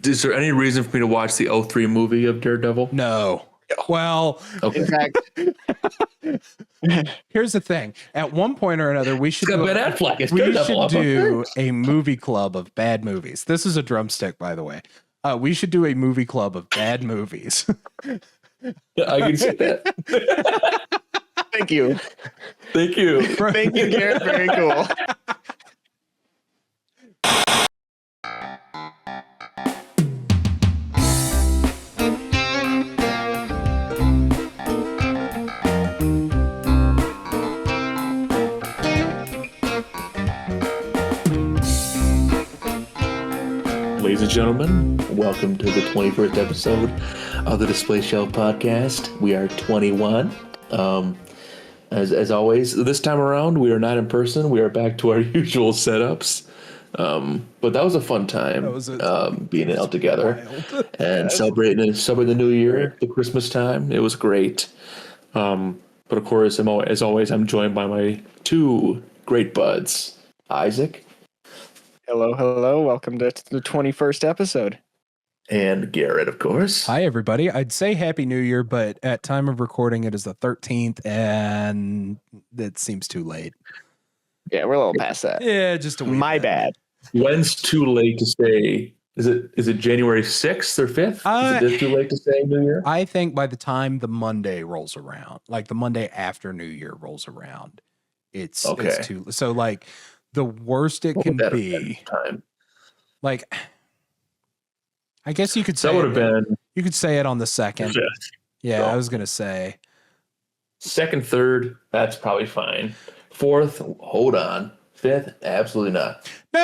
Is there any reason for me to watch the '03 movie of Daredevil? No. Well, Okay. In fact, here's the thing. At one point or another, we should It's got do, Ben Affleck. It's we Daredevil. should do a movie club of bad movies. This is a drumstick, by the way. We should do a movie club of bad movies. I can see that. thank you. Thank you. Thank you, Garrett. Very cool. Ladies and gentlemen, welcome to the 21st episode of the DisplayShelf Podcast. We are 21. As always, this time around, we are not in person. We are back to our usual setups. But that was a fun time, being out together and celebrating the new year, the Christmas time. It was great. But of course, as always, I'm joined by my two great buds, Isaac. Hello. Welcome to the 21st episode. And Garrett, of course. Hi, everybody. I'd say Happy New Year, but at time of recording, it is the 13th, and it seems too late. Yeah, we're a little past that. Yeah, just a week. My bad. When's too late to say? Is it January 6th or 5th? Is it too late to say New Year? I think by the time the Monday rolls around, like the Monday after New Year rolls around, it's too. So like the worst it can be. Like, I guess you could say that would have been. You could say it on the 2nd. Yeah, So, I was gonna say 2nd, 3rd. That's probably fine. 4th, hold on. 5th, absolutely not. no.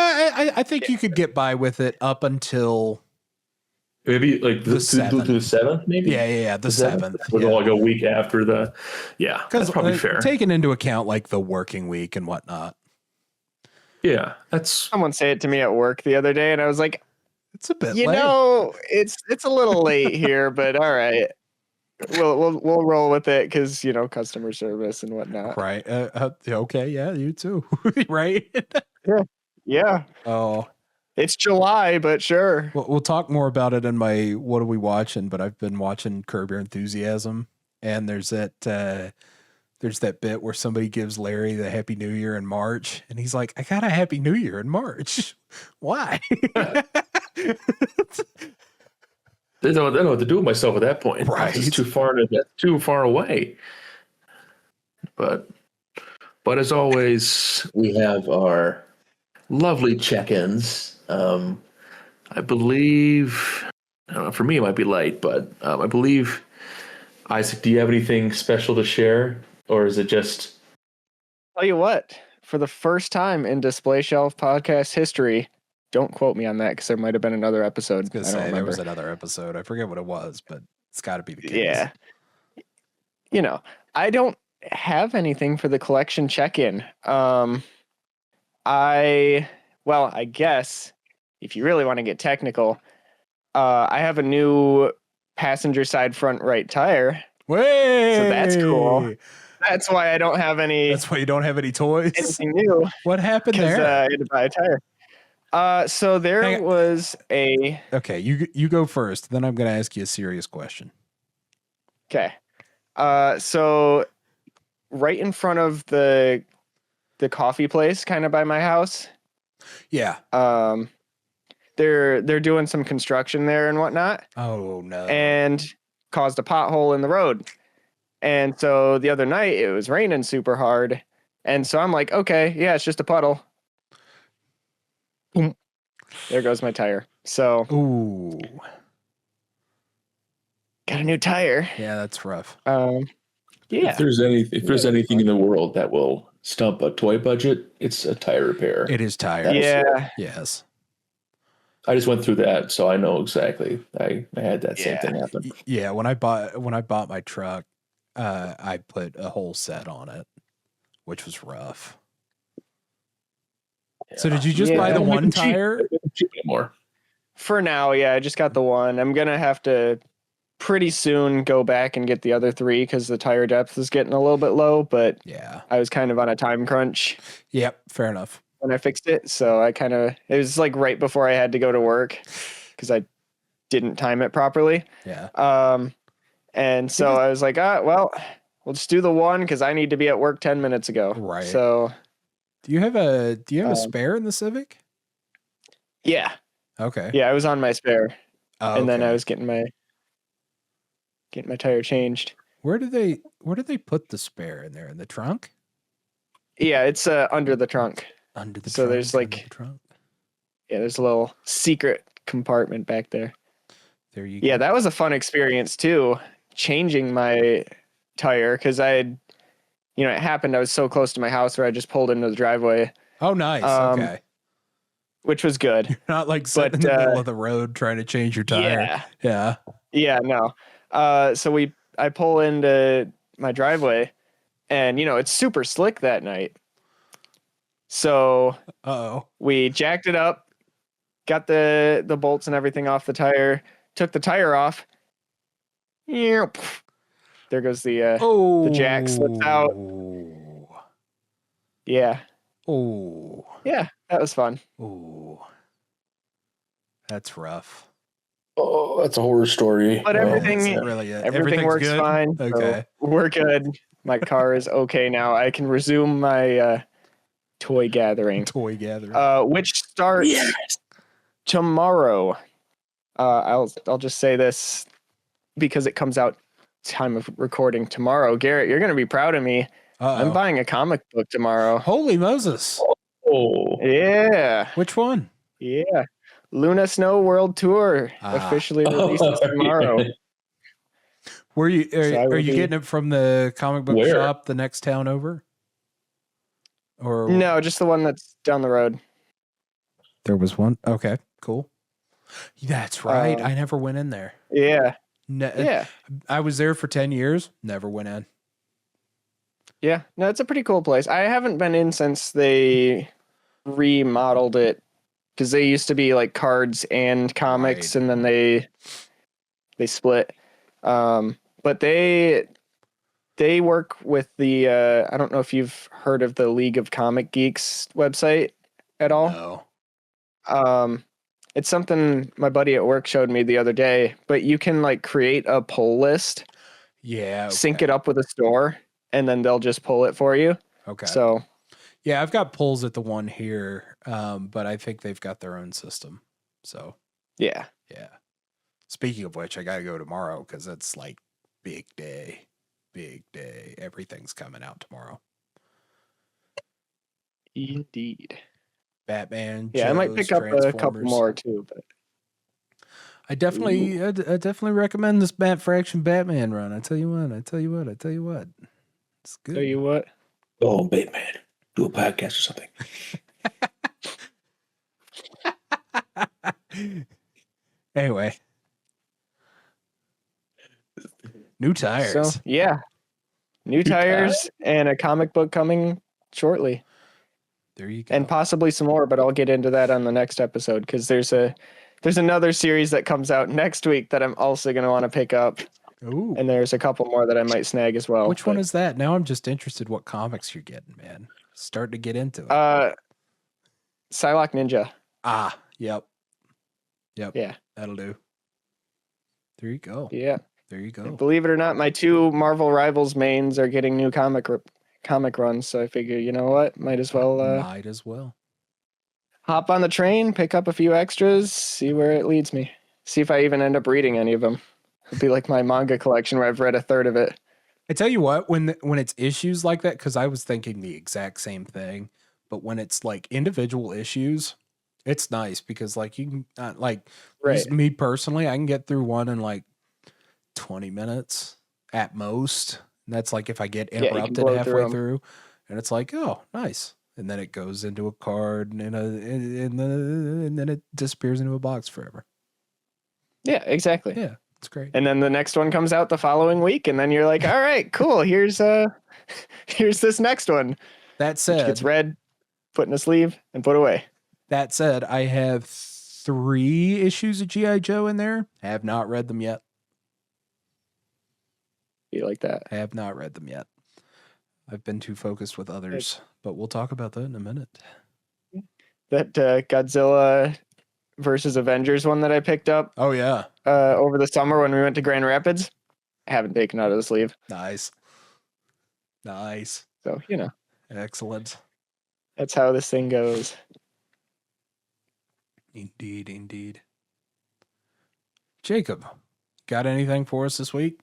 I think you could get by with it up until Maybe like The the 7th. 7th, maybe. yeah the 7th. We're like a week after the. Yeah, that's probably fair. Taking into account like the working week and whatnot. Yeah, that's. Someone said it to me at work the other day, and I was like, It's a bit you late. know, it's a little late here, but all right. We'll roll with it because customer service and whatnot. Right. Okay. Yeah, you too. Right. Yeah, Oh, it's July, but sure. we'll talk more about it in my what are we watching? But I've been watching Curb Your Enthusiasm, and there's that bit where somebody gives Larry the Happy New Year in March, and he's like, "I got a Happy New Year in March. Why?" They don't know what to do with myself at that point. Right. It's too far away. But as always, we have our lovely check-ins. I believe, I don't know, for me it might be light, but I believe, Isaac, do you have anything special to share? Or is it just... Tell you what, for the first time in DisplayShelf Podcast history, don't quote me on that because there might have been another episode. I was gonna I don't say there remember. was another episode. I forget what it was, but it's got to be the case. Yeah. I don't have anything for the collection check-in. I guess if you really want to get technical, I have a new passenger side front right tire. Way. So that's cool. That's why I don't have That's why you don't have any toys. anything new. What happened Because there? I had to buy a tire. So there Hang on. was a... Okay, you go first. Then I'm going to ask you a serious question. Okay. So right in front of the coffee place, kind of by my house, Yeah. they're doing some construction there and whatnot, Oh no. and caused a pothole in the road. And so the other night it was raining super hard, and so I'm like, okay, yeah, it's just a puddle. Boom. There goes my tire. So Ooh. got a new tire. Yeah, that's rough. Yeah. If there's anything in the world that will stump a toy budget, it's a tire repair. It is tired. Yeah. Yes. I just went through that, so I know exactly. I had that same thing happen. Yeah, when I bought my truck, I put a whole set on it, which was rough. Yeah. So did you just buy the one tire? Cheap anymore. For now, yeah, I just got the one. I'm gonna have to pretty soon go back and get the other three because the tire depth is getting a little bit low, but Yeah. I was kind of on a time crunch Yep. Fair enough. when I fixed it. So it was like right before I had to go to work because I didn't time it properly. Yeah. And so I was like, well, we'll just do the one because I need to be at work 10 minutes ago. Right. So Do you have a spare in the Civic? yeah. Okay. Yeah, I was on my spare. Oh, and then I okay. was getting my tire changed. Where do they put the spare in there? In the trunk? Yeah, it's under the trunk. Under the So trunk. there's under like the trunk. Yeah, there's a little secret compartment back there. There you Yeah, go. that was a fun experience too, changing my tire because it happened. I was so close to my house where I just pulled into the driveway. Oh, nice. Okay. Which was good. You're not like sitting in the middle of the road trying to change your tire. Yeah. Yeah. Yeah, no. So I pull into my driveway and it's super slick that night. So we jacked it up, got the bolts and everything off the tire, took the tire off. There goes the jack slips out. Yeah. Oh. Yeah, that was fun. Oh. That's rough. Oh, that's a horror story. But everything works good? fine. Okay. So we're good. My car is okay now. I can resume my toy gathering. Which starts tomorrow. I'll just say this because it comes out time of recording tomorrow. Garrett, you're going to be proud of me. I'm buying a comic book tomorrow. Holy Moses. Oh. Yeah. Which one? Yeah. Luna Snow World Tour officially releases tomorrow. Are you getting it from the comic book shop the next town over? Or no, just the one that's down the road. There was one. Okay, cool. That's right. I never went in there. Yeah. Yeah. I was there for 10 years. Never went in. Yeah. No, it's a pretty cool place. I haven't been in since they remodeled it because they used to be like cards and comics, and then they split. But they work with the I don't know if you've heard of the League of Comic Geeks website at all. No. It's something my buddy at work showed me the other day, but you can like create a pull list. Yeah. Okay. Sync it up with a store, and then they'll just pull it for you. Okay. So yeah, I've got pulls at the one here, but I think they've got their own system. So yeah. Speaking of which, I gotta go tomorrow because it's like big day. Everything's coming out tomorrow. Indeed. Batman. Yeah, I might pick up a couple more too, but I definitely recommend this Bat Fraction Batman run. I tell you what. It's good. Tell you what. Oh, Batman. Do a podcast or something. Anyway. New tires. So, yeah. New tires and a comic book coming shortly. There you go. And possibly some more, but I'll get into that on the next episode because there's another series that comes out next week that I'm also going to want to pick up. Ooh. And there's a couple more that I might snag as well. Which one is that? Now I'm just interested what comics you're getting, man. Starting to get into it. Psylocke Ninja. Yep. Yeah. That'll do. There you go. Yeah. There you go. And believe it or not, my two Marvel Rivals mains are getting new comic runs, so I figure, you know what? Might as well hop on the train, pick up a few extras, see where it leads me. See if I even end up reading any of them. It'd be like my manga collection where I've read a third of it. I tell you what, when it's issues like that, because I was thinking the exact same thing, but when it's like individual issues, it's nice because like you can me personally, I can get through one in like 20 minutes at most. And that's like if I get interrupted halfway through, and it's like, oh, nice. And then it goes into a card and then it disappears into a box forever. Yeah, exactly. Yeah, it's great. And then the next one comes out the following week, and then you're like, all right, cool. Here's this next one. That said, which gets read, put in a sleeve, and put away. That said, I have 3 issues of G.I. Joe in there. I have not read them yet. You like that? I have not read them yet. I've been too focused with others, but we'll talk about that in a minute. That Godzilla versus Avengers one that I picked up Oh yeah. over the summer when we went to Grand Rapids. I haven't taken out of the sleeve. Nice. So, Excellent. that's how this thing goes. Indeed. Jacob, got anything for us this week?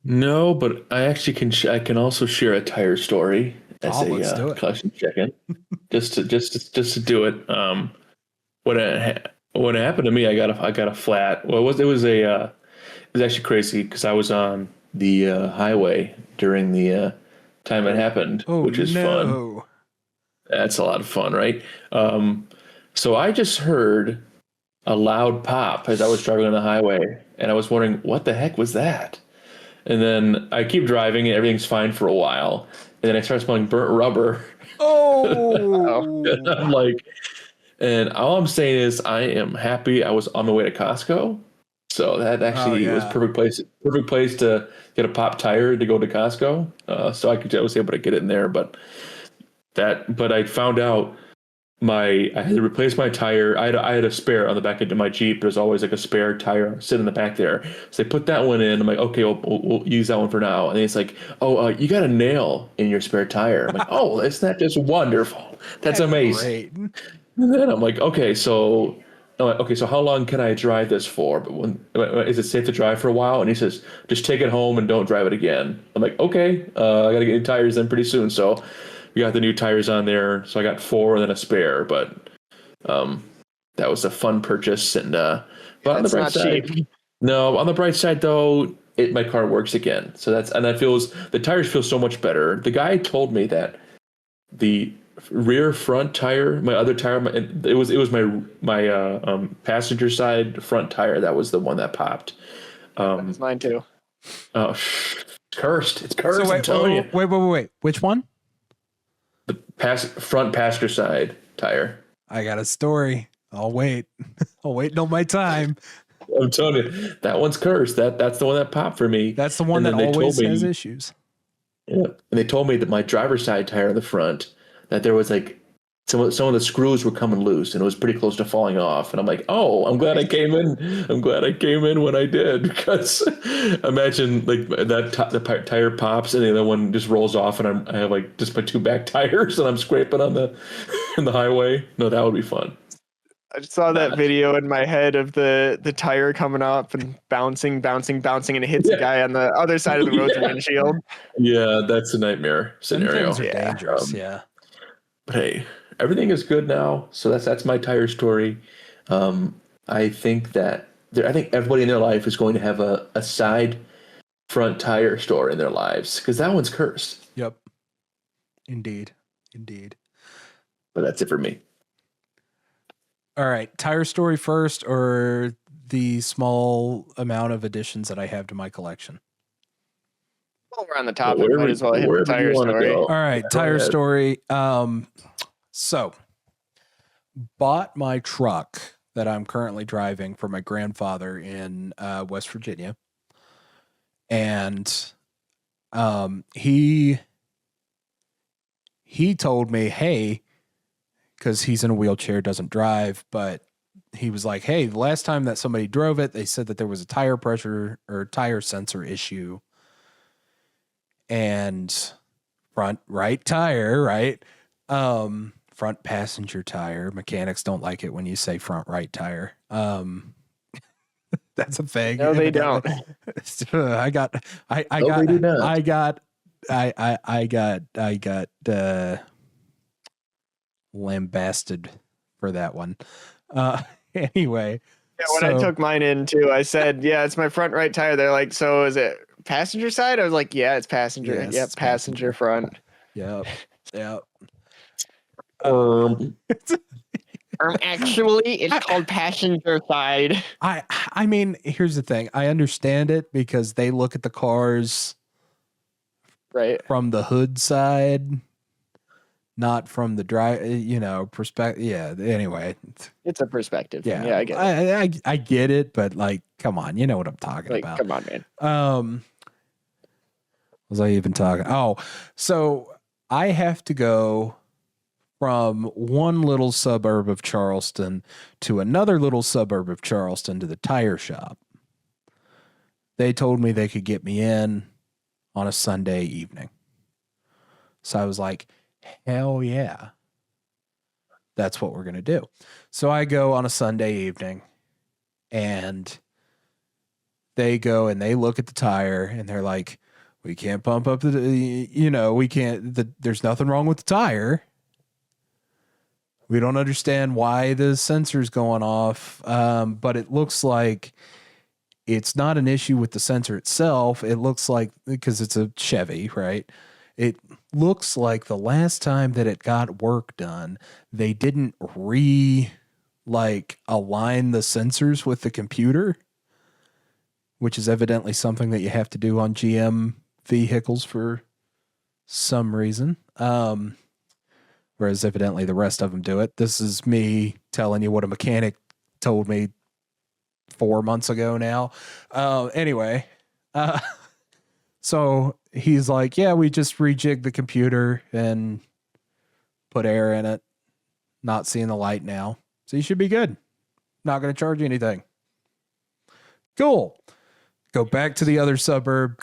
No, but I actually can. I can also share a tire story as Let's do a it. caution check-in, just to do it. When it happened to me, I got a flat. Well, it was actually crazy because I was on the highway during the time it happened, which is fun. That's a lot of fun, right? So I just heard a loud pop as I was driving on the highway, and I was wondering what the heck was that. And then I keep driving, and everything's fine for a while, and then I start smelling burnt rubber. Oh, I'm like, and all I'm saying is I am happy I was on the way to Costco. So that actually was perfect place to get a pop tire to go to Costco. So I was able to get it in there, but I found out I had to replace my tire. I had a spare on the back end of my Jeep. There's always like a spare tire sitting in the back there. So they put that one in. I'm like, okay, we'll use that one for now. And it's like, you got a nail in your spare tire. I'm like, oh, isn't that just wonderful? That's amazing. Great. And then I'm like, okay, so how long can I drive this for? But is it safe to drive for a while? And he says, just take it home and don't drive it again. I'm like, okay, I got to get new tires in pretty soon. So we got the new tires on there. So I got 4 and then a spare, but that was a fun purchase. And but on the bright side, no, on the bright side though, my car works again. So the tires feel so much better. The guy told me that the rear front tire, my other tire, it was my passenger side front tire that was the one that popped. That's mine too. Oh, cursed! It's cursed. So I'm telling you. Wait. Which one? The front passenger side tire. I got a story. I'll wait. I'll wait till my time. I'm telling you, that one's cursed. That's the one that popped for me. That's the one that always has issues. Yeah, and they told me that my driver's side tire in the front, that there was like some of the screws were coming loose and it was pretty close to falling off. And I'm like, oh, I'm glad I came in. I'm glad I came in when I did, because imagine like the tire pops and the other one just rolls off and I have like just my 2 back tires and I'm scraping on the highway. No, that would be fun. I just saw that video in my head of the tire coming up and bouncing, and it hits the guy on the other side of the road's windshield. Yeah, that's a nightmare scenario. Things are dangerous. But hey, everything is good now. So that's my tire story. I think everybody in their life is going to have a side front tire store in their lives, because that one's cursed. Yep. Indeed. But that's it for me. All right, tire story first, or the small amount of additions that I have to my collection? Well, we're on the topic. Might as well hit the tire story. All right, tire story. So, bought my truck that I'm currently driving for my grandfather in West Virginia, and he told me, hey, because he's in a wheelchair, doesn't drive, but he was like, hey, the last time that somebody drove it, they said that there was a tire pressure or tire sensor issue, and front right tire, right? Front passenger tire. Mechanics don't like it when you say front right tire. That's a thing. No, they don't. I got lambasted for that one. Anyway. Yeah, when I took mine in too, I said, yeah, it's my front right tire. They're like, so is it passenger side? I was like, yeah, it's passenger. Yes, yep, passenger front. Yep. Actually, it's called passenger side. I mean, here's the thing. I understand it because they look at the cars right from the hood side, not from the drive, perspective. Yeah. Anyway, it's a perspective. Yeah, I get it. I get it, but like, come on, you know what I'm talking about. Come on, man. Was I even talking? Oh, so I have to go from one little suburb of Charleston to another little suburb of Charleston to the tire shop. They told me they could get me in on a Sunday evening. So I was like, hell yeah. That's what we're going to do. So I go on a Sunday evening and they go and they look at the tire and they're like, we can't pump up we can't, there's nothing wrong with the tire. We don't understand why the sensor's going off. But it looks like it's not an issue with the sensor itself. It looks like, because it's a Chevy, right? It looks like the last time that it got work done, they didn't align the sensors with the computer, which is evidently something that you have to do on GM vehicles for some reason. Whereas evidently the rest of them do it. This is me telling you what a mechanic told me 4 months ago now. Anyway, so he's like, yeah, we just rejigged the computer and put air in it. Not seeing the light now. So you should be good. Not going to charge you anything. Cool. Go back to the other suburb.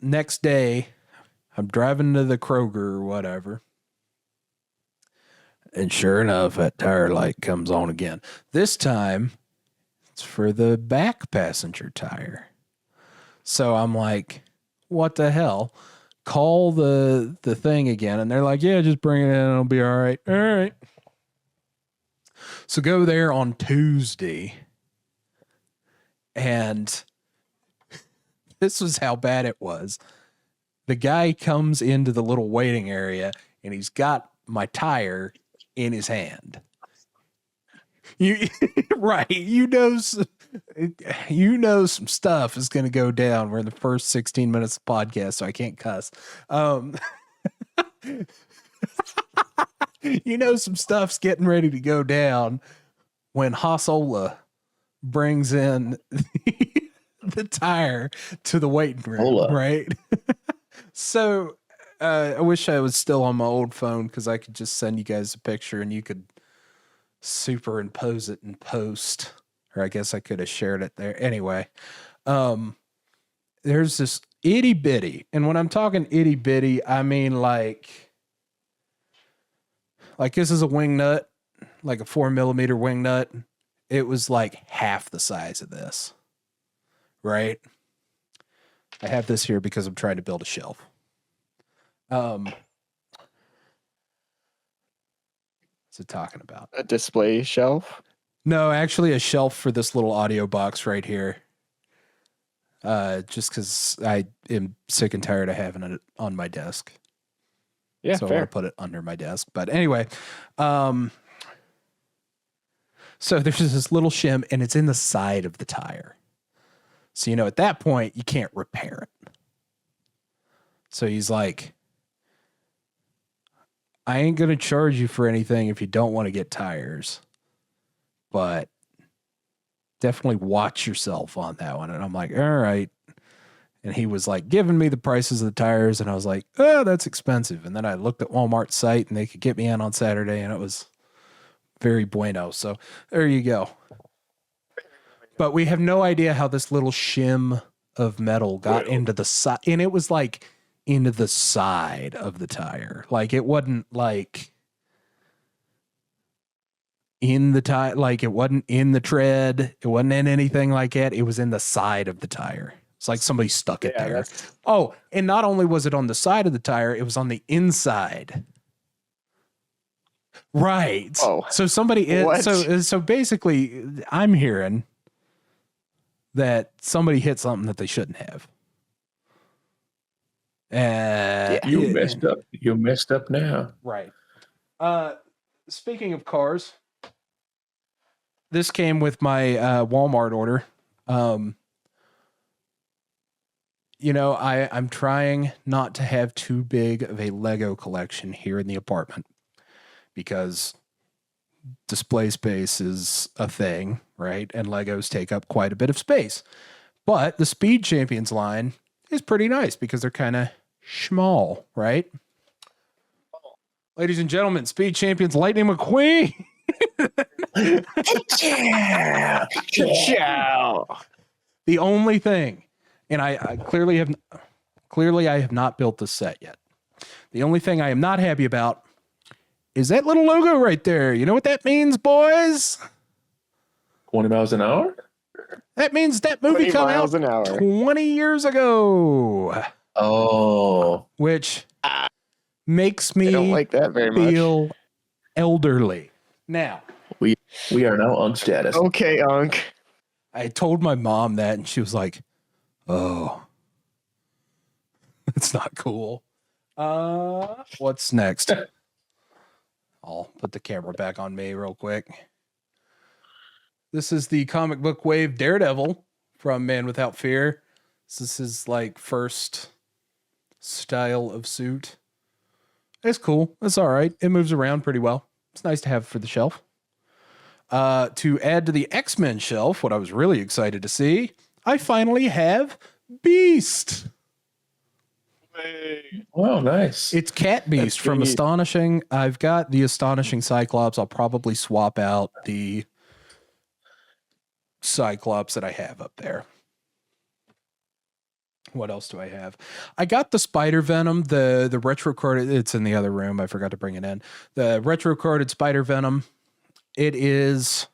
Next day, I'm driving to the Kroger or whatever. And sure enough, that tire light comes on again. This time, it's for the back passenger tire. So I'm like, what the hell? Call the thing again. And they're like, yeah, just bring it in. It'll be all right. All right. So go there on Tuesday. And this was how bad it was. The guy comes into the little waiting area and he's got my tire in his hand. Right. Some stuff is going to go down. We're in the first 16 minutes of podcast, so I can't cuss. Some stuff's getting ready to go down when Hasola brings in the tire to the waiting room, right? So I wish I was still on my old phone because I could just send you guys a picture and you could superimpose it in post. Or I guess I could have shared it there. Anyway, there's this itty bitty. And when I'm talking itty bitty, I mean like this is a wing nut, like a 4mm wing nut. It was like half the size of this, right? I have this here because I'm trying to build a shelf. What's it talking about? A display shelf? No, actually a shelf for this little audio box right here. Just because I am sick and tired of having it on my desk. Yeah, so fair. I want to put it under my desk. But anyway, so there's this little shim and it's in the side of the tire. So, at that point, you can't repair it. So he's like, I ain't going to charge you for anything if you don't want to get tires. But definitely watch yourself on that one. And I'm like, all right. And he was like giving me the prices of the tires. And I was like, oh, that's expensive. And then I looked at Walmart's site and they could get me in on Saturday. And it was very bueno. So there you go. But we have no idea how this little shim of metal got into the side. And it was like into the side of the tire. Like it wasn't like in the tire, like it wasn't in the tread. It wasn't in anything like that. It was in the side of the tire. It's like somebody stuck it there. Oh, and not only was it on the side of the tire, it was on the inside. Right. Oh, so somebody is, so basically I'm hearing that somebody hit something that they shouldn't have. You messed up. You're messed up now. Right. Speaking of cars, this came with my Walmart order. I'm trying not to have too big of a Lego collection here in the apartment because display space is a thing, right? And Legos take up quite a bit of space. But the Speed Champions line is pretty nice because they're kind of small, right? Ladies and gentlemen, Speed Champions Lightning McQueen. Ciao. The only thing, and I clearly have not built this set yet. The only thing I am not happy about is that little logo right there. You know what that means, boys? 20 miles an hour? That means that movie 20 came miles out an hour. 20 years ago. Oh. Which makes me I don't like that very much. feel elderly. Now, We are now on status. Okay, Unc. I told my mom that, and she was like, "Oh, that's not cool." What's next? I'll put the camera back on me real quick. This is the comic book wave Daredevil from Man Without Fear. This is his like first style of suit. It's cool. It's all right. It moves around pretty well. It's nice to have for the shelf. To add to the X-Men shelf, what I was really excited to see, I finally have Beast. Wow, nice. It's Cat Beast from neat. Astonishing. I've got the Astonishing Cyclops. I'll probably swap out the Cyclops that I have up there. What else do I have? I got the Spider Venom, the retro carded. It's in the other room. I forgot to bring it in. The retro carded Spider Venom. It is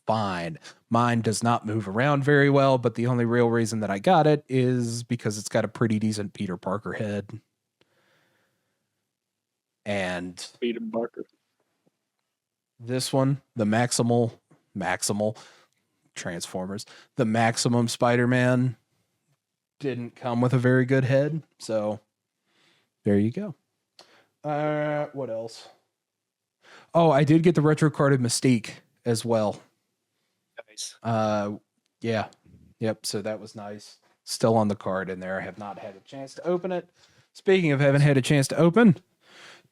fine. Mine does not move around very well, but the only real reason that I got it is because it's got a pretty decent Peter Parker head. And Peter Parker. this one, the Maximal Transformers, the Maximum Spider-Man didn't come with a very good head. So there you go. What else? Oh, I did get the retro carded Mystique as well. Nice. Yeah. Yep. So that was nice. Still on the card in there. I have not had a chance to open it. Speaking of haven't had a chance to open,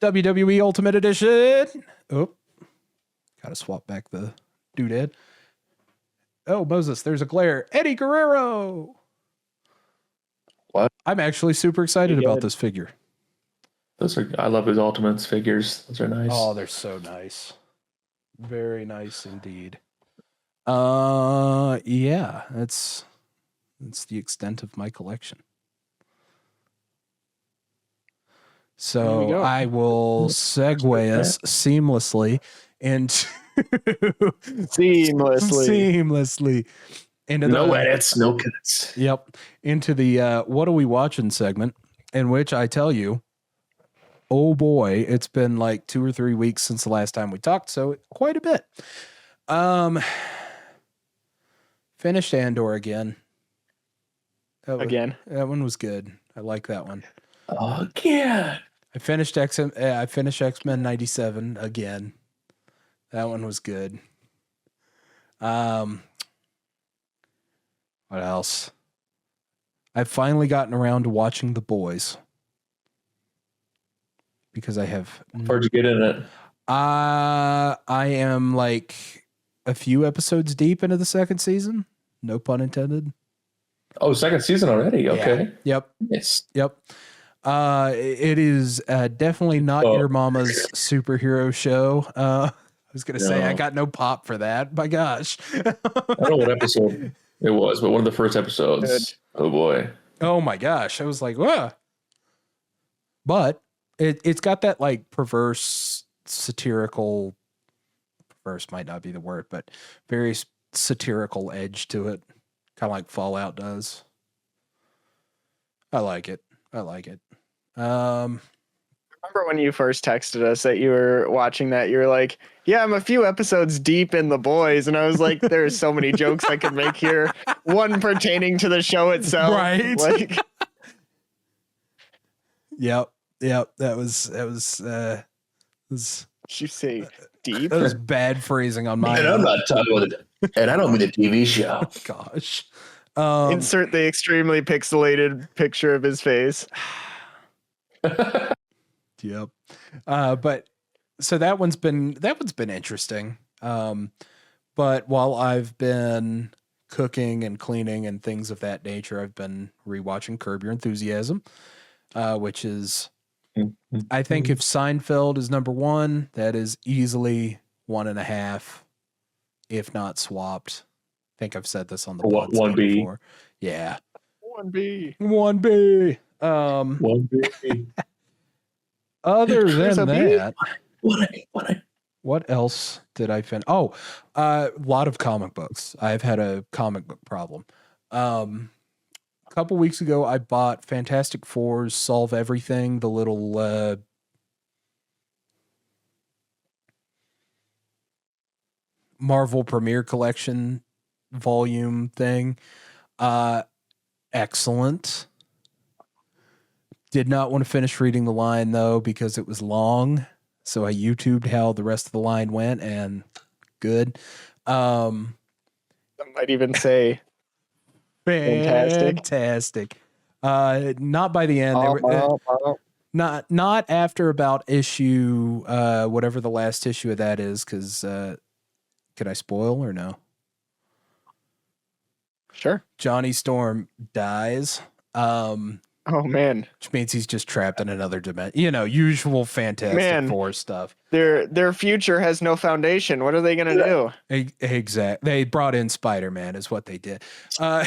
WWE Ultimate Edition. Oh, gotta swap back the doodad. Oh, Moses, there's a glare. Eddie Guerrero. What? I'm actually super excited Pretty about good. this figure. I love his Ultimates figures. Those are nice. Oh, they're so nice. Very nice indeed. Yeah, that's the extent of my collection. There we So go. I will segue us seamlessly into Seamlessly. into no the edits, no cuts. Yep. Into the what are we watching segment, in which I tell you, oh boy, it's been like 2 or 3 weeks since the last time we talked, so quite a bit. Finished Andor again. Again. That one was good. I like that one. Again. I finished X-Men 97 again. That one was good. What else? I've finally gotten around to watching The Boys. Because I have. Where'd you get in it? I am like a few episodes deep into the second season. No pun intended. Oh, second season already. Okay. Yeah. Yep. Yes. Yep. It is definitely not your mama's superhero show. I was gonna say I got no pop for that. My gosh. I don't know what episode it was, but one of the first episodes. Good. Oh boy. Oh my gosh. I was like, whoa. But it's got that like perverse satirical, perverse might not be the word, but very satirical edge to it. Kind of like Fallout does. I like it. Remember when you first texted us that you were watching that? You were like, yeah, I'm a few episodes deep in The Boys. And I was like, there's so many jokes I could make here. One pertaining to the show itself. Right. Like, Yep. That was you say deep? that was bad phrasing on my And I'm not talking about it. And I don't mean the TV show. gosh. Insert the extremely pixelated picture of his face. Yep. But so that one's been interesting. But while I've been cooking and cleaning and things of that nature, I've been rewatching Curb Your Enthusiasm, which is I think if Seinfeld is number one, that is easily 1.5, if not swapped. I think I've said this on the pod 1B before. Yeah. 1B. 1B. 1B. Other than that, What? what else did I finish? Oh, a lot of comic books. I've had a comic book problem. A couple weeks ago, I bought Fantastic Four's Solve Everything, the little Marvel Premiere Collection volume thing. Excellent. Did not want to finish reading the line though because it was long. So I YouTubed how the rest of the line went and good. I might even say Fantastic. Not by the end. Not after about issue whatever the last issue of that is, because could I spoil or no? Sure. Johnny Storm dies. Oh man, Which means he's just trapped in another dimension. Usual Fantastic Four stuff. Their future has no foundation. What are they gonna do? Exactly. They brought in Spider-Man is what they did. Say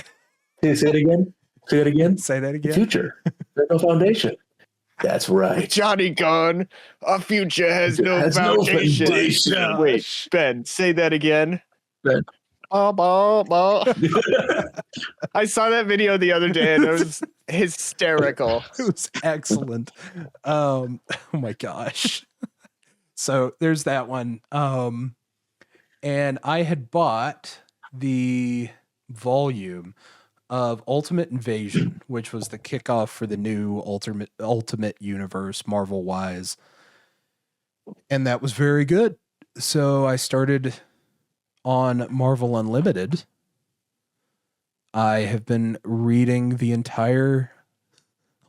it again. Say it again. Say that again. Future. There's no foundation. That's right. Johnny gone. Our future has no foundation. Wait, Ben, say that again. Ben. I saw that video the other day and it was hysterical. It was excellent. Oh my gosh. So there's that one. And I had bought the volume of Ultimate Invasion, which was the kickoff for the new Ultimate Universe, Marvel-wise. And that was very good. So I started on Marvel Unlimited. I have been reading the entire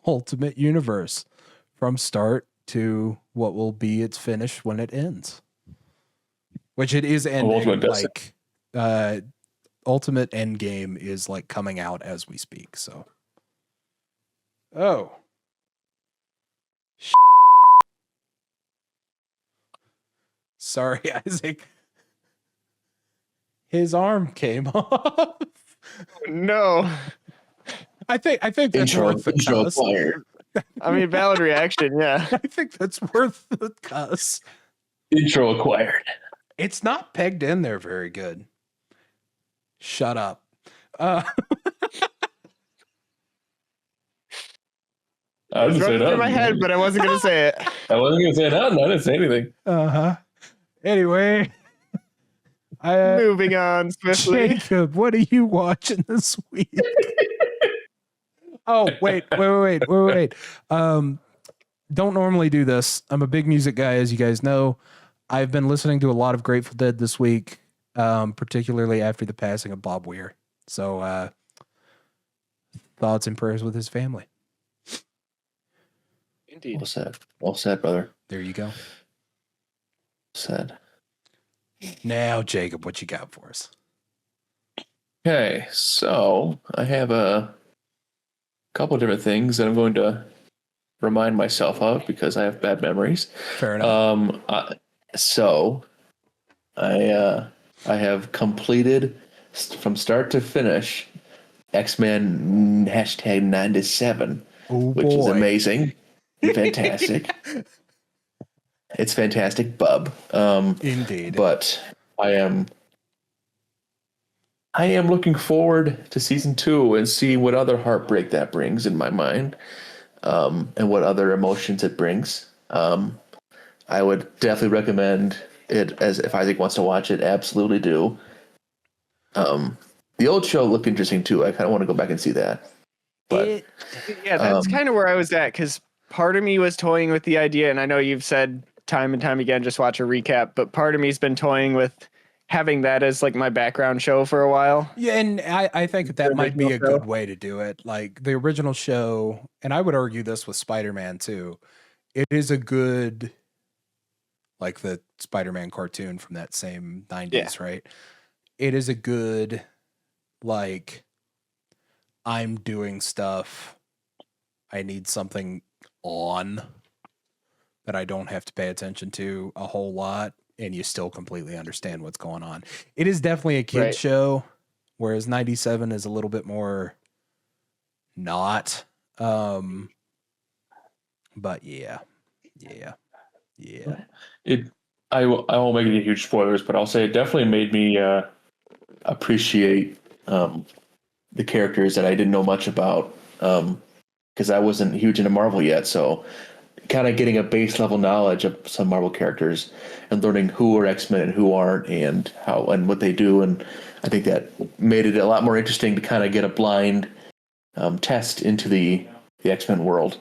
Ultimate Universe from start to what will be its finish when it ends. Which it is ending. Ultimate Endgame is like coming out as we speak. So, sorry, Isaac. His arm came off. No. I think that's worth the cuss. I mean, valid reaction, yeah. I think that's worth the cuss. Intro acquired. It's not pegged in there very good. Shut up. I was running through my head, but I wasn't going to say it. I wasn't going to say nothing. I didn't say anything. Anyway. Moving on swiftly. Jacob, what are you watching this week? Oh, wait. Don't normally do this. I'm a big music guy, as you guys know. I've been listening to a lot of Grateful Dead this week, particularly after the passing of Bob Weir. So, thoughts and prayers with his family. Indeed. Well said, brother. There you go. Said. Now, Jacob, what you got for us? Okay, so I have a couple of different things that I'm going to remind myself of because I have bad memories. Fair enough. So I have completed from start to finish X-Men #9 which is amazing. Fantastic. It's fantastic, bub. Indeed. But I am looking forward to season 2 and see what other heartbreak that brings in my mind, and what other emotions it brings. I would definitely recommend it, as if Isaac wants to watch it, absolutely do. The old show looked interesting too. I kind of want to go back and see that. But that's kind of where I was at, because part of me was toying with the idea, and I know you've said time and time again, just watch a recap, but part of me's been toying with having that as like my background show for a while. Yeah, and I think that might be a good way to do it. Like the original show, and I would argue this with Spider-Man too. It is a good, like the Spider-Man cartoon from that same 90s, right? It is a good, like, I'm doing stuff. I need something on that I don't have to pay attention to a whole lot, and you still completely understand what's going on. It is definitely a kid's show, whereas 97 is a little bit more not. But yeah. I won't make any huge spoilers, but I'll say it definitely made me appreciate the characters that I didn't know much about, because I wasn't huge into Marvel yet. So kind of getting a base level knowledge of some Marvel characters and learning who are X-Men and who aren't, and how and what they do. And I think that made it a lot more interesting to kind of get a blind test into the X-Men world.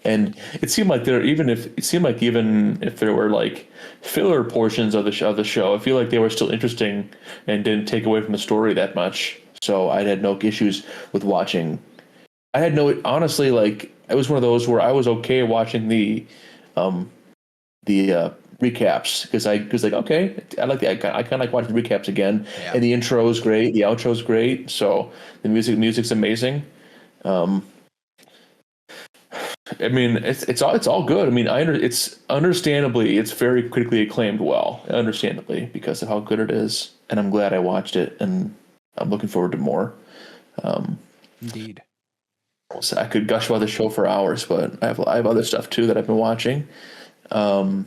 And it seemed like even if there were like filler portions of the show, I feel like they were still interesting and didn't take away from the story that much. So I had no issues with watching. Honestly, like, it was one of those where I was okay watching the recaps because like, okay, I kind of like watching the recaps again. Yeah. And the intro is great, the outro is great, so the music's amazing. I mean, it's all good. I mean, it's very critically acclaimed, understandably, because of how good it is, and I'm glad I watched it, and I'm looking forward to more. Indeed. So I could gush about the show for hours, but I have other stuff too that I've been watching. Funny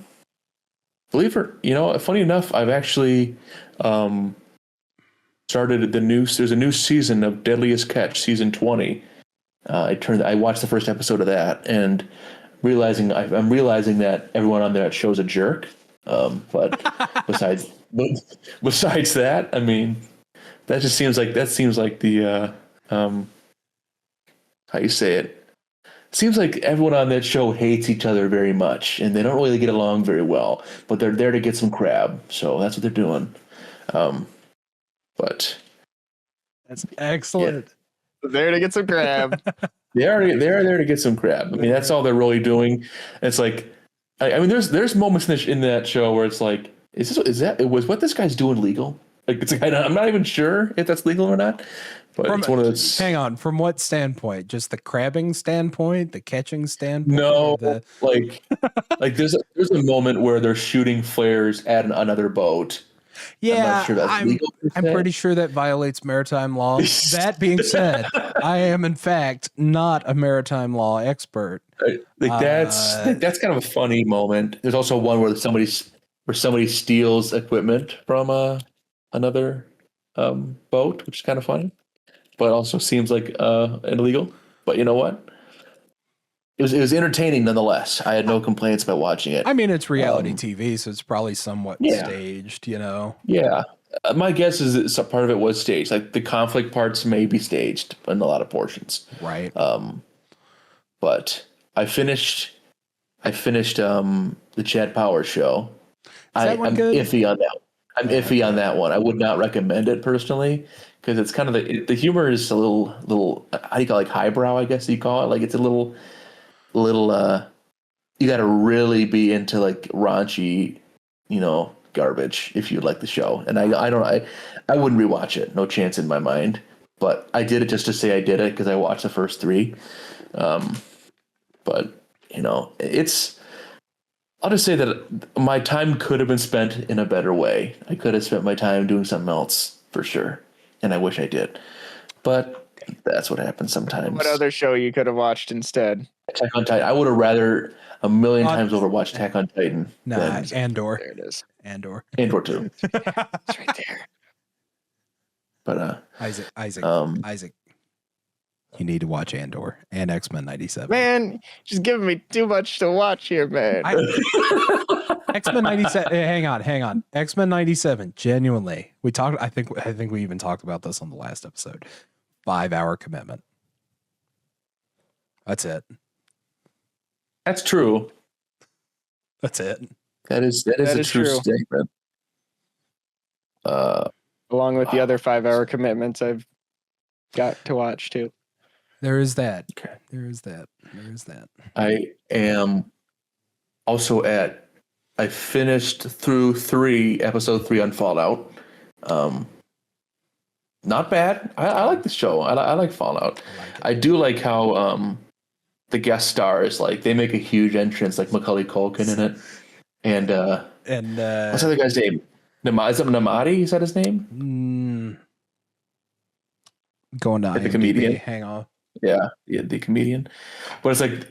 enough, I've actually started there's a new season of Deadliest Catch, season 20. I watched the first episode of that, and I'm realizing that everyone on that show's a jerk. But besides that, I mean, that seems like the how you say it. Seems like everyone on that show hates each other very much, and they don't really get along very well. But they're there to get some crab, so that's what they're doing. But that's excellent. Yeah. There to get some crab. They are there to get some crab. I mean, that's all they're really doing. It's like, I mean, there's moments in that show where it's like, was what this guy's doing legal? Like, it's like, I'm not even sure if that's legal or not. But it's one of those. Hang on, from what standpoint? Just the crabbing standpoint, the catching standpoint? No, like there's a moment where they're shooting flares at another boat. Yeah, I'm not sure that's legal. I'm pretty sure that violates maritime law. That being said, I am in fact not a maritime law expert. That's kind of a funny moment. There's also one where somebody steals equipment from another boat, which is kind of funny, but also seems like illegal. But you know what? It was entertaining nonetheless. I had no complaints about watching it. I mean, it's reality TV, so it's probably somewhat staged, you know? Yeah. My guess is that part of it was staged. Like, the conflict parts may be staged in a lot of portions. Right. But I finished the Chad Powers show. I'm iffy on that. I'm iffy on that one. I would not recommend it personally, because it's kind of the humor is a little how do you call it, like highbrow, I guess you call it. Like, it's a little you got to really be into like raunchy, garbage if you like the show. And I wouldn't rewatch it. No chance in my mind. But I did it just to say I did it because I watched the first 3. But I'll just say that my time could have been spent in a better way. I could have spent my time doing something else for sure, and I wish I did. But that's what happens sometimes. What other show you could have watched instead? Attack on Titan. I would have rather a million times over watched Attack on Titan. Andor. There it is. Andor too. It's right there. But Isaac, you need to watch Andor and X-Men 97. Man, just giving me too much to watch here, man. X-Men 97. Hang on. X-Men 97. Genuinely, we talked. I think we even talked about this on the last episode. 5-hour commitment. That's it. That's true. That's it. That is a true statement. Along with the other 5-hour commitments I've got to watch too. There is that. Okay. There is that. I am also I finished through episode 3 on Fallout. Not bad. I like the show. I like Fallout. I do like how the guest stars, like they make a huge entrance, like Macaulay Culkin in it, and what's the other guy's name? Is it Namadi? Is that his name? Going to Like IMDb. the comedian. Hang on. Yeah, the comedian. But it's like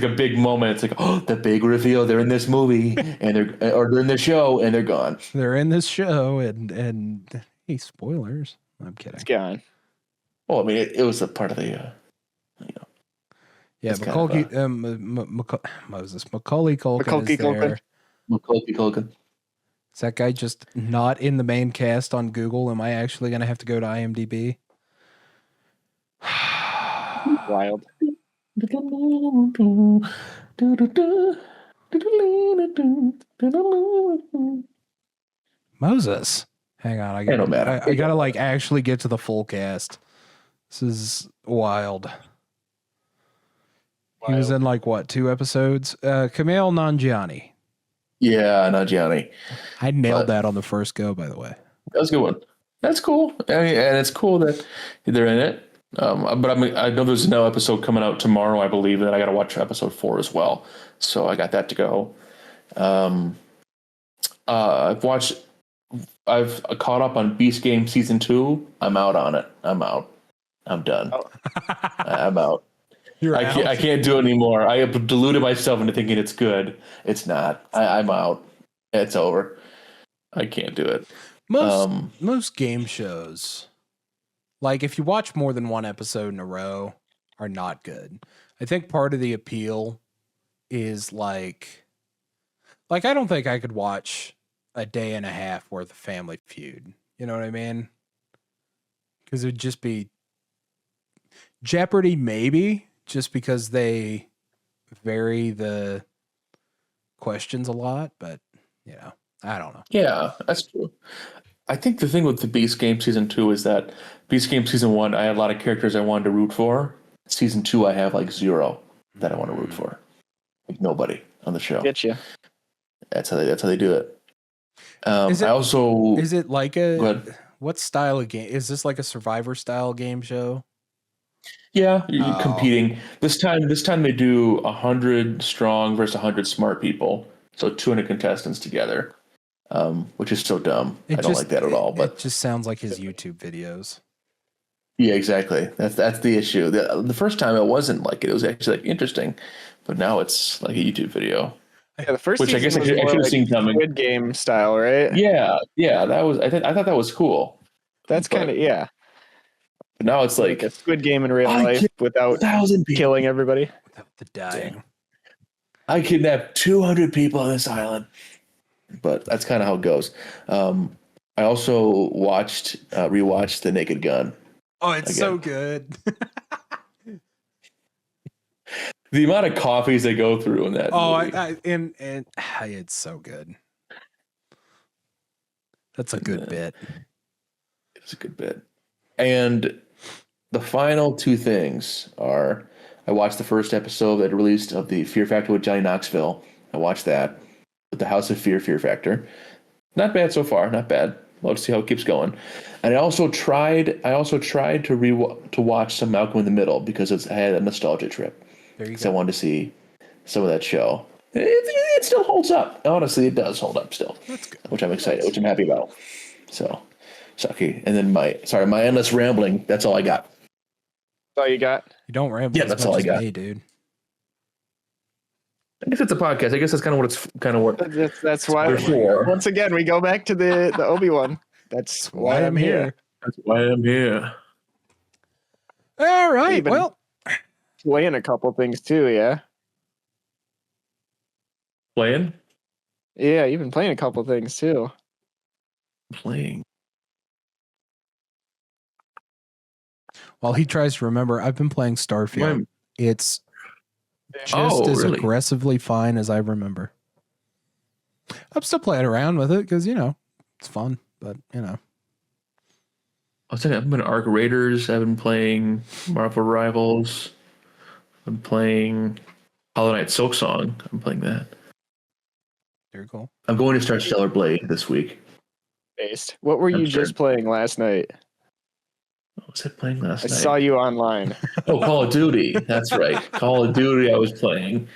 a big moment. It's like, oh, the big reveal. They're in this movie, and they're in this show, and they're gone. They're in this show, and hey, spoilers. I'm kidding. It's gone. Well, I mean, it was a part of the, Yeah, Macaulay Culkin is there. Macaulay Culkin. Is that guy just not in the main cast on Google? Am I actually going to have to go to IMDb? Wild. Moses. Hang on. I got to like actually get to the full cast. This is wild. He was in like what, 2 episodes? Kumail Nanjiani. Yeah, Nanjiani. I nailed that on the first go, by the way. That was a good one. That's cool. I mean, and it's cool that they're in it. But I know there's no episode coming out tomorrow. I believe that I got to watch episode 4 as well. So I got that to go. I've caught up on Beast Game Season 2. I'm out on it. I'm out. I'm done. Oh. I'm out. I can't do it anymore. I have deluded myself into thinking it's good. It's not. I'm out. It's over. I can't do it. Most game shows, like if you watch more than one episode in a row, are not good. I think part of the appeal is like I don't think I could watch a day and a half worth of Family Feud. You know what I mean? Because it would just be Jeopardy, maybe. Just because they vary the questions a lot, but I don't know. Yeah, that's true. I think the thing with the Beast Game Season 2 is that Beast Game Season 1, I had a lot of characters I wanted to root for. Season 2, I have like 0 that I want to root for. Like nobody on the show. Get you. That's how they do it. Is it like what style of game? Is this like a Survivor style game show? Yeah, you're competing. This time they do 100 strong versus 100 smart people. So 200 contestants together, which is so dumb. I don't like that at all. But it just sounds like his YouTube videos. Yeah, exactly. That's the issue. The first time it wasn't like it. It was actually like interesting, but now it's like a YouTube video. Yeah, the first which I guess I should have seen coming. Squid Game style, right? Yeah. That was. I thought that was cool. That's kind of But now it's like a Squid Game in real life without killing everybody. Without the dying. I kidnapped 200 people on this island. But that's kind of how it goes. I also rewatched The Naked Gun. Oh, it's so good. The amount of coffees they go through in that movie. It's so good. That's a good bit. It's a good bit. And the final 2 things are, I watched the first episode that released of the Fear Factor with Johnny Knoxville. I watched that with the House of Fear Factor. Not bad so far. Not bad. Let's see how it keeps going. And I also tried to watch some Malcolm in the Middle because I had a nostalgia trip. There you go. I wanted to see some of that show. It still holds up. Honestly, it does hold up still. That's good. Which I'm excited. Which I'm happy about. So, sucky. And then my endless rambling. That's all I got. That's all you got? You don't ramble. Yeah, that's all I got. Me, dude. I guess it's a podcast. I guess that's kind of what it's kind of what. That's why. Sure. Once again, we go back to the Obi-Wan. That's why I'm here. That's why I'm here. All right. Well, playing a couple things too. Yeah. Playing. Yeah, you've been playing a couple things too. Playing. While he tries to remember, I've been playing Starfield. It's just as aggressively fine as I remember. I'm still playing around with it because, it's fun, but, I was saying, I've been Arc Raiders. I've been playing Marvel Rivals. I'm playing Hollow Knight Silksong. I'm playing that. Very cool. I'm going to start Stellar Blade this week. What were you just playing last night? What was I playing last I night? saw you online. Oh, Call of Duty. That's right. Call of Duty I was playing.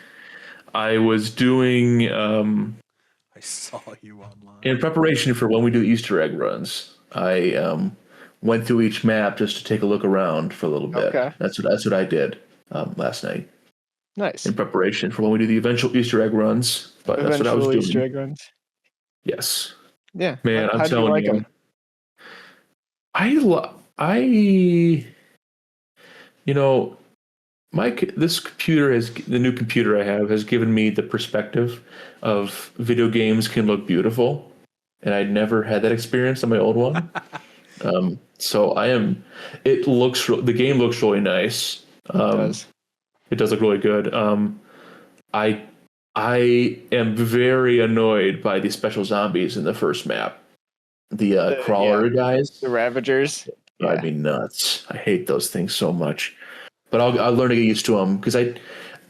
I was doing I saw you online. in preparation for when we do Easter egg runs. I went through each map just to take a look around for a little bit. Okay. That's what I did last night Nice. in preparation for when we do the eventual Easter egg runs. But that's what I was Eventual doing. Easter egg runs. Yes, Yeah. man. I'm How do you telling like you, them? you know, this computer the new computer I have has given me the perspective of video games can look beautiful, and I'd never had that experience on my old one. So the game looks really nice. It does. It does look really good. I am very annoyed by the special zombies in the first map. The crawler guys. The Ravagers. Drive me nuts. I hate those things so much. But I'll learn to get used to them because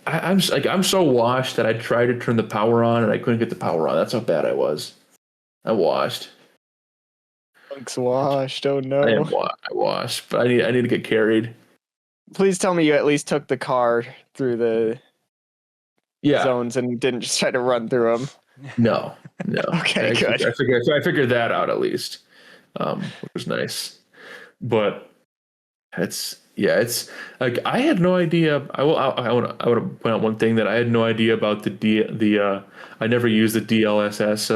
I'm so washed that I tried to turn the power on and I couldn't get the power on. That's how bad I was. I washed. Punk's washed. Oh I no. washed, but I need to get carried. Please tell me you at least took the car through the Yeah. zones and didn't just try to run through them. No. Okay, good. I figured that out at least, which was nice. But it's like I had no idea. I want to point out one thing that I had no idea about I never used the DLSS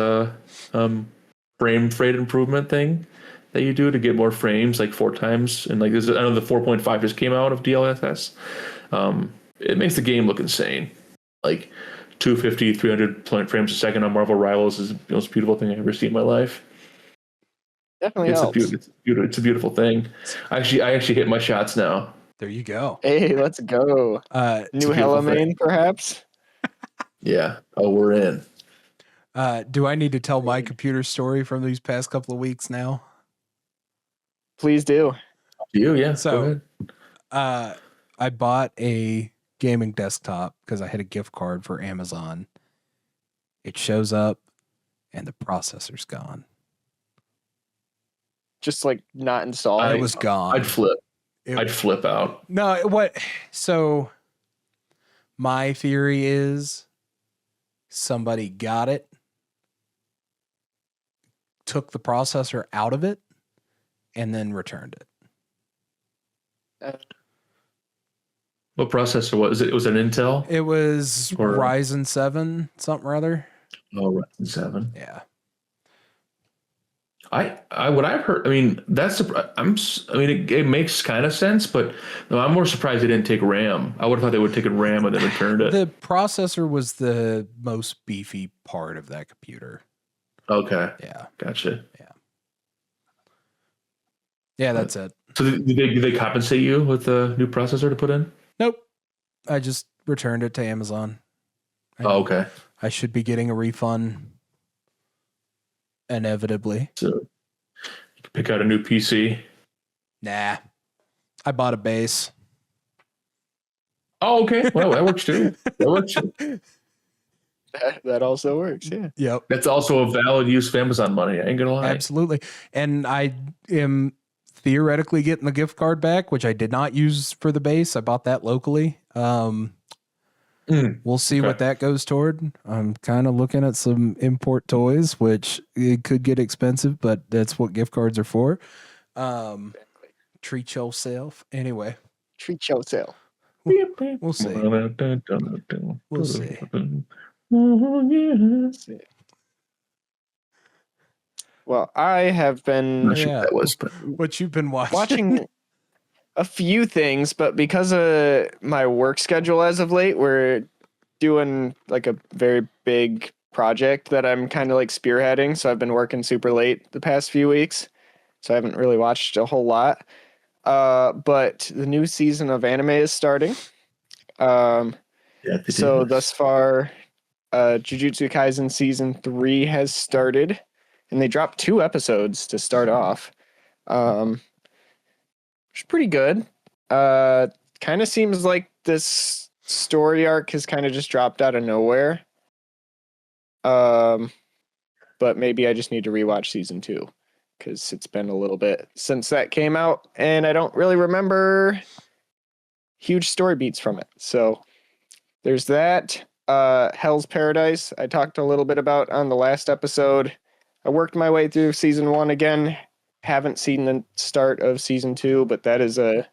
frame rate improvement thing that you do to get more frames, like 4 times. And like I know the 4.5 just came out of DLSS. It makes the game look insane. Like 250, 300 frames a second on Marvel Rivals is the most beautiful thing I've ever seen in my life. Definitely helps. It's a beautiful thing. I actually hit my shots now. There you go. Hey, let's go. New Hellamane, perhaps? Yeah. Oh, we're in. Do I need to tell my computer story from these past couple of weeks now? Please do. You, yeah. So, I bought a gaming desktop because I had a gift card for Amazon. It shows up and the processor's gone. Just like not installed. It was gone. I'd flip out. No, what? So my theory is somebody got it, took the processor out of it, and then returned it. What processor was it? Was it an Intel? It was Ryzen 7, something or other. Oh, Ryzen 7. Yeah. What I've heard, I mean, it makes kind of sense, but no, I'm more surprised they didn't take RAM. I would have thought they would have taken RAM and then returned it. The processor was the most beefy part of that computer. Okay. Yeah. Gotcha. Yeah, that's it. So did they compensate you with the new processor to put in? Nope. I just returned it to Amazon. Okay. I should be getting a refund inevitably. So you can pick out a new PC. Nah. I bought a base. Oh, okay. Well, that works too. That also works, yeah. Yep. That's also a valid use of Amazon money. I ain't gonna lie. Absolutely. And I am theoretically getting the gift card back, which I did not use for the base. I bought that locally. We'll see what that goes toward. I'm kind of looking at some import toys, which it could get expensive, but that's what gift cards are for. Treat yourself. Anyway. Treat yourself. We'll see. We'll see. Well, I have been Not sure what that was, but what you've been watching. watching a few things, but because of my work schedule as of late, we're doing like a very big project that I'm kind of like spearheading. So I've been working super late the past few weeks. So I haven't really watched a whole lot. But the new season of anime is starting. So thus far, Jujutsu Kaisen season 3 has started, and they dropped 2 episodes to start off. Which is pretty good. Kind of seems like this story arc has kind of just dropped out of nowhere. But maybe I just need to rewatch season 2. because it's been a little bit since that came out, and I don't really remember huge story beats from it. So there's that. Hell's Paradise, I talked a little bit about on the last episode. I worked my way through season 1 again. Haven't seen the start of season 2, but that is a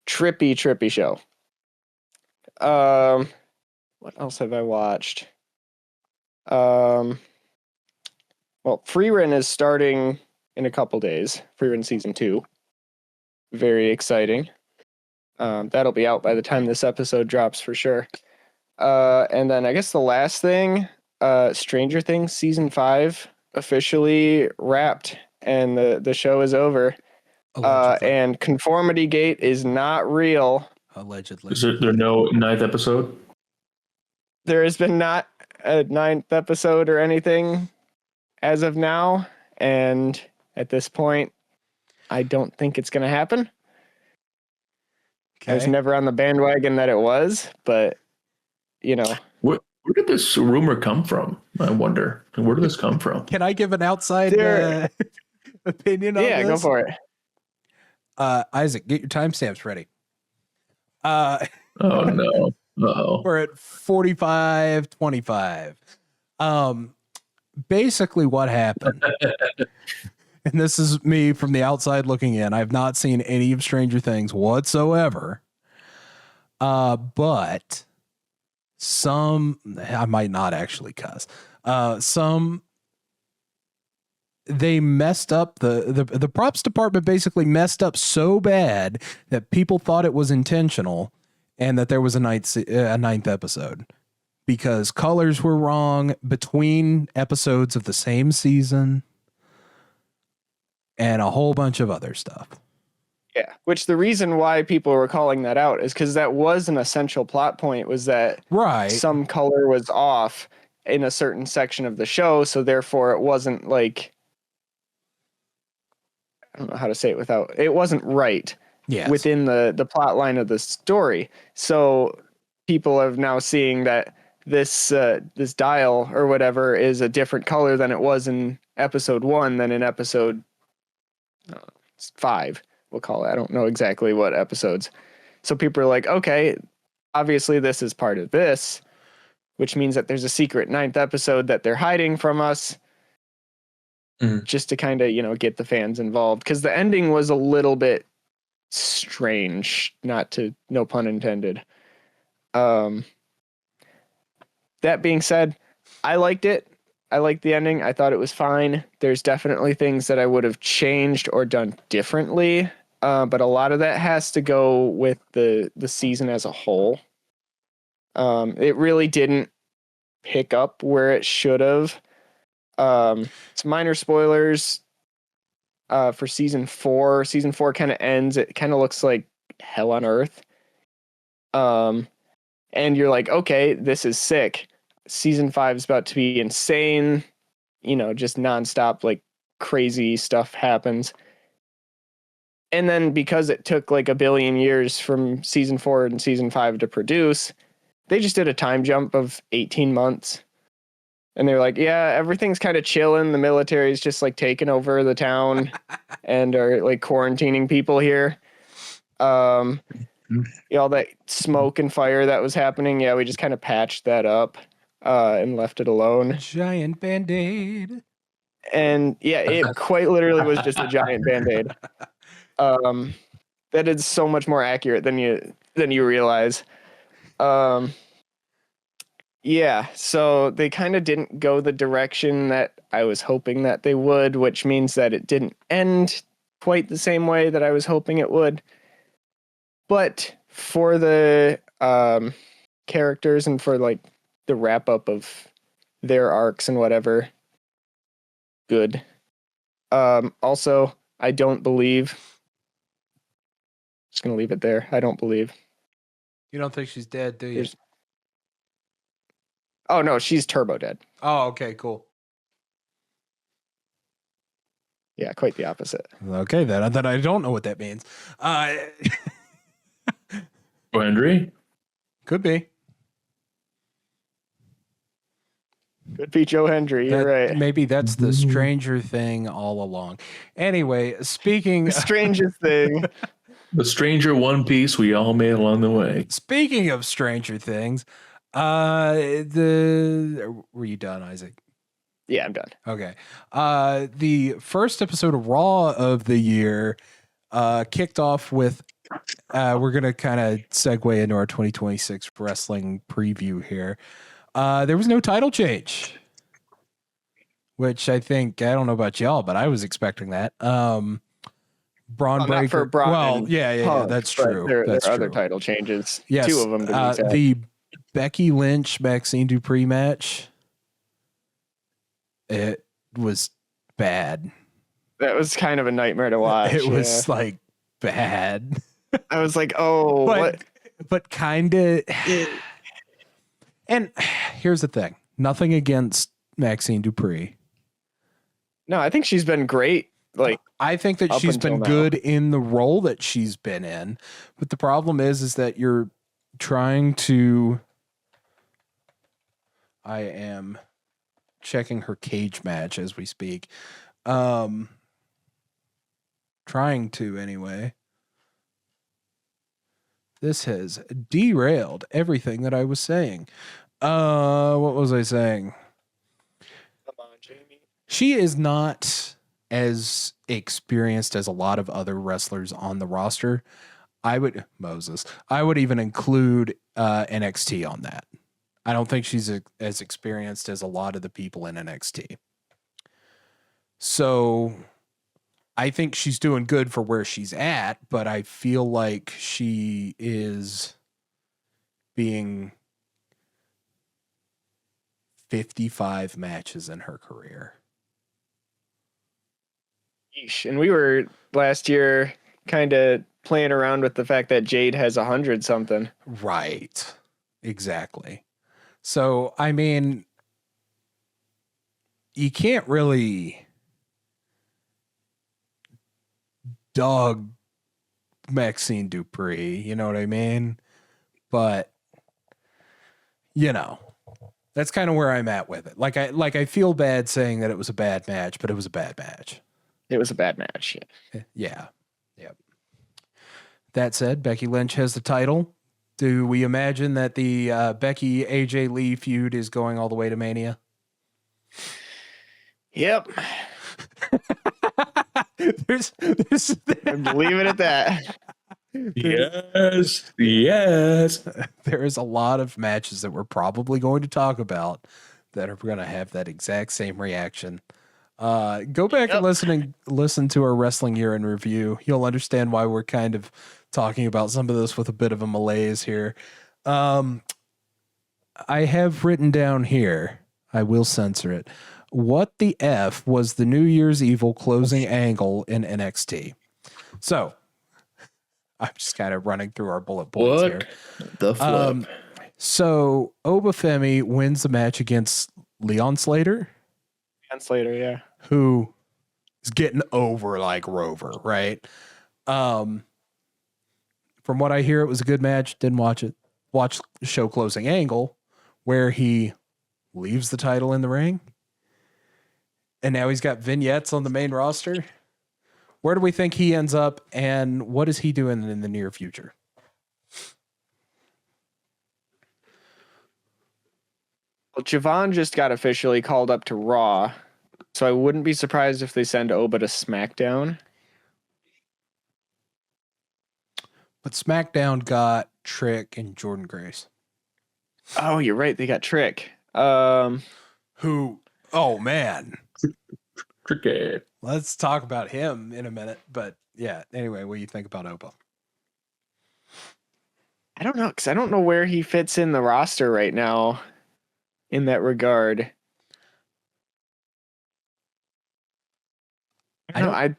trippy show. What else have I watched? Well, Freerun is starting in a couple days. Freerun season 2. Very exciting. That'll be out by the time this episode drops for sure. And then I guess the last thing, Stranger Things season 5 officially wrapped, and the show is over. And Conformity Gate is not real. Allegedly. Is there no 9th episode? There has been not a 9th episode or anything as of now, and at this point, I don't think it's going to happen. I was never on the bandwagon that it was, but, you know. Where did this rumor come from? I wonder. Where did this come from? Can I give an outside opinion on this? Yeah, go for it. Isaac, get your timestamps ready. Oh, no. Uh-oh. We're at 45:25. Basically what happened, and this is me from the outside looking in. I've not seen any of Stranger Things whatsoever. But I might not actually cuss. They messed up the props department basically messed up so bad that people thought it was intentional and that there was a ninth episode because colors were wrong between episodes of the same season and a whole bunch of other stuff. Yeah, which the reason why people were calling that out is because that was an essential plot point, was that some color was off in a certain section of the show, so therefore it wasn't like, I don't know how to say it it wasn't right within the plot line of the story. So people are now seeing that this dial or whatever is a different color than it was in episode 1 than in episode 5. We'll call it. I don't know exactly what episodes. So people are like, okay, obviously this is part of this, which means that there's a secret 9th episode that they're hiding from us just to kind of, get the fans involved. Because the ending was a little bit strange, no pun intended. That being said, I liked it. I liked the ending. I thought it was fine. There's definitely things that I would have changed or done differently. But a lot of that has to go with the season as a whole. It really didn't pick up where it should have. Some minor spoilers for season 4. Season 4 kind of ends. It kind of looks like hell on earth. And you're like, okay, this is sick. Season 5 is about to be insane. Just nonstop, like crazy stuff happens. And then because it took like a billion years from season 4 and season 5 to produce, they just did a time jump of 18 months. And they're like, yeah, everything's kind of chilling. The military's just like taking over the town and are like quarantining people here. All that smoke and fire that was happening. Yeah, we just kind of patched that up and left it alone. Giant Band-Aid. And yeah, it quite literally was just a giant Band-Aid. That is so much more accurate than you realize. Yeah, so they kind of didn't go the direction that I was hoping that they would, which means that it didn't end quite the same way that I was hoping it would. But for the characters and for like the wrap up of their arcs and whatever, good. Also, I don't believe. Just gonna leave it there. I don't believe. You don't think she's dead, do you? Oh no, she's turbo dead. Oh, okay, cool. Yeah, quite the opposite. Okay, then I don't know what that means. Henry? Could be. Could be Joe Hendry. You're right. Maybe that's the Stranger Thing all along. Anyway, speaking Strangest thing. The stranger One Piece we all made along the way. Speaking of Stranger Things, were you done, Isaac? Yeah, I'm done. Okay. The first episode of Raw of the year kicked off with we're going to kind of segue into our 2026 wrestling preview here. There was no title change, which I don't know about y'all, but I was expecting that. Braun Breaker. Not for Braun. Well, yeah, that's true. There that's are true. other title changes. Yes, 2 of them. To be exact. the Becky Lynch Maxine Dupree match. It was bad. That was kind of a nightmare to watch. It was like bad. I was like, oh, what? But kind of. And here's the thing: nothing against Maxine Dupree. No, I think she's been great. Like, I think that she's been good in the role that she's been in. But the problem is that you're trying to. I am checking her cage match as we speak. Trying to anyway. This has derailed everything that I was saying. What was I saying? Come on, Jamie. She is not as experienced as a lot of other wrestlers on the roster. I would even include NXT on that. I don't think she's as experienced as a lot of the people in NXT. So I think she's doing good for where she's at, but I feel like she is being 55 matches in her career. Yeesh. And we were last year kind of playing around with the fact that Jade has 100 something. Right. Exactly. So, I mean, you can't really dog Maxine Dupree, you know what I mean? But, that's kind of where I'm at with it. Like I feel bad saying that it was a bad match, but it was a bad match. It was a bad match. Yeah. Yep. That said, Becky Lynch has the title. Do we imagine that the Becky AJ Lee feud is going all the way to Mania? Yep. there's Leave it at that. Yes. There is a lot of matches that we're probably going to talk about that are going to have that exact same reaction. Go back and listen to our wrestling year in review. You'll understand why we're kind of talking about some of this with a bit of a malaise here. I have written down here, I will censor it. What the F was the New Year's Evil closing angle in NXT? So I'm just kind of running through our bullet points here. The flip. So Obafemi wins the match against Leon Slater. Slater, yeah. Who is getting over like Rover, right? From what I hear, it was a good match. Didn't watch it. Watch the show closing angle where he leaves the title in the ring. And now he's got vignettes on the main roster. Where do we think he ends up, and what is he doing in the near future? Well, Javon just got officially called up to Raw, so I wouldn't be surprised if they send Oba to SmackDown. But SmackDown got Trick and Jordan Grace. Oh, you're right. They got Trick. Who? Oh, man. Tricky. Let's talk about him in a minute. But yeah, anyway, what do you think about Oba? I don't know, because I don't know where he fits in the roster right now in that regard. I don't know.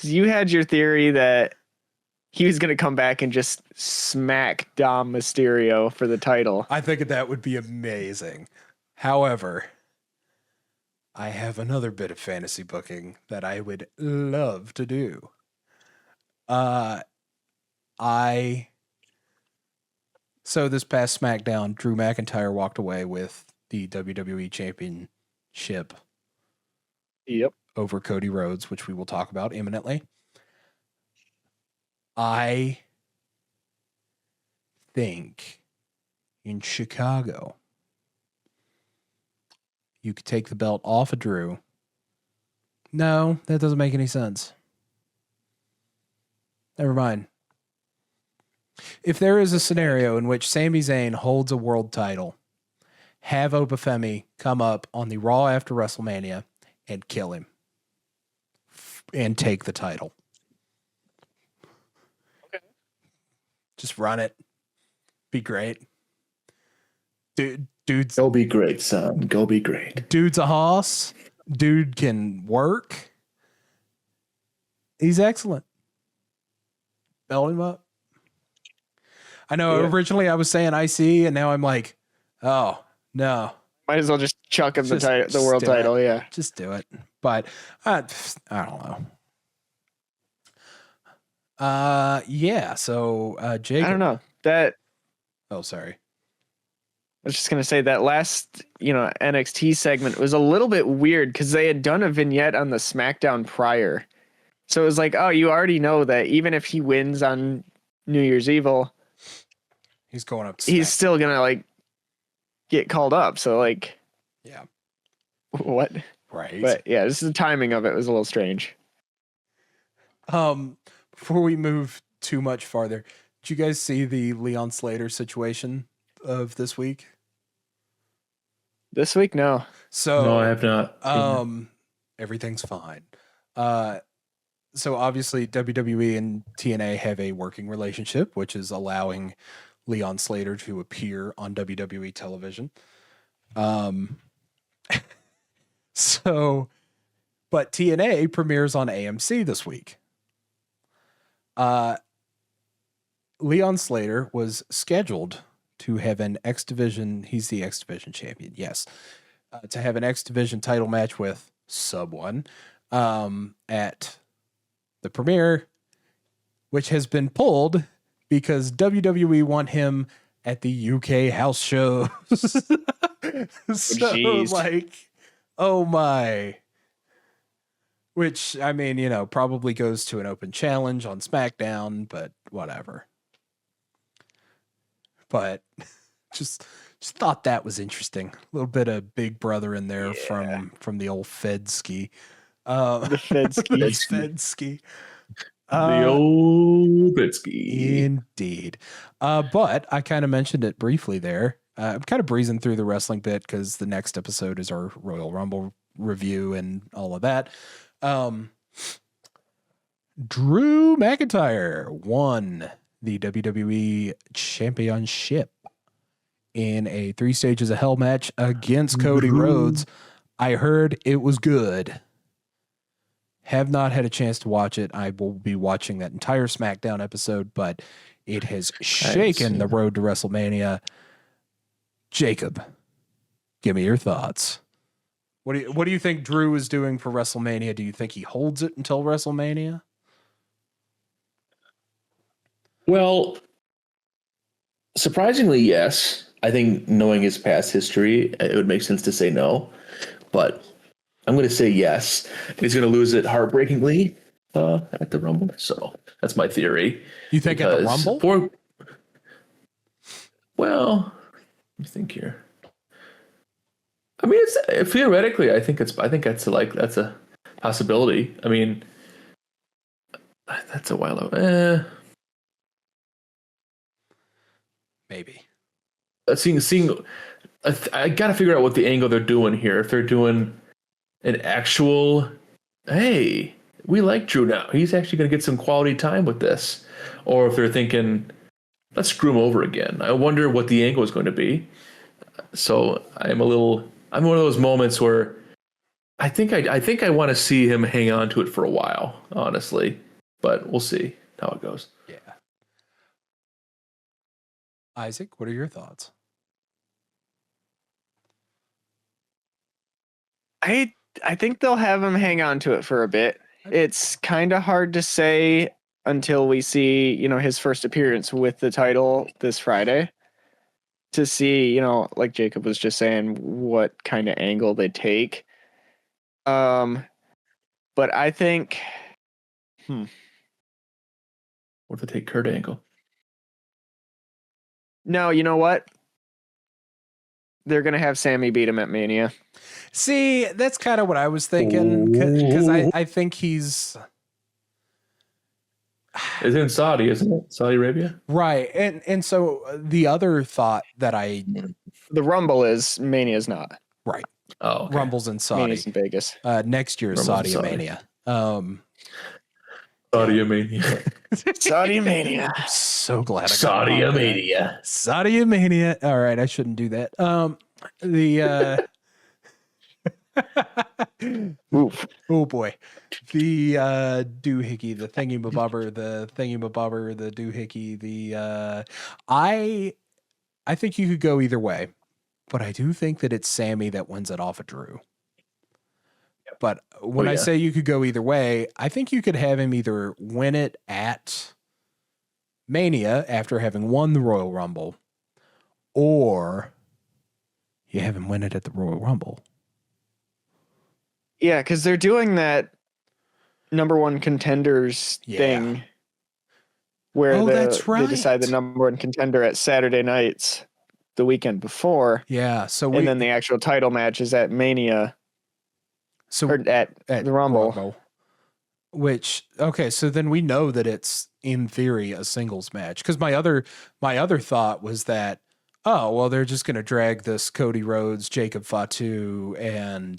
You had your theory that he was going to come back and just smack Dom Mysterio for the title. I think that would be amazing. However, I have another bit of fantasy booking that I would love to do. So this past SmackDown, Drew McIntyre walked away with the WWE Championship Yep. over Cody Rhodes, which we will talk about imminently. I think in Chicago, you could take the belt off of Drew. No, that doesn't make any sense. Never mind. If there is a scenario in which Sami Zayn holds a world title, have Obafemi come up on the Raw after WrestleMania and kill him and take the title. Okay. Just run it. Be great. Dude's Go be great, son. Go be great. Dude's a hoss. Dude can work. He's excellent. Belt him up. I know originally I was saying IC, and now I'm like, oh, no. Might as well just chuck him the world do title, it. yeah. Just do it. But I don't know. Yeah, so Jacob. I don't know. That Oh, sorry. I was just gonna say that last, NXT segment was a little bit weird because they had done a vignette on the SmackDown prior. So it was like, oh, you already know that even if he wins on New Year's Evil, he's going up to he's SmackDown. still gonna get called up. So Yeah. What? Right. But yeah, this is the timing of it was a little strange. Before we move too much farther, did you guys see the Leon Slater situation of this week? This week, no. So No, I have not. Everything's fine. So obviously WWE and TNA have a working relationship, which is allowing Leon Slater to appear on WWE television. But TNA premieres on AMC this week. Leon Slater was scheduled to have an X Division. He's the X Division champion. Yes. To have an X Division title match with someone at the premiere, which has been pulled because WWE want him at the UK house shows. Oh my. Which, I mean, probably goes to an open challenge on SmackDown, but whatever. But just thought that was interesting. A little bit of Big Brother in there from the old Fedski. The Fedski. Fedski. The old Bitsky. Indeed. But I kind of mentioned it briefly there. I'm kind of breezing through the wrestling bit because the next episode is our Royal Rumble review and all of that. Drew McIntyre won the WWE Championship in a 3 Stages of Hell match against Cody Rhodes. I heard it was good. Have not had a chance to watch it. I will be watching that entire SmackDown episode, but it has shaken the road to WrestleMania. Jacob, give me your thoughts. What do you think Drew is doing for WrestleMania? Do you think he holds it until WrestleMania? Well, surprisingly, yes. I think knowing his past history, it would make sense to say no. But I'm going to say yes. He's going to lose it heartbreakingly at the Rumble. So that's my theory. You think at the Rumble? Well, let me think here. I mean, it's theoretically, I think that's a possibility. I mean, that's a while ago. Maybe. I got to figure out what the angle they're doing here. If they're doing an actual, hey, we like Drew now. He's actually going to get some quality time with this. Or if they're thinking, let's screw him over again. I wonder what the angle is going to be. So I'm one of those moments where I think I want to see him hang on to it for a while, honestly. But we'll see how it goes. Yeah. Isaac, what are your thoughts? I think they'll have him hang on to it for a bit. It's kind of hard to say until we see, his first appearance with the title this Friday. to see, you know, like Jacob was just saying, what kind of angle they take. But I think, What if they take Kurt Angle? no, you know what? They're gonna have Sammy beat him at Mania. See, that's kind of what I was thinking, because I think he's It's in Saudi, isn't it? Saudi Arabia? right. And so the other thought that The Rumble is, Mania's not. right. Oh, okay. Rumble's in Saudi. Mania's in Vegas. Next year is Rumble's Saudi in Saudi. Mania. Saudi Mania. Saudi Mania. I'm so glad I got Saudi on that. Mania. Saudi Mania. All right, I shouldn't do that. The Oof. oh boy, the doohickey, the thingy-mabobber, the doohickey, the I think you could go either way, but I do think that it's Sammy that wins it off of Drew. But when I say you could go either way, I think you could have him either win it at Mania after having won the Royal Rumble, or you have him win it at the Royal Rumble. Yeah, because they're doing that number one contenders thing where they decide the number one contender at Saturday nights the weekend before. Yeah. So and then the actual title match is at Mania. So or at the Rumble. Which, okay, so then we know that it's in theory a singles match. Because my other thought was that, oh, well, they're just going to drag this Cody Rhodes, Jacob Fatu, and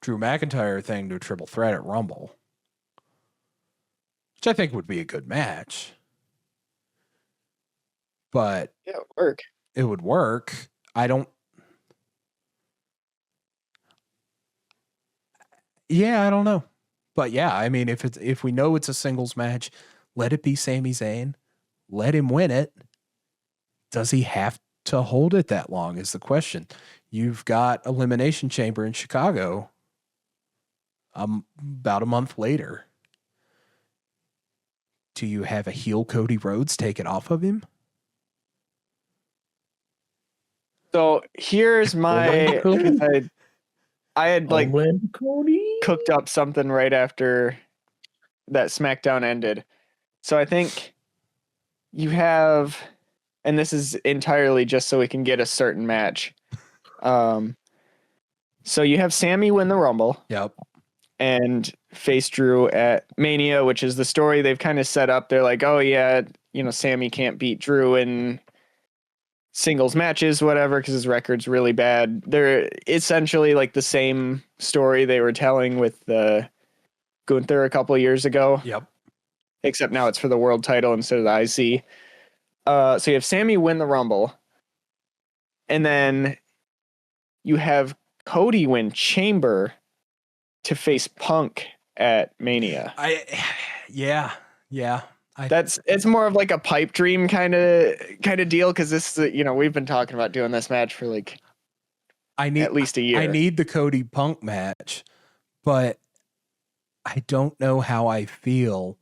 Drew McIntyre thing to a triple threat at Rumble, which I think would be a good match. But yeah, it would work. It would work. I don't know. But yeah, I mean, if we know it's a singles match, let it be Sami Zayn. Let him win it. Does he have to hold it that long is the question. You've got Elimination Chamber in Chicago about a month later. Do you have a heel Cody Rhodes take it off of him? So here's my... I had like cooked up something right after that SmackDown ended. So I think you have, and this is entirely just so we can get a certain match. So you have Sammy win the Rumble. Yep. And face Drew at Mania, which is the story they've kind of set up. They're like, oh yeah, you know, Sammy can't beat Drew in singles matches, whatever, because his record's really bad. They're essentially like the same story they were telling with Gunther a couple of years ago. Yep. Except now it's for the world title instead of the IC. So you have Sammy win the Rumble. And then you have Cody win Chamber to face Punk at Mania. It's more of like a pipe dream kind of deal, because this is, you know, we've been talking about doing this match for like at least a year. I need the Cody Punk match, but I don't know how I feel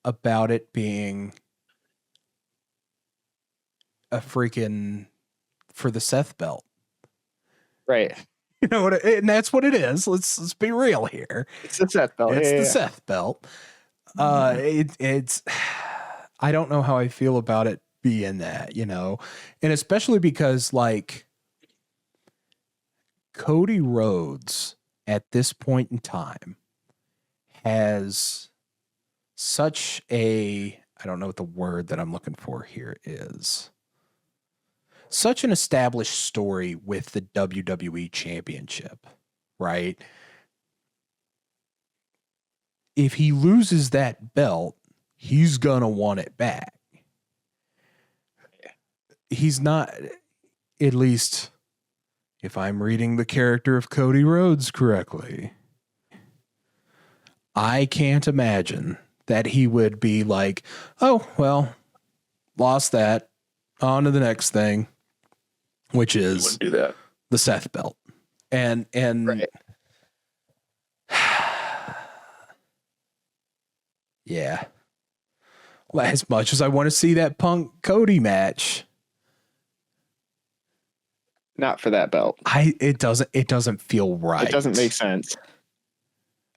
about it being a freaking for the Seth belt. Right. You know what? And that's what it is. Let's be real here. It's the Seth belt. It's the Seth belt. It's I don't know how I feel about it being that, you know, and especially because like Cody Rhodes at this point in time has such a, I don't know what the word that I'm looking for here is, such an established story with the WWE Championship, right? If he loses that belt, he's gonna want it back. He's not, at least if I'm reading the character of Cody Rhodes correctly, I can't imagine that he would be like, oh, well, lost that, on to the next thing, which is do that. The Seth belt. And right. Yeah. As much as I want to see that Punk Cody match, Not for that belt. It doesn't feel right. It doesn't make sense.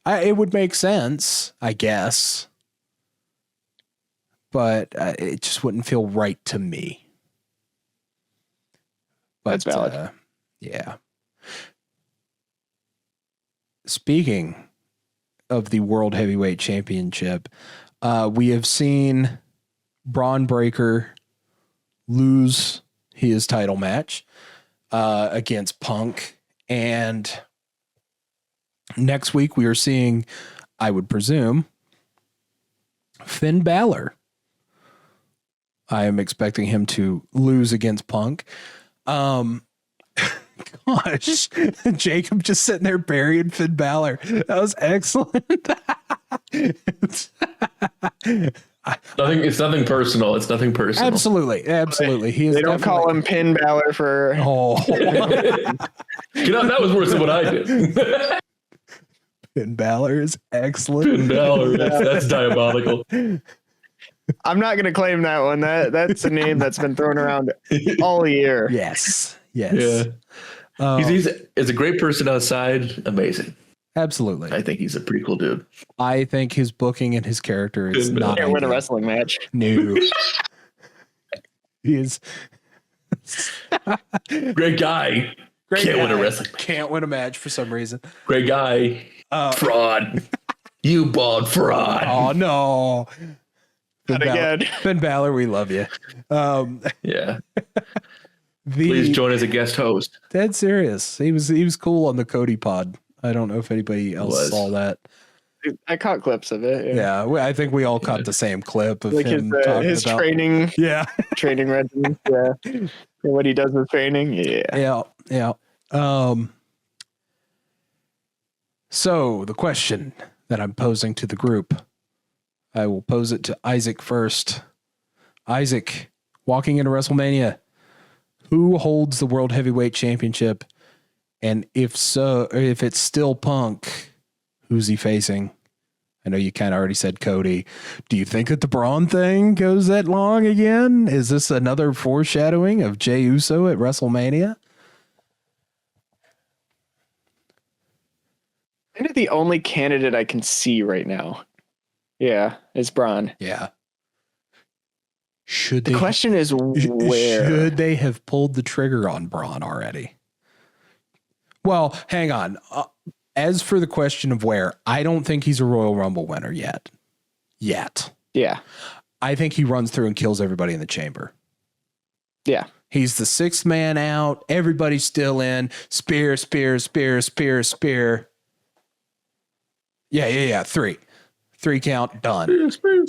It would make sense, I guess, but it just wouldn't feel right to me. But, That's valid. Yeah. Speaking of the World Heavyweight Championship, we have seen Braun Breaker lose his title match against Punk, and next week we are seeing, I would presume, Finn Balor. I am expecting him to lose against Punk. Gosh, Jacob just sitting there burying Finn Balor. That was excellent. It's nothing personal. It's nothing personal. Absolutely. He is. They don't call him Pin Balor for. Oh, that was worse than what I did. Finn Balor is excellent. Finn Balor, that's diabolical. I'm not going to claim that one. That's a name that's been thrown around all year. Yes. Yeah. He's a great person outside. Amazing. Absolutely. I think he's a pretty cool dude. I think his booking and his character is not. Can't win a wrestling match. No. He is. Great guy. Can't win a wrestling. Can't win a match for some reason. Great guy. Fraud. You bald fraud. Oh, no. Not again. Finn Balor, we love you. Yeah. Please join as a guest host. Dead serious. He was cool on the Cody pod. I don't know if anybody else saw that. I caught clips of it. Yeah, I think we all caught the same clip of like him his about training. Yeah, training regimen. Yeah, and what he does with training. Yeah. So the question that I'm posing to the group, I will pose it to Isaac first. Isaac, walking into WrestleMania, who holds the World Heavyweight Championship? And if it's still Punk, who's he facing? I know you kind of already said Cody. Do you think that the Braun thing goes that long again? Is this another foreshadowing of Jey Uso at WrestleMania? Kind of the only candidate I can see right now. Yeah, is Braun. Yeah. The question is where? Should they have pulled the trigger on Braun already? Well, hang on. As for the question of where, I don't think he's a Royal Rumble winner yet. Yeah. I think he runs through and kills everybody in the chamber. Yeah. He's the sixth man out. Everybody's still in. Spear. Yeah. Three count, done. Spear.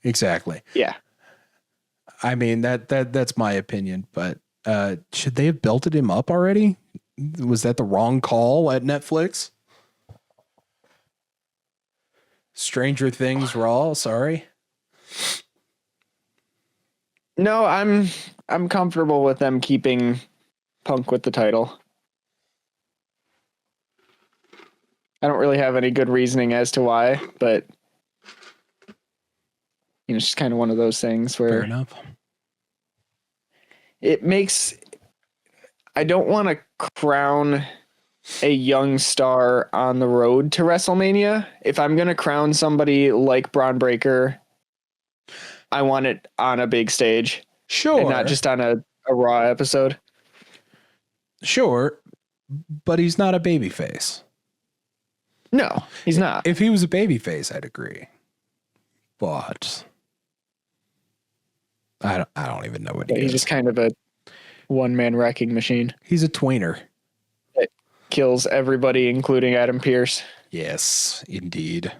Exactly. Yeah. I mean, that's my opinion, but should they have belted him up already? Was that the wrong call at Netflix? Stranger Things Raw, sorry. No, I'm comfortable with them keeping Punk with the title. I don't really have any good reasoning as to why, but it's just kind of one of those things where Fair enough. it makes. I don't want to crown a young star on the road to WrestleMania. If I'm going to crown somebody like Braun Breaker, I want it on a big stage. Sure. And not just on a Raw episode. Sure. But he's not a babyface. No, he's not. If he was a babyface, I'd agree. But I don't even know what he is. He's just kind of a one-man wrecking machine. He's a tweener. That kills everybody, including Adam Pearce. Yes, indeed.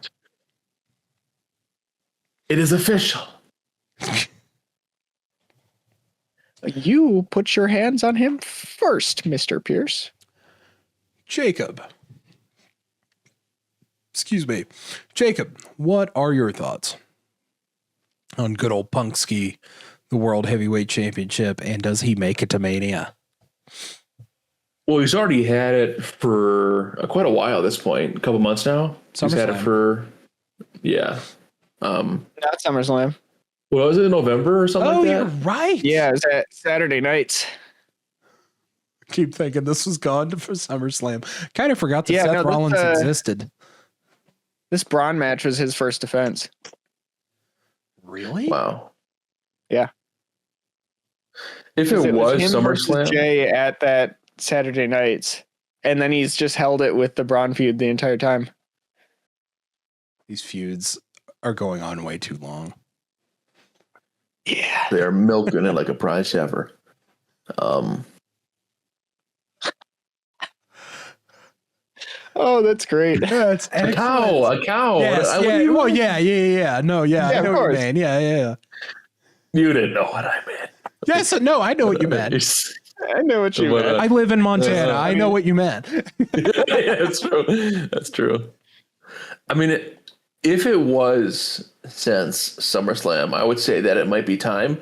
It is official. You put your hands on him first, Mr. Pierce. Jacob. Excuse me. Jacob, what are your thoughts on good old Punkski, the World Heavyweight Championship, and does he make it to Mania? Well, he's already had it for quite a while at this point, a couple months now. He's had it for, yeah. Not SummerSlam. Well, was it in November or something like that? You're right. Yeah, it's at Saturday nights. Keep thinking this was gone for SummerSlam. Kind of forgot that Yeah, Seth no, Rollins existed. This Braun match was his first defense. Really? Wow. Yeah. If it was him versus SummerSlam, Jay at that Saturday nights, and then he's just held it with the Braun feud the entire time. These feuds are going on way too long. Yeah. they're milking it like a prize shaver. Oh, that's great. That's A cow. Yes, What do yeah. you Well, mean? yeah. No, yeah. Yeah, I know of what you course. mean. Yeah. You didn't know what I meant. Yes, no, I know what you meant. I know what you But, meant. I live in Montana. I know what you meant. Yeah, that's true. That's true. I mean, if it was since SummerSlam, I would say that it might be time.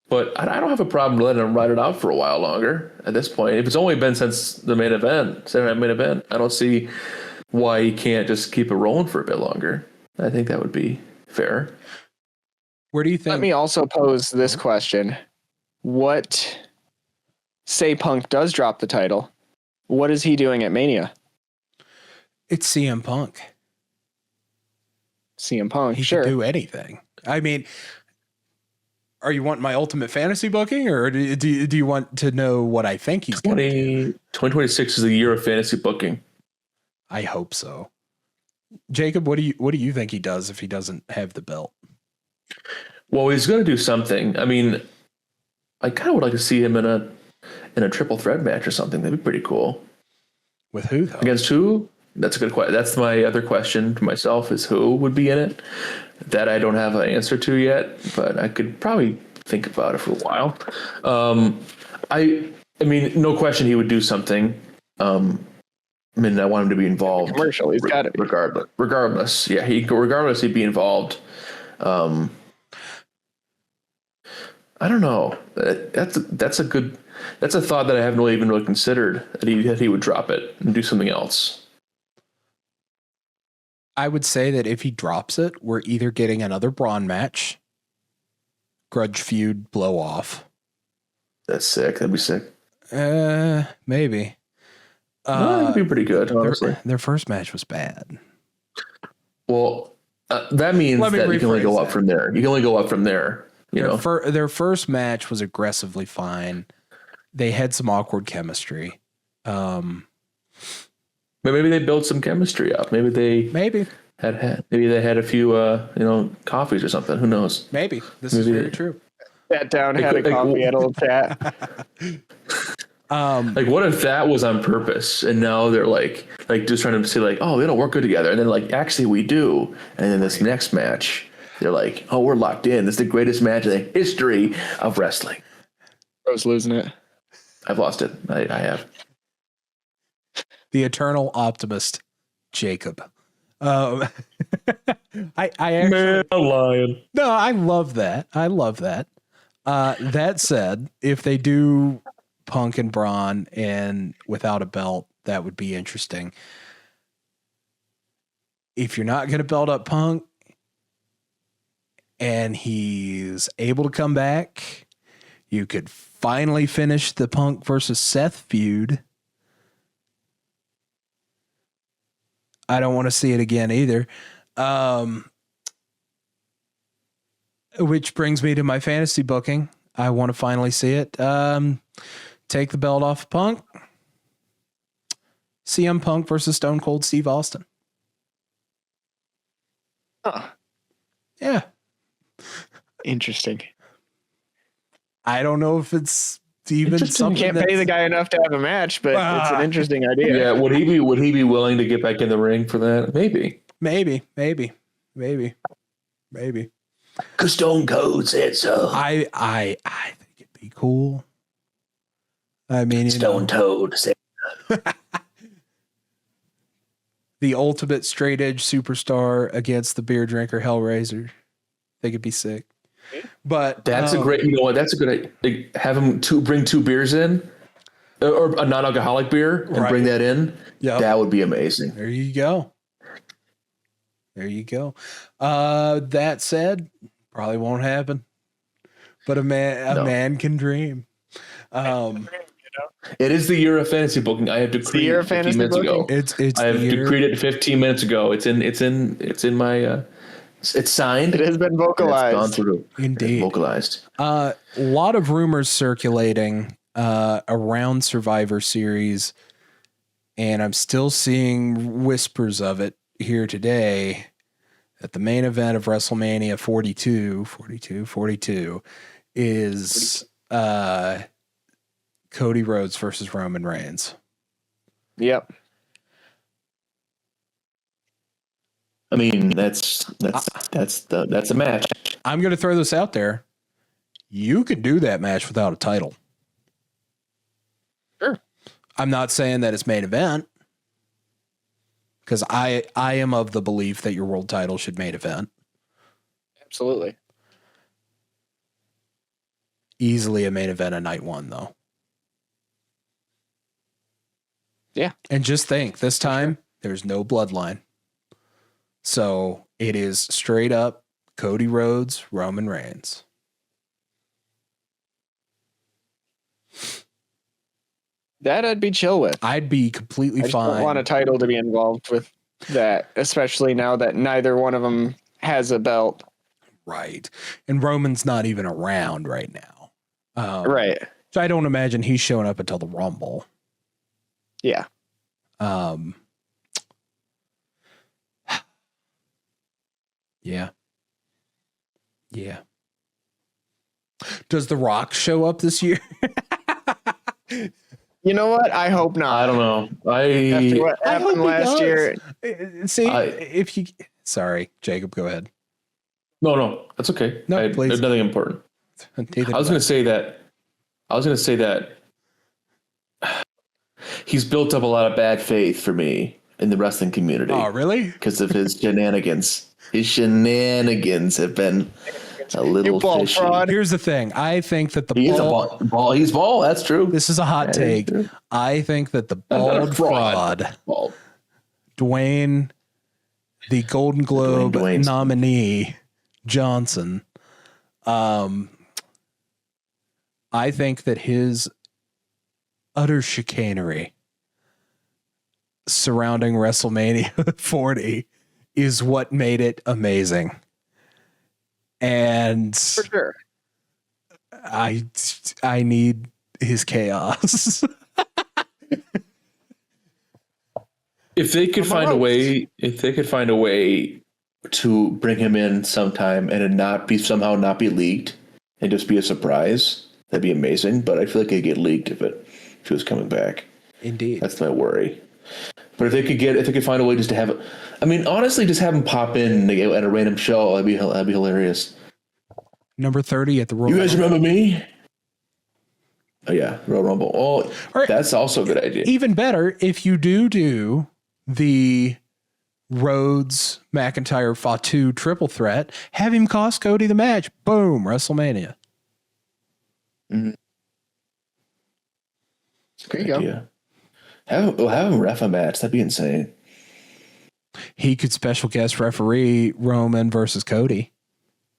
But I don't have a problem letting him ride it out for a while longer at this point. If it's only been since the main event, Saturday Night Main Event, I don't see why he can't just keep it rolling for a bit longer. I think that would be fair. Where do you think? Let me also pose this question. Say Punk does drop the title. What is he doing at Mania? It's CM Punk. CM Punk, He sure. can do anything. I mean, are you wanting my ultimate fantasy booking, or do you want to know what I think he's going to do? 2026 is the year of fantasy booking. I hope so. Jacob, what do you think he does if he doesn't have the belt? Well, he's going to do something. I mean, I kind of would like to see him in a triple threat match or something. That'd be pretty cool. With who, though? Against who? That's a good question. That's my other question to myself is who would be in it? That I don't have an answer to yet, but I could probably think about it for a while. I mean, no question he would do something. I mean, I want him to be involved. Commercial, he's got it. Regardless. Yeah, regardless, he'd be involved. I don't know. That's a thought that I haven't even really considered that he would drop it and do something else. I would say that if he drops it, we're either getting another Braun match, grudge feud, blow off. That's sick. That'd be sick. Maybe. That'd be pretty good, honestly. Their first match was bad. Well, that means Let me that you can only go rephrase up that. from there. You can only go up from there. You know, Their first match was aggressively fine. They had some awkward chemistry. but maybe they built some chemistry up. Maybe they Maybe had a few coffees or something. Who knows? This is Maybe very true. Sat down, had a coffee, had a little chat. Like, what if that was on purpose, and now they're like just trying to say like, oh, they don't work good together, and then like, actually we do, and then this next match, they're like, oh, we're locked in. This is the greatest match in the history of wrestling. Bro's losing it. I've lost it. I have. The eternal optimist, Jacob. I actually Man, I'm lying. no, I love that. That said, if they do Punk and Braun and without a belt, that would be interesting. If you're not going to belt up Punk and he's able to come back, you could finally finish the Punk versus Seth feud. I don't want to see it again either. Which brings me to my fantasy booking. I want to finally see it. Take the belt off Punk. CM Punk versus Stone Cold Steve Austin. Huh. Yeah. Interesting. I don't know if it's even Interesting. something Can't pay the guy enough to have a match, but it's an interesting idea. Yeah, would he be willing to get back in the ring for that? Maybe. Maybe. Because Stone Cold said so. I think it'd be cool. I mean, Stone Toad said. The ultimate straight edge superstar against the beer drinker Hellraiser. I think it'd be sick. But That's a great. You know what? That's a good. Have him bring two beers in, or a non-alcoholic beer, and Right. bring that in. Yep. That would be amazing. There you go. That said, probably won't happen. but a No. man can dream. It is the year of fantasy booking. I have decreed it 15 minutes ago. It's I have decreed it 15 minutes ago. It's in my. It's signed. It has been and it's vocalized. gone through. Indeed. It's vocalized. A lot of rumors circulating around Survivor Series, and I'm still seeing whispers of it here today that the main event of WrestleMania 42 is Cody Rhodes versus Roman Reigns. Yep. I mean, that's a match. I'm going to throw this out there. You could do that match without a title. Sure. I'm not saying that it's main event, because I am of the belief that your world title should main event. Absolutely. Easily a main event of night one, though. Yeah. And just think, this time, there's no bloodline. So it is straight up Cody Rhodes, Roman Reigns. That I'd be chill with. I'd be completely I just fine. don't want a title to be involved with that, especially now that neither one of them has a belt. Right. And Roman's not even around right now. Right. So I don't imagine he's showing up until the Rumble. Yeah. Yeah. Yeah. Does The Rock show up this year? You know what? I hope not. I don't know. After what I hope happened he last does. year. See, if you... Sorry, Jacob, go ahead. No, that's okay. No, please. There's nothing important. I was going to say that he's built up a lot of bad faith for me in the wrestling community. Oh, really? Because of his shenanigans. His shenanigans have been a little fishy. Fraud. Here's the thing. I think that the He's bald. That's true. This is a hot take. I think that the bald fraud, Dwayne, the Golden Globe nominee, Johnson, I think that his utter chicanery surrounding WrestleMania 40 is what made it amazing. And For sure. I need his chaos. If they could find a way to bring him in sometime and it not be leaked and just be a surprise, that'd be amazing. But I feel like it'd get leaked if he was coming back. Indeed. That's my worry. But if they could find a way just to have it, I mean, honestly, just have him pop in at a random show. That'd be hilarious. Number 30 at the Royal You guys Rumble. remember me? Oh yeah, Royal Rumble. Oh, Right. That's also a good idea. Even better, if you do the Rhodes McIntyre Fatu triple threat, have him cost Cody the match. Boom, WrestleMania. Mm-hmm. There you go. Have him ref a match. That'd be insane. He could special guest referee Roman versus Cody.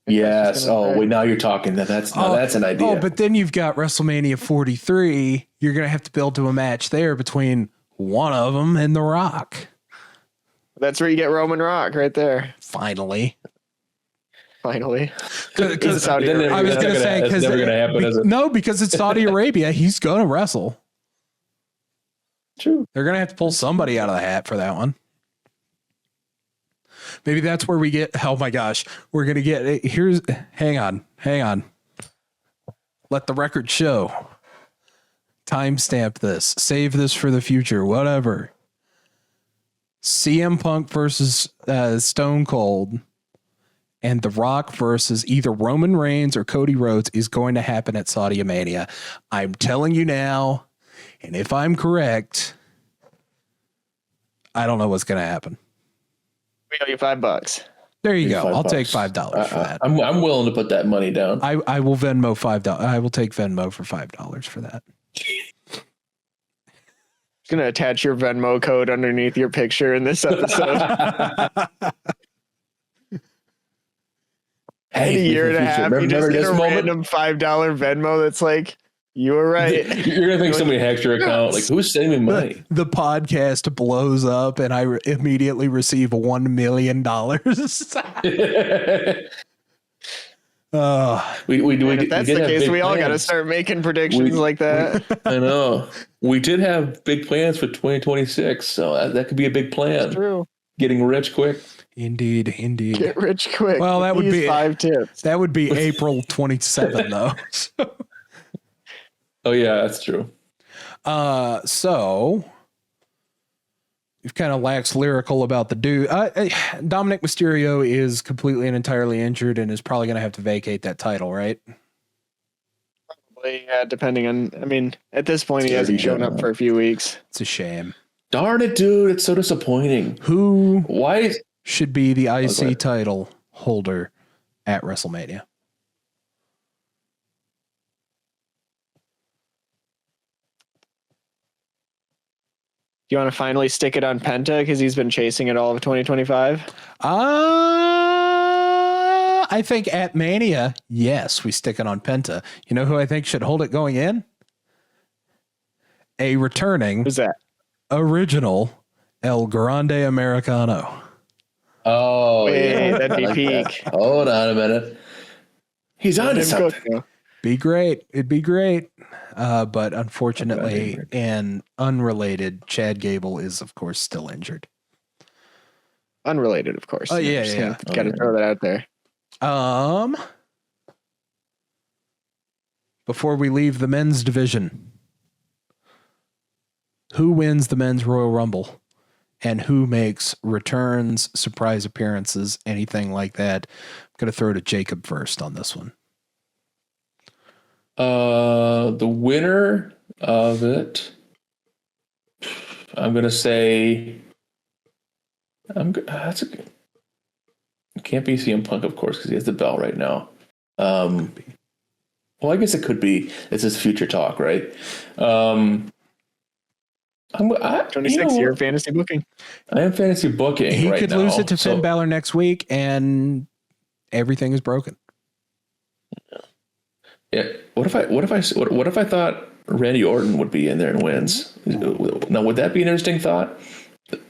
Yes. Oh, wait. Now you're talking. That's an idea. Oh, but then you've got WrestleMania 43. You're going to have to build to a match there between one of them and The Rock. That's where you get Roman Rock right there. Finally. Because Saudi Then Arabia. I was going to say, it's never going to happen, is it? no, because it's Saudi Arabia. He's going to wrestle. True. They're going to have to pull somebody out of the hat for that one. Maybe that's where we get, oh my gosh, we're going to get, hang on. Let the record show. Timestamp this. Save this for the future, whatever. CM Punk versus Stone Cold and The Rock versus either Roman Reigns or Cody Rhodes is going to happen at Saudi Mania. I'm telling you now, and if I'm correct, I don't know what's going to happen. We owe you $5. There you go. $5. I'll take $5 for that. I'm willing to put that money down. I will Venmo $5. I will take Venmo for $5 for that. Going to attach your Venmo code underneath your picture in this episode. In a year and a half, you just get a random $5 Venmo that's like, you were right. You're gonna think somebody hacked your account. Like, who's sending me money? The podcast blows up, and I immediately receive $1 million. If that's the case, we all got to start making predictions like that. I know. We did have big plans for 2026, so that could be a big plan. That's true. Getting rich quick. Indeed. Get rich quick. Well, that would be 5 tips. That would be April 27, though. Oh yeah, that's true. So you've kind of waxed lyrical about the dude. Dominic Mysterio is completely and entirely injured and is probably going to have to vacate that title, right? Probably, yeah, depending on. I mean, at this point, he hasn't shown up for a few weeks. It's a shame. Darn it, dude! It's so disappointing. Why should be the IC title holder at WrestleMania? Do you want to finally stick it on Penta because he's been chasing it all of 2025? I think at Mania, yes, we stick it on Penta. You know who I think should hold it going in? A returning Who's that? Original El Grande Americano. Oh, yeah. That'd be peak. Hold on a minute. He's on to something. Be great. It'd be great. But unfortunately, and unrelated, Chad Gable is, of course, still injured. Unrelated, of course. Oh, yeah. Got to throw that out there. Before we leave the men's division, who wins the men's Royal Rumble? And who makes returns, surprise appearances, anything like that? I'm going to throw to Jacob first on this one. The winner of it, I'm gonna say, that's a good. It can't be CM Punk, of course, because he has the belt right now. Well, I guess it could be. It's his future talk, right? 26 year fantasy booking. I am fantasy booking. He right could now, lose it to Finn Balor next week, and everything is broken. Yeah. What if I thought Randy Orton would be in there and wins? Now, would that be an interesting thought?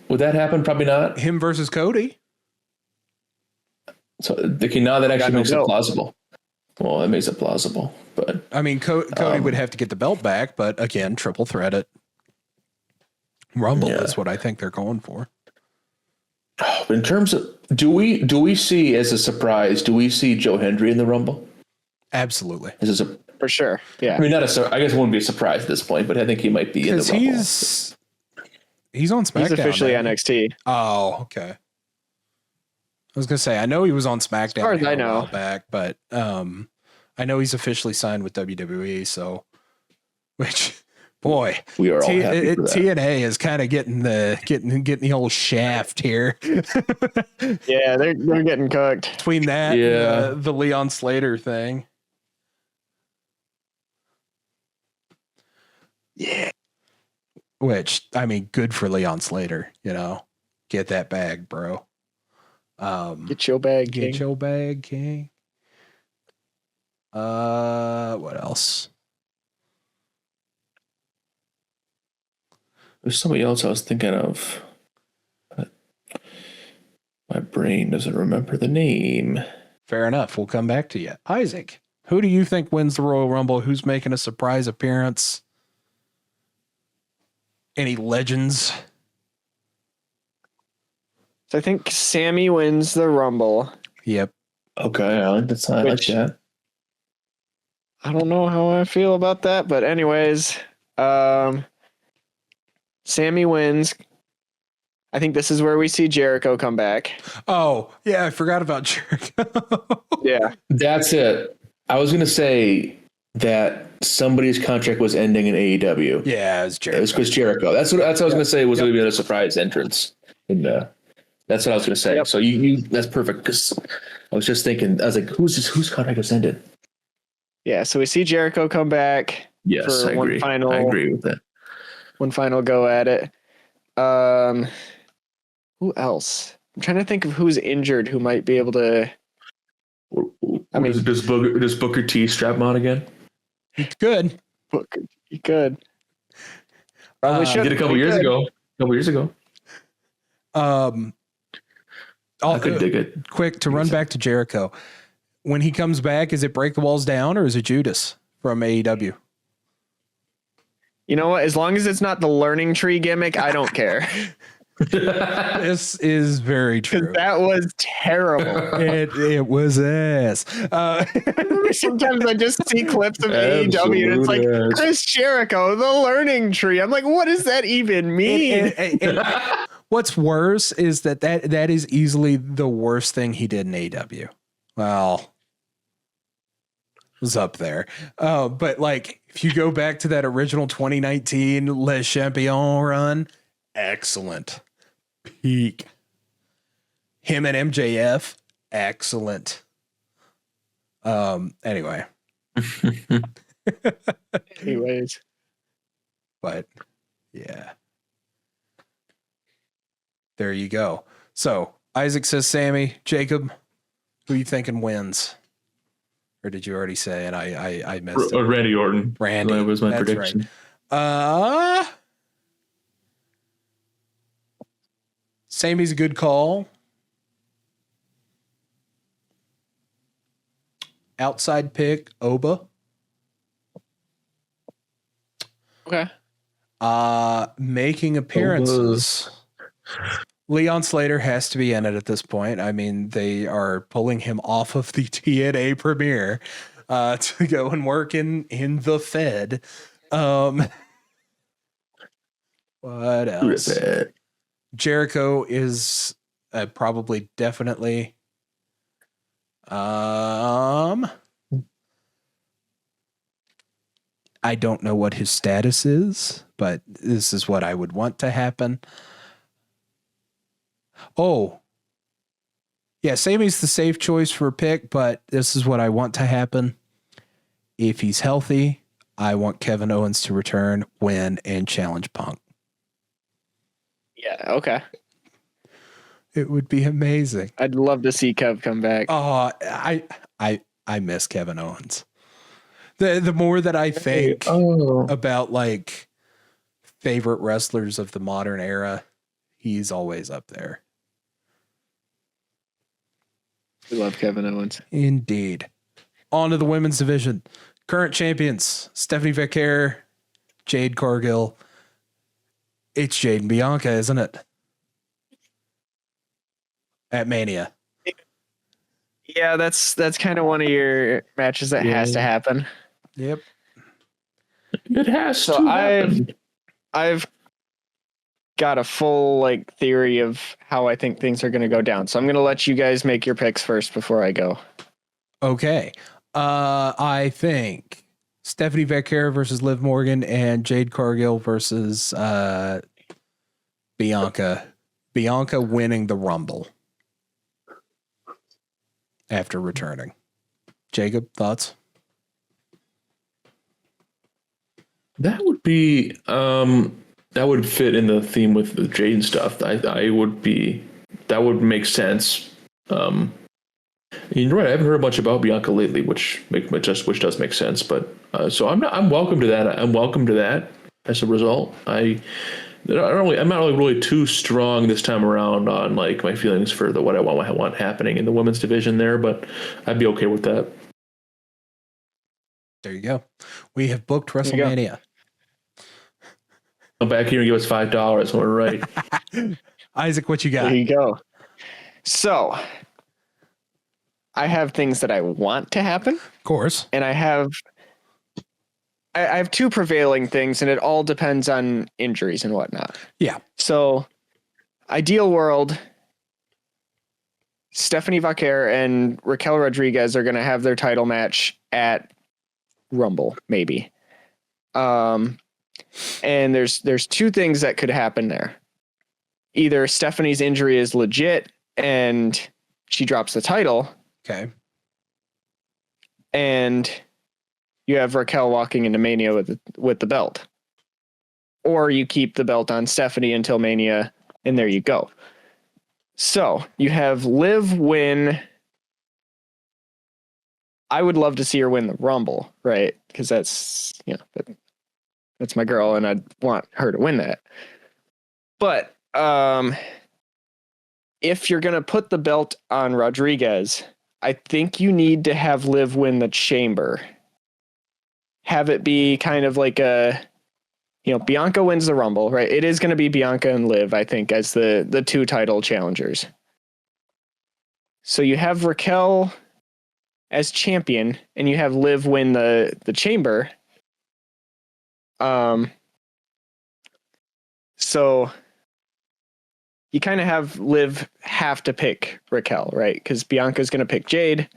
Would that happen? Probably not. Him versus Cody. So now that actually makes it plausible. Well, that makes it plausible, but I mean, Cody would have to get the belt back, but again, triple threat at Rumble is what I think they're going for. In terms of, do we see as a surprise? Do we see Joe Hendry in the Rumble? Absolutely. For sure. Yeah. I mean, I guess it wouldn't be a surprise at this point, but I think he might be in the Rumble. He's on SmackDown. He's officially NXT. Oh, okay. I was gonna say I know he was on SmackDown as far as I know. a while back, but I know he's officially signed with WWE. So, which boy, we are all happy for that. TNA is kind of getting the old shaft here. Yeah, they're getting cooked between that and the Leon Slater thing. Yeah. Which, I mean, good for Leon Slater, get that bag, bro. Get your bag, King. Get your bag, King. What else? There's somebody else I was thinking of. My brain doesn't remember the name. Fair enough. We'll come back to you. Isaac, who do you think wins the Royal Rumble? Who's making a surprise appearance? Any legends? So I think Sammy wins the Rumble. Yep. Okay, I like that. I don't know how I feel about that, but anyways, Sammy wins. I think this is where we see Jericho come back. Oh, yeah, I forgot about Jericho. Yeah. That's it. I was going to say that somebody's contract was ending in AEW. Yeah, it was Jericho. It was Chris Jericho. That's what I was going to say was going to be a surprise entrance. And that's what I was going to say. Yep. So you that's perfect, because I was just thinking, I was like, whose contract was ended? Yeah, so we see Jericho come back. Yes, I agree. I agree with that. One final go at it. Who else? I'm trying to think of who's injured who might be able to. I mean, does Booker T strap him on again? He could. Booker, he could. Probably He should. did a couple years ago. I could dig it. Quick to run back to Jericho. When he comes back, is it Break the Walls Down or is it Judas from AEW? You know what? As long as it's not the learning tree gimmick, I don't care. This is very true. That was terrible. It was ass. Sometimes I just see clips of AEW and it's like Chris Jericho, the learning tree. I'm like, what does that even mean? And what's worse is that is easily the worst thing he did in AEW. Well, it was up there. But like, if you go back to that original 2019 Les Champions run, excellent. Peak. Him and MJF, excellent. Anyway. Anyways. But yeah. There you go. So Isaac says Sammy. Jacob, who you thinking wins? Or did you already say? And I missed it. Randy Orton. Randy. That was my prediction. Right. Sammy's a good call. Outside pick, Oba. Okay. Making appearances. Leon Slater has to be in it at this point. I mean, they are pulling him off of the TNA premiere to go and work in the Fed. What else? Jericho is probably definitely. I don't know what his status is, but this is what I would want to happen. Oh, yeah, Sammy's the safe choice for a pick, but this is what I want to happen. If he's healthy, I want Kevin Owens to return, win, and challenge Punk. Yeah, okay. It would be amazing. I'd love to see Kev come back. Oh, I miss Kevin Owens. The more that I think about like favorite wrestlers of the modern era, he's always up there. We love Kevin Owens. Indeed. On to the women's division. Current champions, Stephanie Vaquer, Jade Cargill. It's Jade and Bianca, isn't it? At Mania. Yeah, that's kind of one of your matches that has to happen. Yep. It has so to happen. I've got a full like theory of how I think things are going to go down. So I'm going to let you guys make your picks first before I go. Okay. I think Stephanie Vaquer versus Liv Morgan and Jade Cargill versus Bianca. Bianca winning the Rumble after returning. Jacob, thoughts? That would be that would fit in the theme with the Jade stuff. That would make sense. You're right. I haven't heard much about Bianca lately, which does make sense. But so I'm welcome to that. I'm welcome to that. As a result, I'm not really too strong this time around on like my feelings for what I want happening in the women's division there. But I'd be okay with that. There you go. We have booked WrestleMania. Come back here and give us $5 when we're right. Isaac, what you got? There you go. So I have things that I want to happen. Of course. And I have two prevailing things, and it all depends on injuries and whatnot. Yeah. So ideal world, Stephanie Vaquer and Raquel Rodriguez are going to have their title match at Rumble, maybe. And there's two things that could happen there. Either Stephanie's injury is legit and she drops the title. Okay. And you have Raquel walking into Mania with the belt. Or you keep the belt on Stephanie until Mania, and there you go. So you have Liv win I would love to see her win the Rumble, right? Because that's, that's my girl, and I'd want her to win that. But if you're gonna put the belt on Rodriguez, I think you need to have Liv win the Chamber. Have it be kind of like Bianca wins the Rumble, right? It is going to be Bianca and Liv, I think, as the two title challengers. So you have Raquel as champion, and you have Liv win the Chamber. So you kind of have Liv have to pick Raquel, right? Because Bianca's going to pick Jade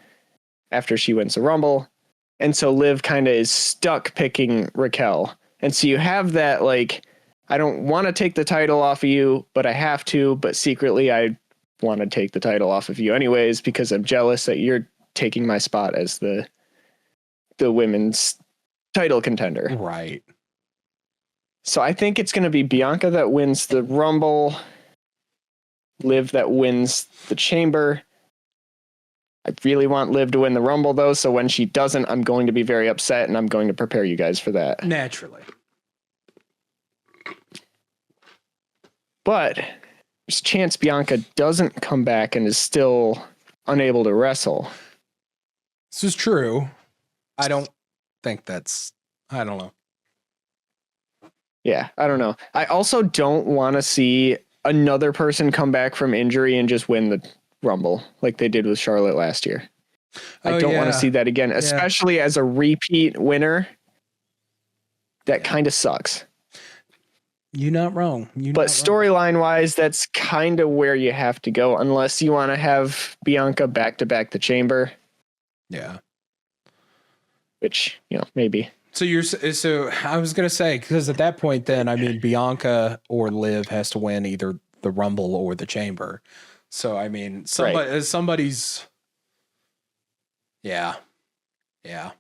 after she wins the Rumble. And so Liv kind of is stuck picking Raquel. And so you have that, like, I don't want to take the title off of you, but I have to. But secretly, I want to take the title off of you anyways, because I'm jealous that you're taking my spot as the women's title contender. Right. So I think it's going to be Bianca that wins the Rumble, Liv that wins the Chamber. I really want Liv to win the Rumble, though, so when she doesn't, I'm going to be very upset, and I'm going to prepare you guys for that. Naturally. But there's a chance Bianca doesn't come back and is still unable to wrestle. This is true. I don't know. Yeah, I don't know. I also don't want to see another person come back from injury and just win the Rumble like they did with Charlotte last year. I don't want to see that again, especially as a repeat winner. That kind of sucks. You're not wrong. But storyline wise, that's kind of where you have to go, unless you want to have Bianca back to back the Chamber. Yeah. Which, maybe. So I was going to say, because at that point then, I mean, Bianca or Liv has to win either the Rumble or the Chamber. So, I mean, somebody's. Yeah. Yeah.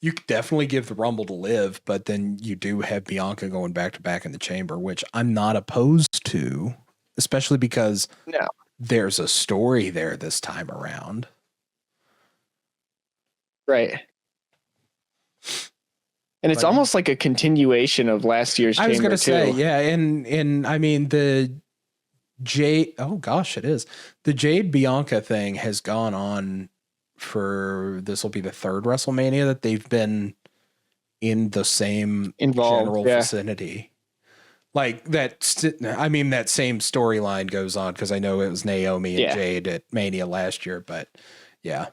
You could definitely give the Rumble to Liv, but then you do have Bianca going back to back in the Chamber, which I'm not opposed to, especially because there's a story there this time around. Right. And it's almost like a continuation of last year's Chamber. I was going to say, yeah. And I mean, the Jade, oh gosh, it is. The Jade Bianca thing has gone on for, this will be the third WrestleMania that they've been in the same general vicinity. Like that same storyline goes on, because I know it was Naomi and Jade at Mania last year, but yeah.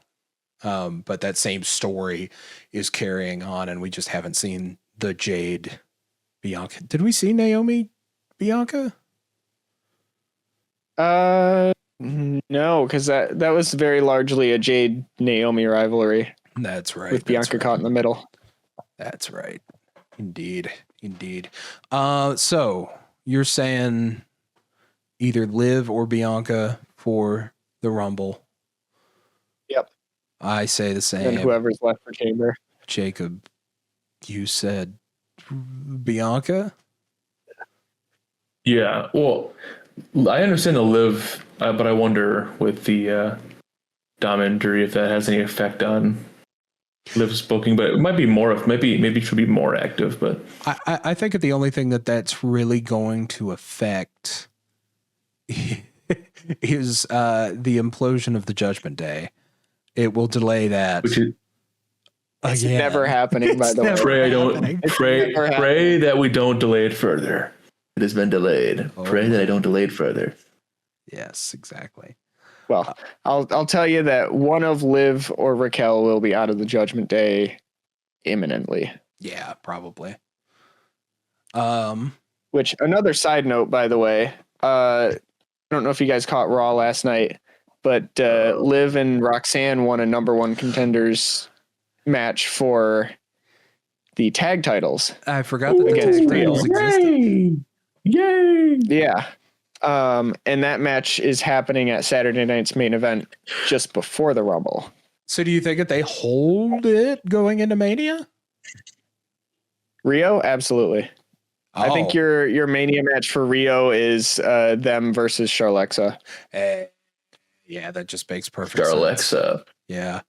But that same story is carrying on, and we just haven't seen the Jade Bianca. Did we see Naomi Bianca? No, because that was very largely a Jade Naomi rivalry. That's right. With Bianca caught in the middle. That's right. Indeed. So you're saying either Liv or Bianca for the Rumble. Yep. I say the same. And whoever's left for Chamber. Jacob, you said Bianca? Yeah. Well, I understand the Liv, but I wonder with the Dom injury if that has any effect on Liv's booking. But it might be maybe it should be more active. But I think the only thing that's really going to affect is the implosion of the Judgment Day. It will delay that. It's never happening, by the way. Pray that we don't delay it further. It has been delayed. Pray that I don't delay it further. Yes, exactly. Well, I'll tell you that one of Liv or Raquel will be out of the Judgment Day imminently. Yeah, probably. Which, another side note, by the way, I don't know if you guys caught Raw last night, but Liv and Roxanne won a number one contenders match for the tag titles. I forgot that the tag titles existed. Yay! Yeah. And that match is happening at Saturday night's main event just before the Rumble. So do you think that they hold it going into Mania? Rio? Absolutely. I think your Mania match for Rio is them versus Charlexa. Yeah, that just makes perfect sense. Yeah.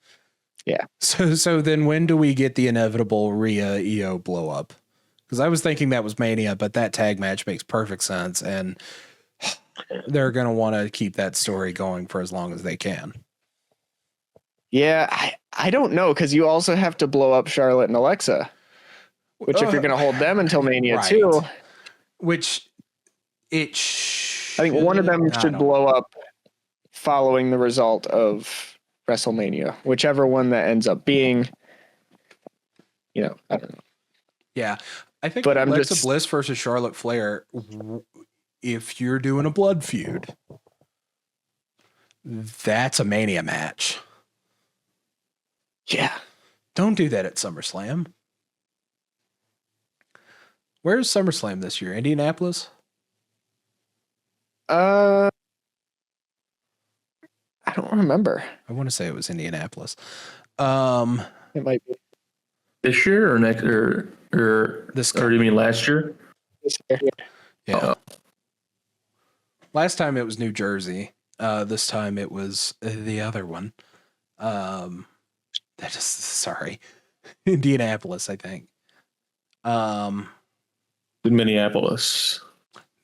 Yeah. So then when do we get the inevitable Rhea EO blow up? Because I was thinking that was Mania, but that tag match makes perfect sense, and they're going to want to keep that story going for as long as they can. Yeah, I don't know, because you also have to blow up Charlotte and Alexa, which if you're going to hold them until Mania right. too, which I think one of them should blow up following the result of WrestleMania, whichever one that ends up being. I don't know. Yeah, I think but Alexa Bliss versus Charlotte Flair, if you're doing a blood feud, that's a Mania match. Yeah. Don't do that at SummerSlam. Where's SummerSlam this year? Indianapolis? I don't remember. I want to say it was Indianapolis. It might be this year or next or this. Or do you mean last year? this year. Yeah. Last time it was New Jersey. This time it was the other one. Indianapolis, I think. Minneapolis.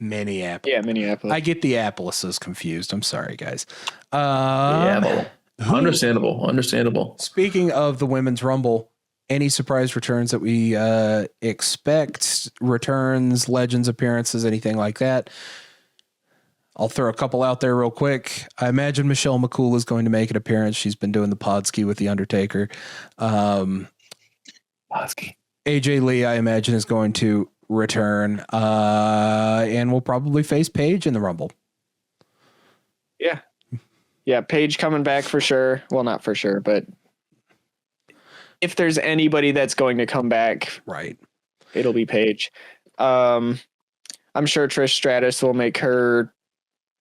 Yeah, Minneapolis. I get the Appleses confused. I'm sorry, guys. Understandable. Speaking of the Women's Rumble, any surprise returns that we expect? Returns, legends appearances, anything like that? I'll throw a couple out there real quick. I imagine Michelle McCool is going to make an appearance. She's been doing the Podski with The Undertaker. Podski. AJ Lee, I imagine, is going to return and will probably face Paige in the Rumble. Yeah, Paige coming back for sure. Well, not for sure, but if there's anybody that's going to come back, right, it'll be Paige. I'm sure Trish Stratus will make her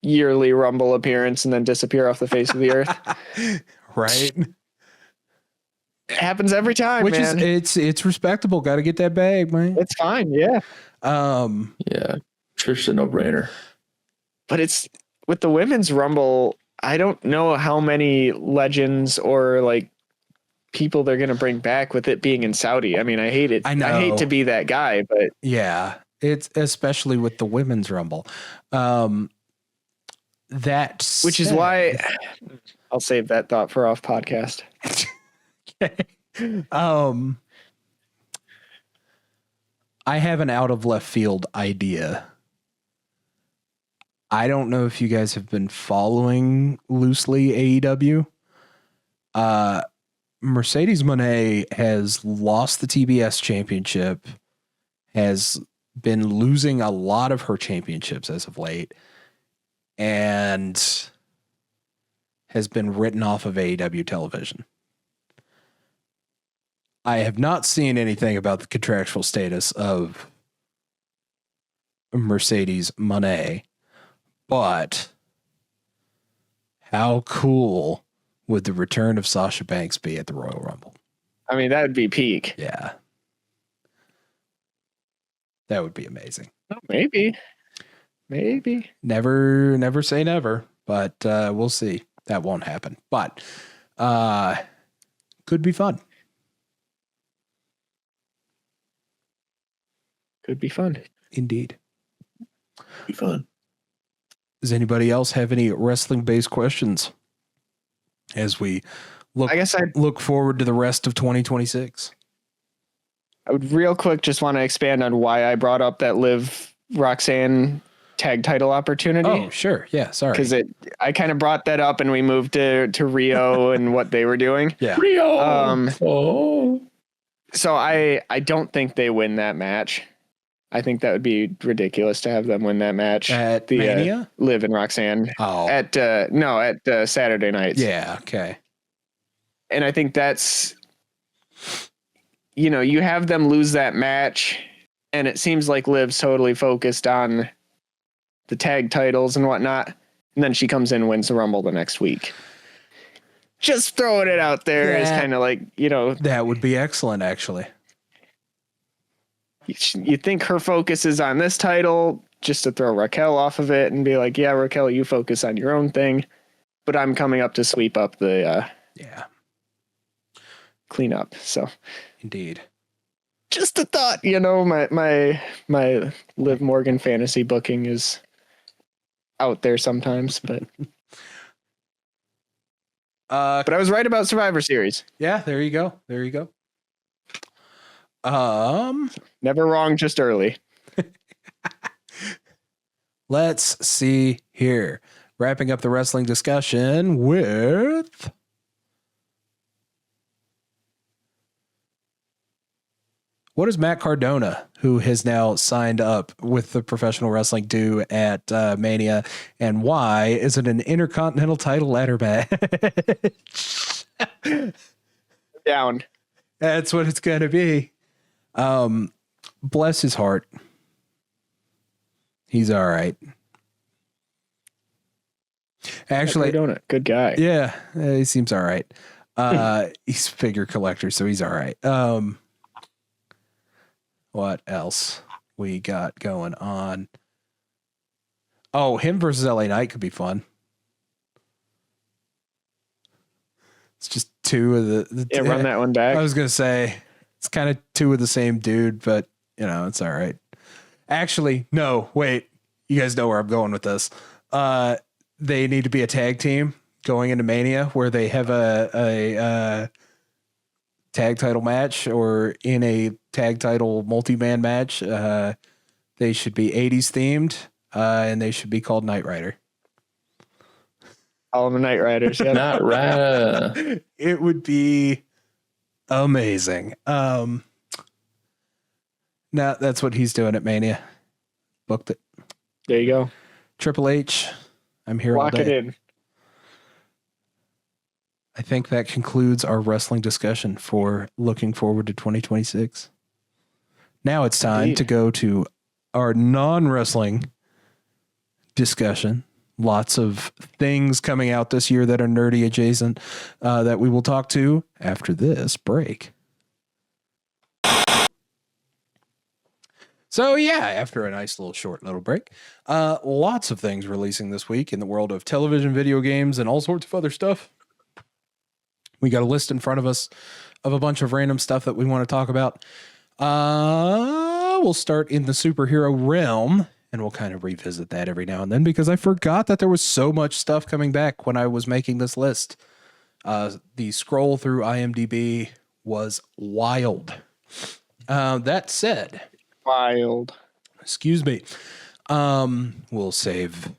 yearly Rumble appearance and then disappear off the face of the earth. Right. It happens every time, which man. is it's respectable. Got to get that bag, man. It's fine, yeah. Yeah, Trish a no-brainer. But it's with the Women's Rumble, I don't know how many legends or like people they're going to bring back with it being in Saudi. I mean, I hate it. I know. I hate to be that guy, but yeah, it's especially with the Women's Rumble. Which is why I'll save that thought for off podcast. I have an out of left field idea. I don't know if you guys have been following loosely AEW. Mercedes Moné has lost the TBS championship, has been losing a lot of her championships as of late, and has been written off of AEW television. I have not seen anything about the contractual status of Mercedes Moné, but how cool would the return of Sasha Banks be at the Royal Rumble? I mean, that would be peak. Yeah. That would be amazing. Maybe. Never say never, but we'll see. That won't happen. But could be fun. Could be fun. Indeed. Be fun. Does anybody else have any wrestling-based questions as we look forward to the rest of 2026? I would real quick just want to expand on why I brought up that Liv Roxanne tag title opportunity. Oh, sure. Yeah, sorry. Because I kind of brought that up and we moved to Rio and what they were doing. Yeah. Rio. So I don't think they win that match. I think that would be ridiculous to have them win that match at Mania. Liv and Roxanne. Oh, at Saturday nights. Yeah. Okay. And I think that's, you have them lose that match, and it seems like Liv's totally focused on the tag titles and whatnot, and then she comes in and wins the Rumble the next week. Just throwing it out there as kind of like, that would be excellent, actually. You think her focus is on this title just to throw Raquel off of it and be like, yeah, Raquel, you focus on your own thing, but I'm coming up to sweep up the clean up. So Indeed. just a thought, my Liv Morgan fantasy booking is out there sometimes, but I was right about Survivor Series. Yeah, there you go. Never wrong, just early. Let's see here. Wrapping up the wrestling discussion with what does Matt Cardona, who has now signed up with the professional wrestling, do at Mania, and why is it an Intercontinental title ladder match? Down. That's what it's going to be. Bless his heart. He's all right. Actually, Cardona, good guy. yeah, he seems all right. He's a figure collector, so he's all right. What else we got going on? Oh, him versus LA Knight could be fun. It's just two of the run that one back. I was gonna say it's kind of two of the same dude, but it's all right. Actually, no, wait. You guys know where I'm going with this. They need to be a tag team going into Mania where they have a tag title match, or in a tag title multi-man match. They should be 80s themed, and they should be called Knight Rider. All the Knight Riders. Yeah. Not right. It would be amazing. Now that's what he's doing at Mania. Booked it. There you go. Triple H, I'm here Lock all day. it in. I think that concludes our wrestling discussion for looking forward to 2026. Now it's time Indeed. to go to our non-wrestling discussion. Lots of things coming out this year that are nerdy adjacent that we will talk to after this break. So yeah, after a nice short little break, lots of things releasing this week in the world of television, video games, and all sorts of other stuff. We got a list in front of us of a bunch of random stuff that we want to talk about. We'll start in the superhero realm, and we'll kind of revisit that every now and then because I forgot that there was so much stuff coming back when I was making this list. The scroll through IMDb was wild. That said, Wild. excuse me, we'll save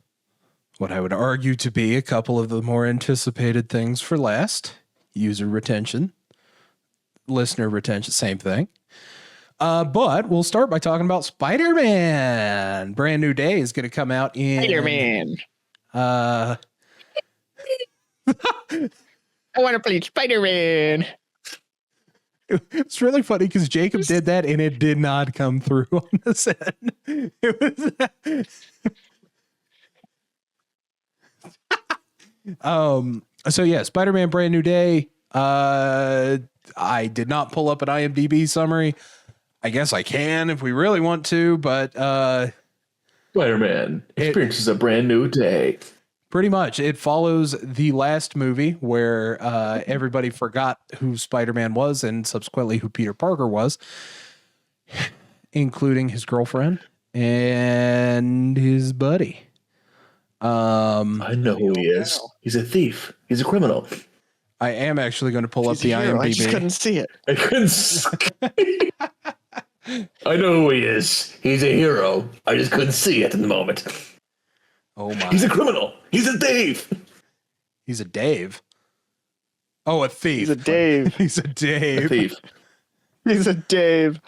what I would argue to be a couple of the more anticipated things for last. User retention, listener retention, same thing. But we'll start by talking about Spider-Man. Brand New Day is going to come out in Spider-Man. Uh, I want to play Spider-Man. It's really funny because Jacob did that and it did not come through on the set. It was so yeah, Spider-Man Brand New Day. I did not pull up an IMDb summary. I guess I can if we really want to, but Spider-Man experiences a brand new day. pretty much it follows the last movie where everybody forgot who Spider-Man was and subsequently who Peter Parker was, including his girlfriend and his buddy. I know who he is. He's a thief. He's a criminal. I am actually going to pull up the Hero. IMDb. I just couldn't see it. I couldn't. I know who he is. He's a hero. I just couldn't see it in the moment. Oh my! He's a criminal. He's a thief. He's a Dave. Oh, a thief. He's a Dave. He's a Dave. A thief. He's a Dave.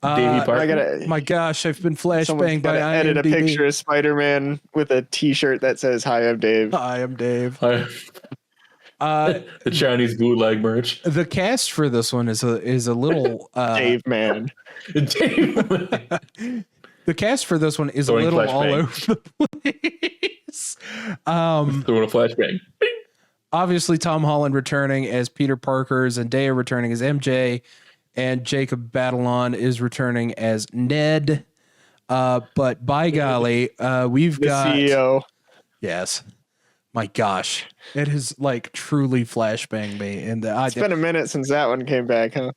Davey Parker. I gotta. My gosh, I've been Someone's flashbanged by gotta edit a IMDb. picture of Spider-Man with a T-shirt that says "Hi, I'm Dave." I am Dave. The Chinese gulag merch. The cast for this one is a little Dave man. Dave. the cast for this one is Throwing a little all flashbang. over the place. Throwing a flashbang. Obviously Tom Holland returning as Peter Parker, Zendaya returning as MJ, and Jacob Batalon is returning as Ned. But by golly, we've The got CEO. yes. My gosh, it has like truly flashbanged me. And It's been a minute since that one came back, huh?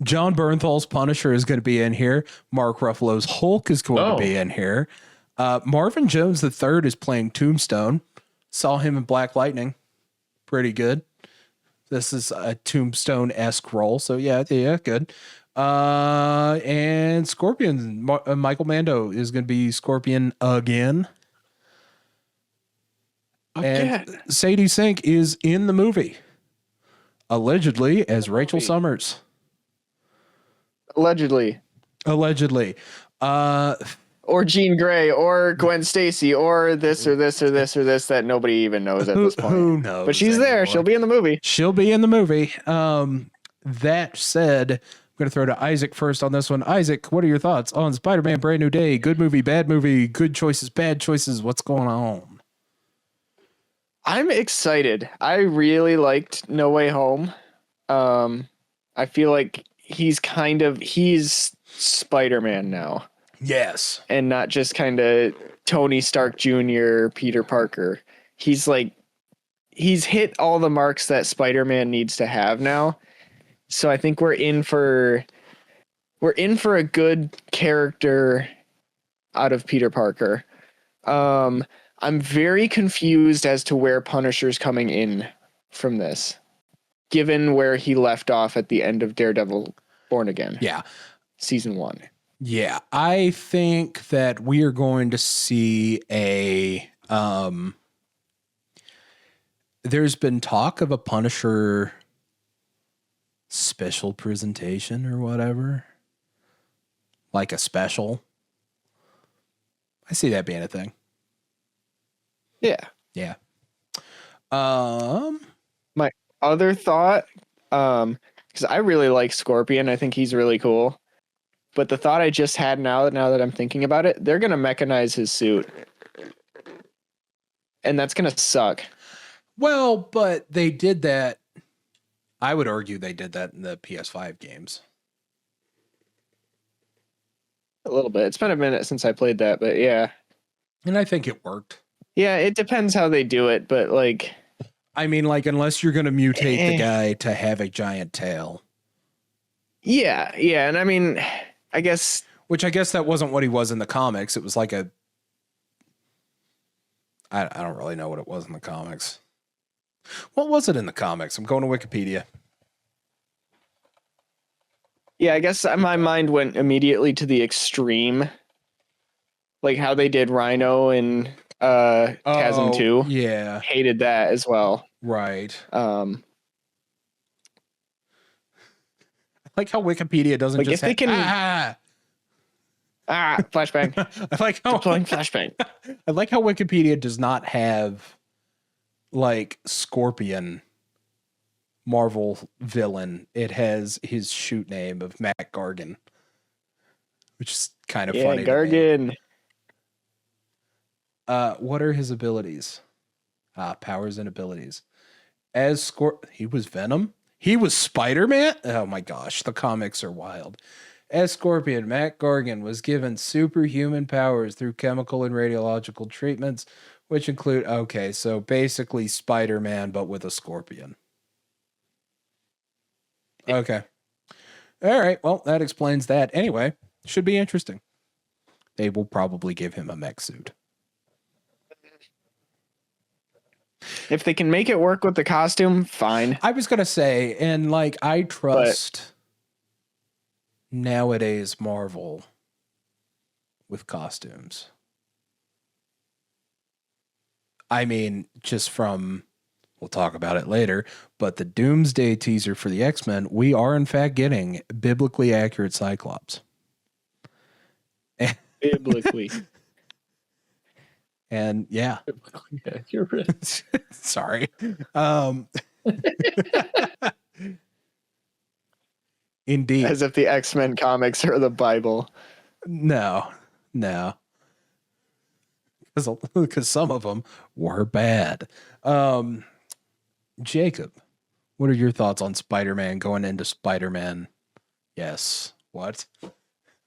John Bernthal's Punisher is going to be in here. Mark Ruffalo's Hulk is going to be in here. Marvin Jones III is playing Tombstone. Saw him in Black Lightning. Pretty good. This is a Tombstone-esque role. So yeah, good. And Scorpion, Michael Mando is going to be Scorpion again. And Sadie Sink is in the movie. Allegedly as Rachel Summers. Allegedly. Or Jean Grey, or Gwen Stacy, or this or this or this or this that nobody even knows at this point. Who knows? But she's there. She'll be in the movie. That said, I'm going to throw to Isaac first on this one. Isaac, what are your thoughts on Spider-Man Brand New Day? Good movie, bad movie, good choices, bad choices. What's going on? I'm excited. I really liked No Way Home. I feel like he's Spider-Man now. Yes. And not just kind of Tony Stark Jr., Peter Parker. He's hit all the marks that Spider-Man needs to have now. So I think we're in for a good character out of Peter Parker. I'm very confused as to where Punisher's coming in from this, given where he left off at the end of Daredevil Born Again. Yeah. Season 1. Yeah, I think that we are going to see there's been talk of a Punisher special presentation or whatever. Like a special. I see that being a thing. Yeah. Yeah. My other thought, because I really like Scorpion. I think he's really cool. But the thought I just had now that I'm thinking about it, they're going to mechanize his suit. And that's going to suck. Well, but they did that. I would argue they did that in the PS5 games. A little bit. It's been a minute since I played that, but yeah. And I think it worked. Yeah, it depends how they do it, but like... I mean, like, unless you're going to mutate the guy to have a giant tail. Yeah, and I mean... I guess that wasn't what he was in the comics. It was like I don't really know what it was in the comics. What was it in the comics? I'm going to Wikipedia. Yeah, I guess my mind went immediately to the extreme. Like how they did Rhino in Chasm 2. Yeah. Hated that as well. Right. Like how Wikipedia doesn't like just if they can flashbang. I like how deploying flashbang. I like how Wikipedia does not have like Scorpion Marvel villain. It has his shoot name of Matt Gargan, which is kind of funny. Gargan. What are his abilities? Powers and abilities. He was Venom. He was Spider-Man? Oh my gosh, the comics are wild. As Scorpion, Matt Gargan was given superhuman powers through chemical and radiological treatments, which include, so basically Spider-Man, but with a scorpion. Okay. All right, well, that explains that. Anyway, should be interesting. They will probably give him a mech suit. If they can make it work with the costume, fine. I was going to say, and like, I trust nowadays Marvel with costumes. I mean, just from, we'll talk about it later, but the Doomsday teaser for the X-Men, we are in fact getting biblically accurate Cyclops. Biblically. And yeah. You're right. Sorry. Indeed. As if the X-Men comics are the Bible. No. Because some of them were bad. Jacob, what are your thoughts on Spider-Man going into Spider-Man? Yes. What?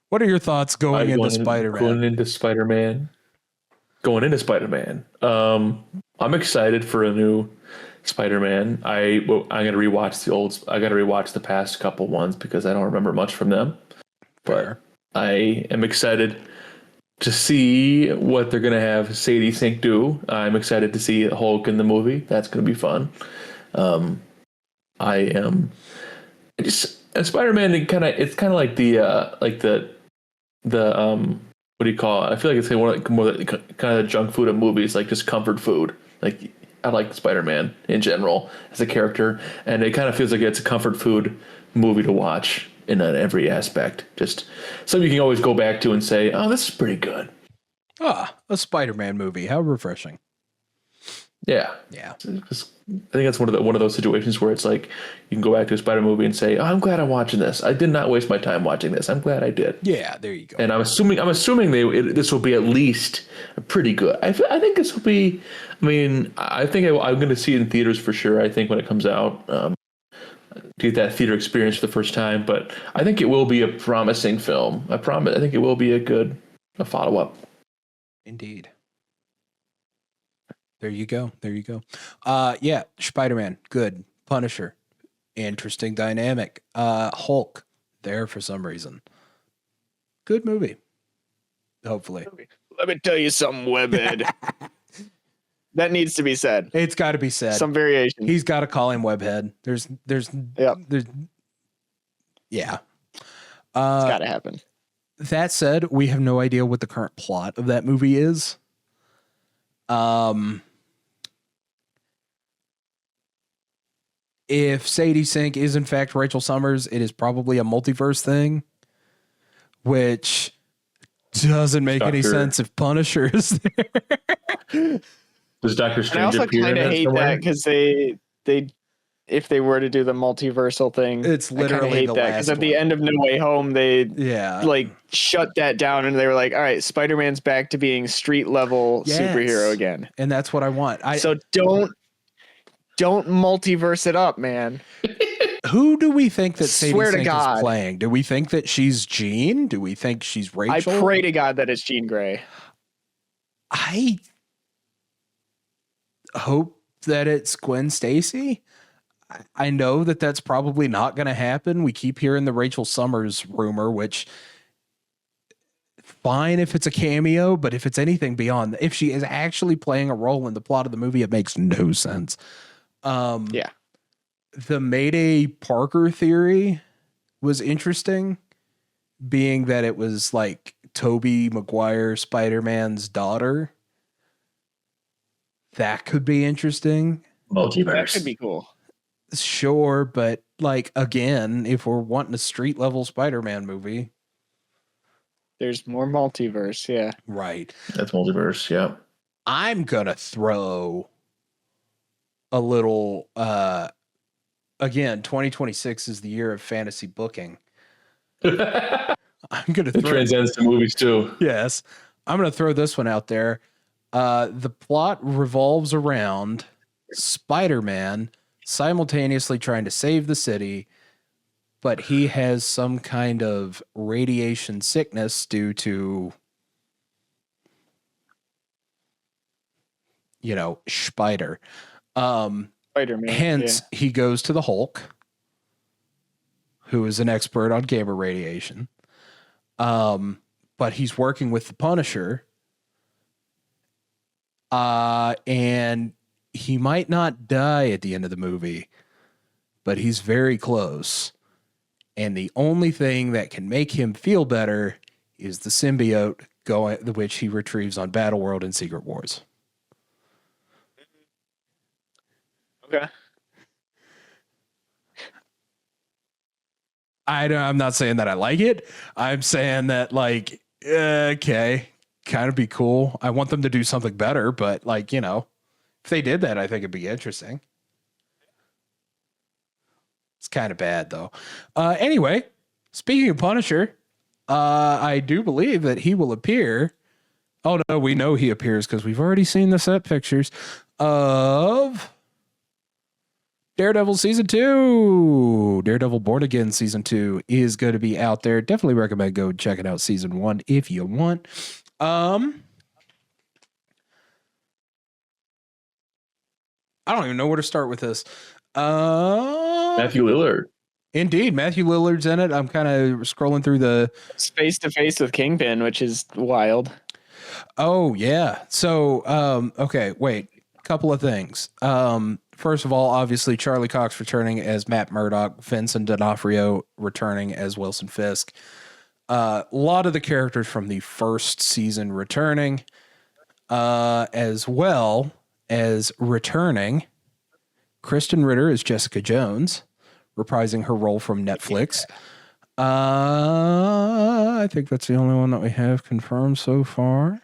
What are your thoughts going into Spider-Man? Going into Spider-Man. going into Spider-Man. I'm excited for a new Spider-Man. I'm gonna rewatch the old. I gotta rewatch the past couple ones because I don't remember much from them. Fair. But I am excited to see what they're gonna have Sadie Sink do. I'm excited to see Hulk in the movie. That's gonna be fun. I am just Spider-Man. It's kind of like the what do you call it? I feel like it's more like kind of the junk food of movies, like just comfort food. Like I like Spider-Man in general as a character, and it kind of feels like it's a comfort food movie to watch in every aspect. Just something you can always go back to and say, "Oh, this is pretty good." A Spider-Man movie. How refreshing. Yeah. Yeah. I think that's one of those situations where it's like you can go back to a Spider movie and say, "Oh, I'm glad I'm watching this. I did not waste my time watching this. I'm glad I did." Yeah, there you go. And I'm assuming this will be at least pretty good. I think this will be. I mean, I think I'm going to see it in theaters for sure. I think when it comes out, to get that theater experience for the first time. But I think it will be a promising film. I promise. I think it will be a follow up. Indeed. There you go. Yeah, Spider-Man, good. Punisher, interesting dynamic. Hulk, there for some reason. Good movie. Hopefully. Let me tell you something, Webhead. That needs to be said. It's got to be said. Some variation. He's got to call him Webhead. Yeah. It's got to happen. That said, we have no idea what the current plot of that movie is. If Sadie Sink is in fact Rachel Summers, it is probably a multiverse thing, which doesn't make any sense if Punisher is there. Does Doctor Strange I also appear in kind of it hate somewhere? that because they if they were to do the multiversal thing, It's literally I hate the that last because at the one. end of No Way Home, they Yeah. shut that down and they were like, all right, Spider-Man's back to being street level superhero again. And that's what I want. So don't multiverse it up, man. Who do we think that Sadie Swear to Sink God. is playing? Do we think that she's Jean? Do we think she's Rachel? I pray to God that it's Jean Grey. I hope that it's Gwen Stacy. I know that that's probably not going to happen. We keep hearing the Rachel Summers rumor, which fine if it's a cameo, but if it's anything beyond, if she is actually playing a role in the plot of the movie, it makes no sense. Yeah. The Mayday Parker theory was interesting, being that it was like Tobey Maguire, Spider-Man's daughter. That could be interesting. Multiverse. That could be cool. Sure, but like again, if we're wanting a street level Spider-Man movie, There's more multiverse, yeah. right? That's multiverse. Yeah. I'm gonna throw a little. Again, 2026 is the year of fantasy booking. I'm gonna It throw. transcends to movies too. Yes, I'm gonna throw this one out there. The plot revolves around Spider-Man simultaneously trying to save the city, but he has some kind of radiation sickness due to, Spider. Spider-Man. Hence, he goes to the Hulk, who is an expert on gamma radiation. But he's working with the Punisher. And he might not die at the end of the movie, but he's very close. And the only thing that can make him feel better is the symbiote which he retrieves on Battleworld and Secret Wars. Okay. I'm not saying that I like it. I'm saying that okay, kind of be cool. I want them to do something better, but if they did that, I think it'd be interesting. It's kind of bad though. Anyway, speaking of Punisher, I do believe that he will appear. Oh no, we know he appears because we've already seen the set pictures of Daredevil Season 2. Daredevil Born Again Season 2 is going to be out there. Definitely recommend go checking out Season 1 if you want. I don't even know where to start with this. Matthew Lillard. Indeed, Matthew Lillard's in it. I'm kind of scrolling through the Face to face with Kingpin, which is wild. Oh yeah. So okay, wait. Couple of things. First of all, obviously Charlie Cox returning as Matt Murdock, Vincent D'Onofrio returning as Wilson Fisk. A lot of the characters from the first season returning, as well as returning Kristen Ritter as Jessica Jones, reprising her role from Netflix. I think that's the only one that we have confirmed so far.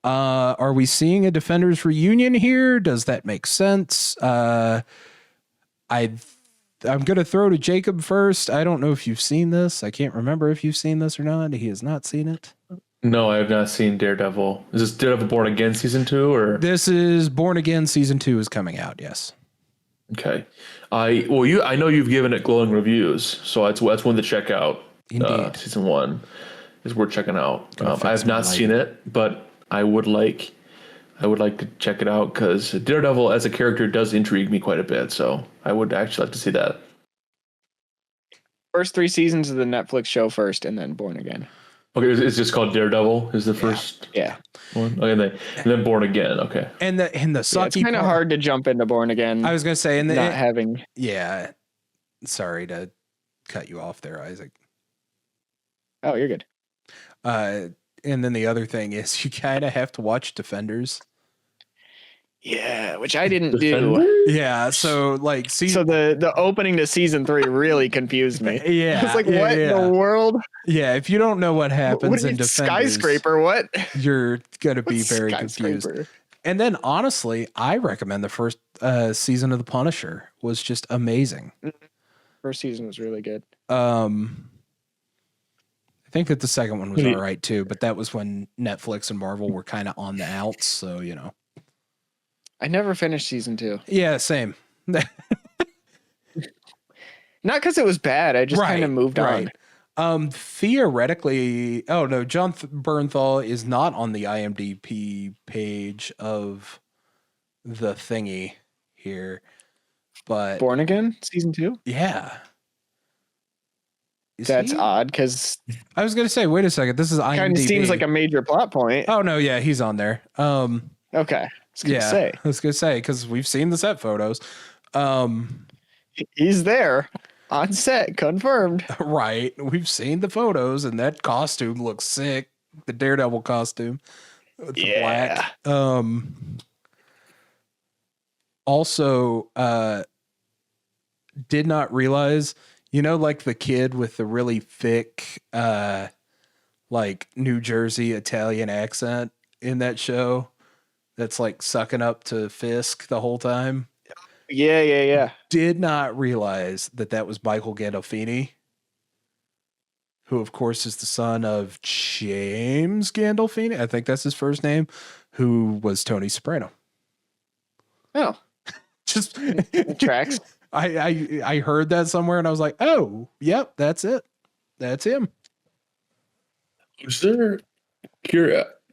Are we seeing a Defenders reunion here? Does that make sense? I'm going to throw to Jacob first. I don't know if you've seen this. I can't remember if you've seen this or not. He has not seen it. No, I have not seen Daredevil. Is this Daredevil Born Again season 2 or? This is Born Again season 2 is coming out. Yes. Okay. I know you've given it glowing reviews, so that's one to check out. Indeed. Season 1 is worth checking out. I have not light. seen it, but I would like to check it out because Daredevil as a character does intrigue me quite a bit. So I would actually like to see that. First 3 seasons of the Netflix show first, and then Born Again. Okay, it's just called Daredevil. Is the first Yeah. one? Okay, and then Born Again. Okay. And the sucky It's kind of part- hard to jump into Born Again. I was going to say, and not having. yeah. Sorry to cut you off there, Isaac. Oh, you're good. And then the other thing is you kind of have to watch Defenders. Yeah, which I didn't do. Defenders? Yeah, so like So the opening to season 3 really confused me. Yeah, I was like, yeah, what in yeah. the world? Yeah, if you don't know what happens What in is Defenders, skyscraper? What? you're gonna be What's very skyscraper? confused. And then honestly, I recommend the first season of The Punisher was just amazing. First season was really good. I think that the second one was Yeah. all right too, but that was when Netflix and Marvel were kind of on the outs, so you know. I never finished season 2. Yeah, same. Not because it was bad. I just kind of moved on. Theoretically, John Bernthal is not on the IMDb page of the thingy here, but Born Again season 2. yeah. Is That's he? odd because I was gonna say, wait a second. This is IMDb. kind of seems like a major plot point. Oh no, yeah, he's on there. Okay, I was gonna Yeah, say I was gonna say because we've seen the set photos. he's there on set, confirmed. Right, we've seen the photos, and that costume looks sick. The Daredevil costume, with the black. Also, did not realize. You know, like the kid with the really thick, like New Jersey Italian accent in that show that's like sucking up to Fisk the whole time. Yeah. Did not realize that was Michael Gandolfini, who, of course, is the son of James Gandolfini. I think that's his first name, who was Tony Soprano. Oh, Just tracks. I heard that somewhere and I was like, oh, yep, that's it. That's him. Is there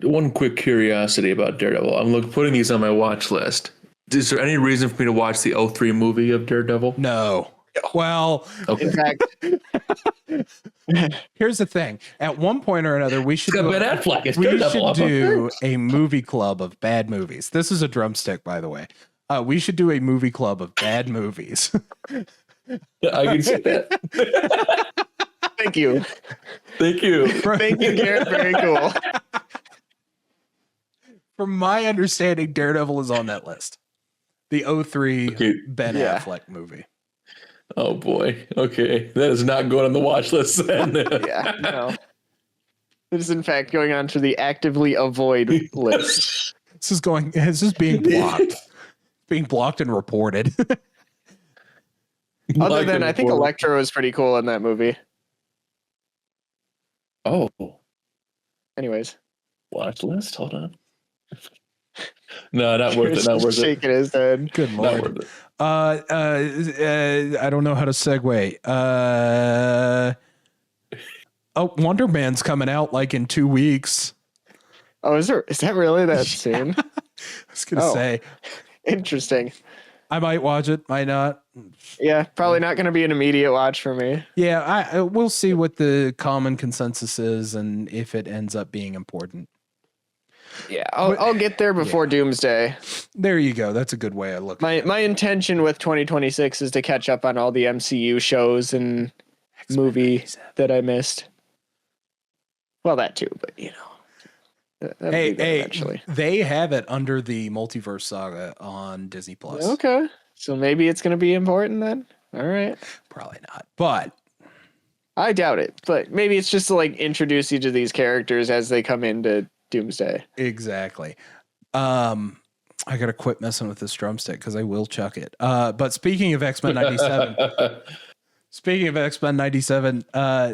one quick curiosity about Daredevil? I'm putting these on my watch list. Is there any reason for me to watch the 03 movie of Daredevil? No. Well, Okay. In fact, here's the thing. At one point or another, we should It's got do, Ben Affleck. It's we Daredevil. should do a movie club of bad movies. This is a drumstick, by the way. We should do a movie club of bad movies. I can see that. thank you. Thank you. Thank you, Garrett. Very cool. From my understanding, Daredevil is on that list. The 03 Okay. Ben Yeah. Affleck movie. Oh boy. Okay, that is not going on the watch list then. Yeah, no. It is in fact going on to the actively avoid list. This is being blocked. Being blocked and reported. Other than I think Electro was pretty cool in that movie. Oh, Anyways, watch list. Hold on. No, not worth it. Not worth it. shaking his head. Good Not lord. worth it. I don't know how to segue. Wonder Man's coming out like in 2 weeks. Oh, is that really that soon? I was gonna Oh. say, Interesting. I might watch it, might not. Yeah, probably not going to be an immediate watch for me. Yeah, we'll see what the common consensus is and if it ends up being important. Yeah, I'll get there before Doomsday. There you go. That's a good way of looking. My intention with 2026 is to catch up on all the MCU shows and movie that I missed. Well, that too, but you know. Eventually. They have it under the Multiverse Saga on Disney Plus. Okay. So maybe it's going to be important then. All right. Probably not, but I doubt it. But maybe it's just to like introduce you to these characters as they come into Doomsday. Exactly. I gotta quit messing with this drumstick because I will chuck it. But speaking of X-Men 97,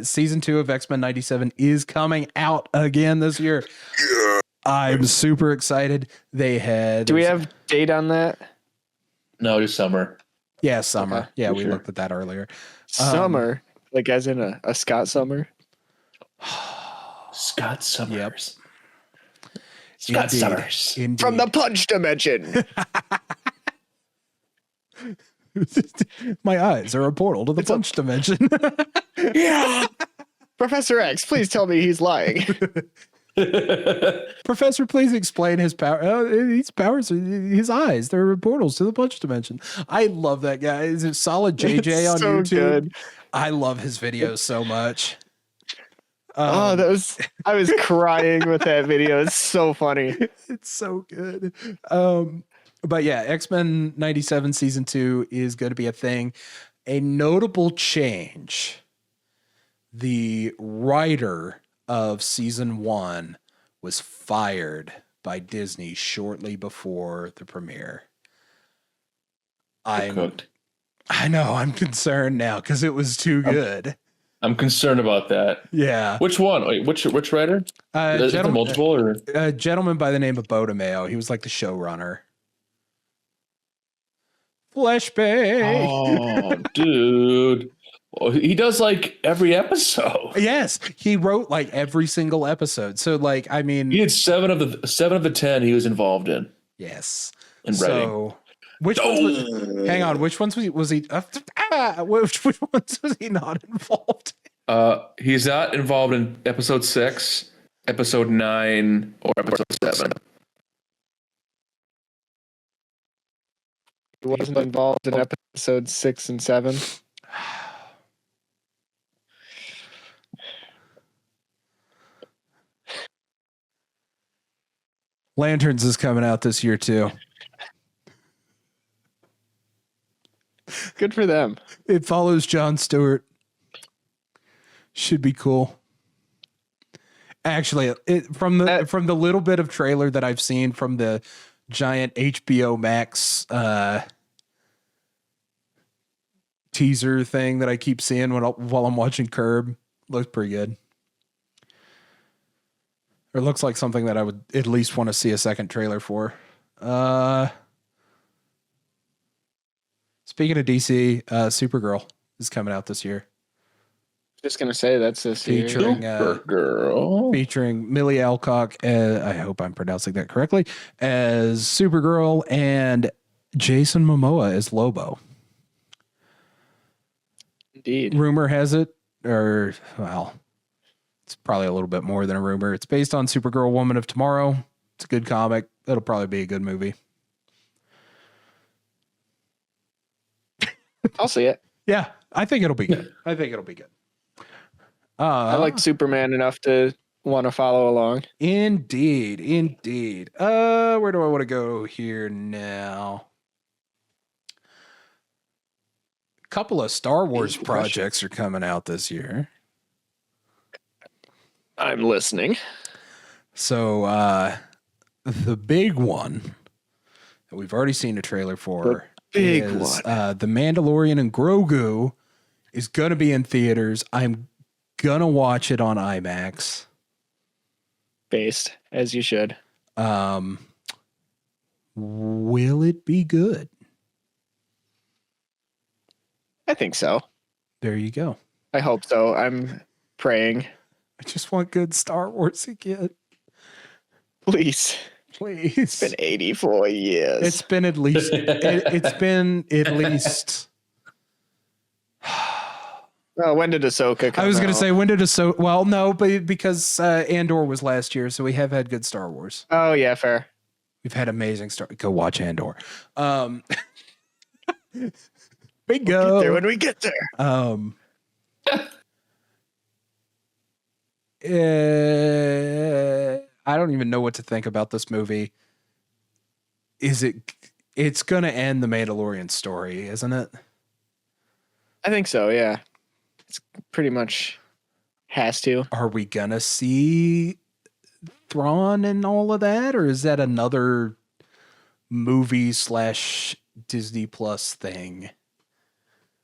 season 2 of X-Men 97 is coming out again this year. Yeah. I'm super excited. Do we have date on that? No, just summer. Yeah, summer. Okay, yeah, we looked at that earlier. Summer, like as in a Scott Summer. Scott Summers. Yep. Scott Summers. Indeed. From the Punch Dimension. My eyes are a portal to the Punch Dimension. Yeah. Professor X, please tell me he's lying. Professor, please explain his power. His powers, his eyes, they're portals to the Punch Dimension. I love that guy. Is it Solid JJ on YouTube? Good. I love his videos so much. I was crying with that video. It's so funny. It's so good. But yeah, X-Men 97 season 2 is going to be a thing. A notable change. The writer of season 1 was fired by Disney shortly before the premiere. I know, I'm concerned now because it was too good. I'm concerned about that. Yeah. Which one? Wait, which writer? Is it multiple or a gentleman by the name of Bo DeMeo. He was like the showrunner. Fleshbang. Oh, dude. Well, he does like every episode. Yes, he wrote like every single episode. So like, I mean, he had 7 of the 10 he was involved in. Yes. In writing. Which ones hang on, which ones was he which ones was he not involved in? He's not involved in episode 6, episode 9, or episode 7. He wasn't involved in episode 6 and 7. Lanterns is coming out this year too. Good for them. It follows Jon Stewart. Should be cool. Actually, from the little bit of trailer that I've seen from the giant HBO Max teaser thing that I keep seeing while I'm watching Curb, looks pretty good. Or looks like something that I would at least want to see a second trailer for. Speaking of DC, Supergirl is coming out this year. Just gonna say that's this year. Featuring Millie Alcock. I hope I'm pronouncing that correctly. As Supergirl and Jason Momoa as Lobo. Indeed. Rumor has it, it's probably a little bit more than a rumor. It's based on Supergirl Woman of Tomorrow. It's a good comic. It'll probably be a good movie. I'll see it. Yeah, I think it'll be good. I like Superman enough to want to follow along. Indeed. Where do I want to go here now? A couple of Star Wars projects are coming out this year. I'm listening. So the big one that we've already seen a trailer for is The Mandalorian and Grogu is going to be in theaters. I'm going to watch it on IMAX. Based, as you should. Will it be good? I think so. There you go. I hope so. I'm praying. I just want good Star Wars again. Please. Please. It's been 84 years. It's been at least. It's been at least. Oh, when did Ahsoka come I was going to out? say, when did Ahsoka? Well, no, but because Andor was last year, so we have had good Star Wars. Oh, yeah, fair. We've had amazing Star. Go watch Andor. Bingo. Get there when we get there. I don't even know what to think about this movie. It's going to end the Mandalorian story, isn't it? I think so, yeah. It's pretty much has to. Are we going to see Thrawn and all of that? Or is that another movie / Disney Plus thing?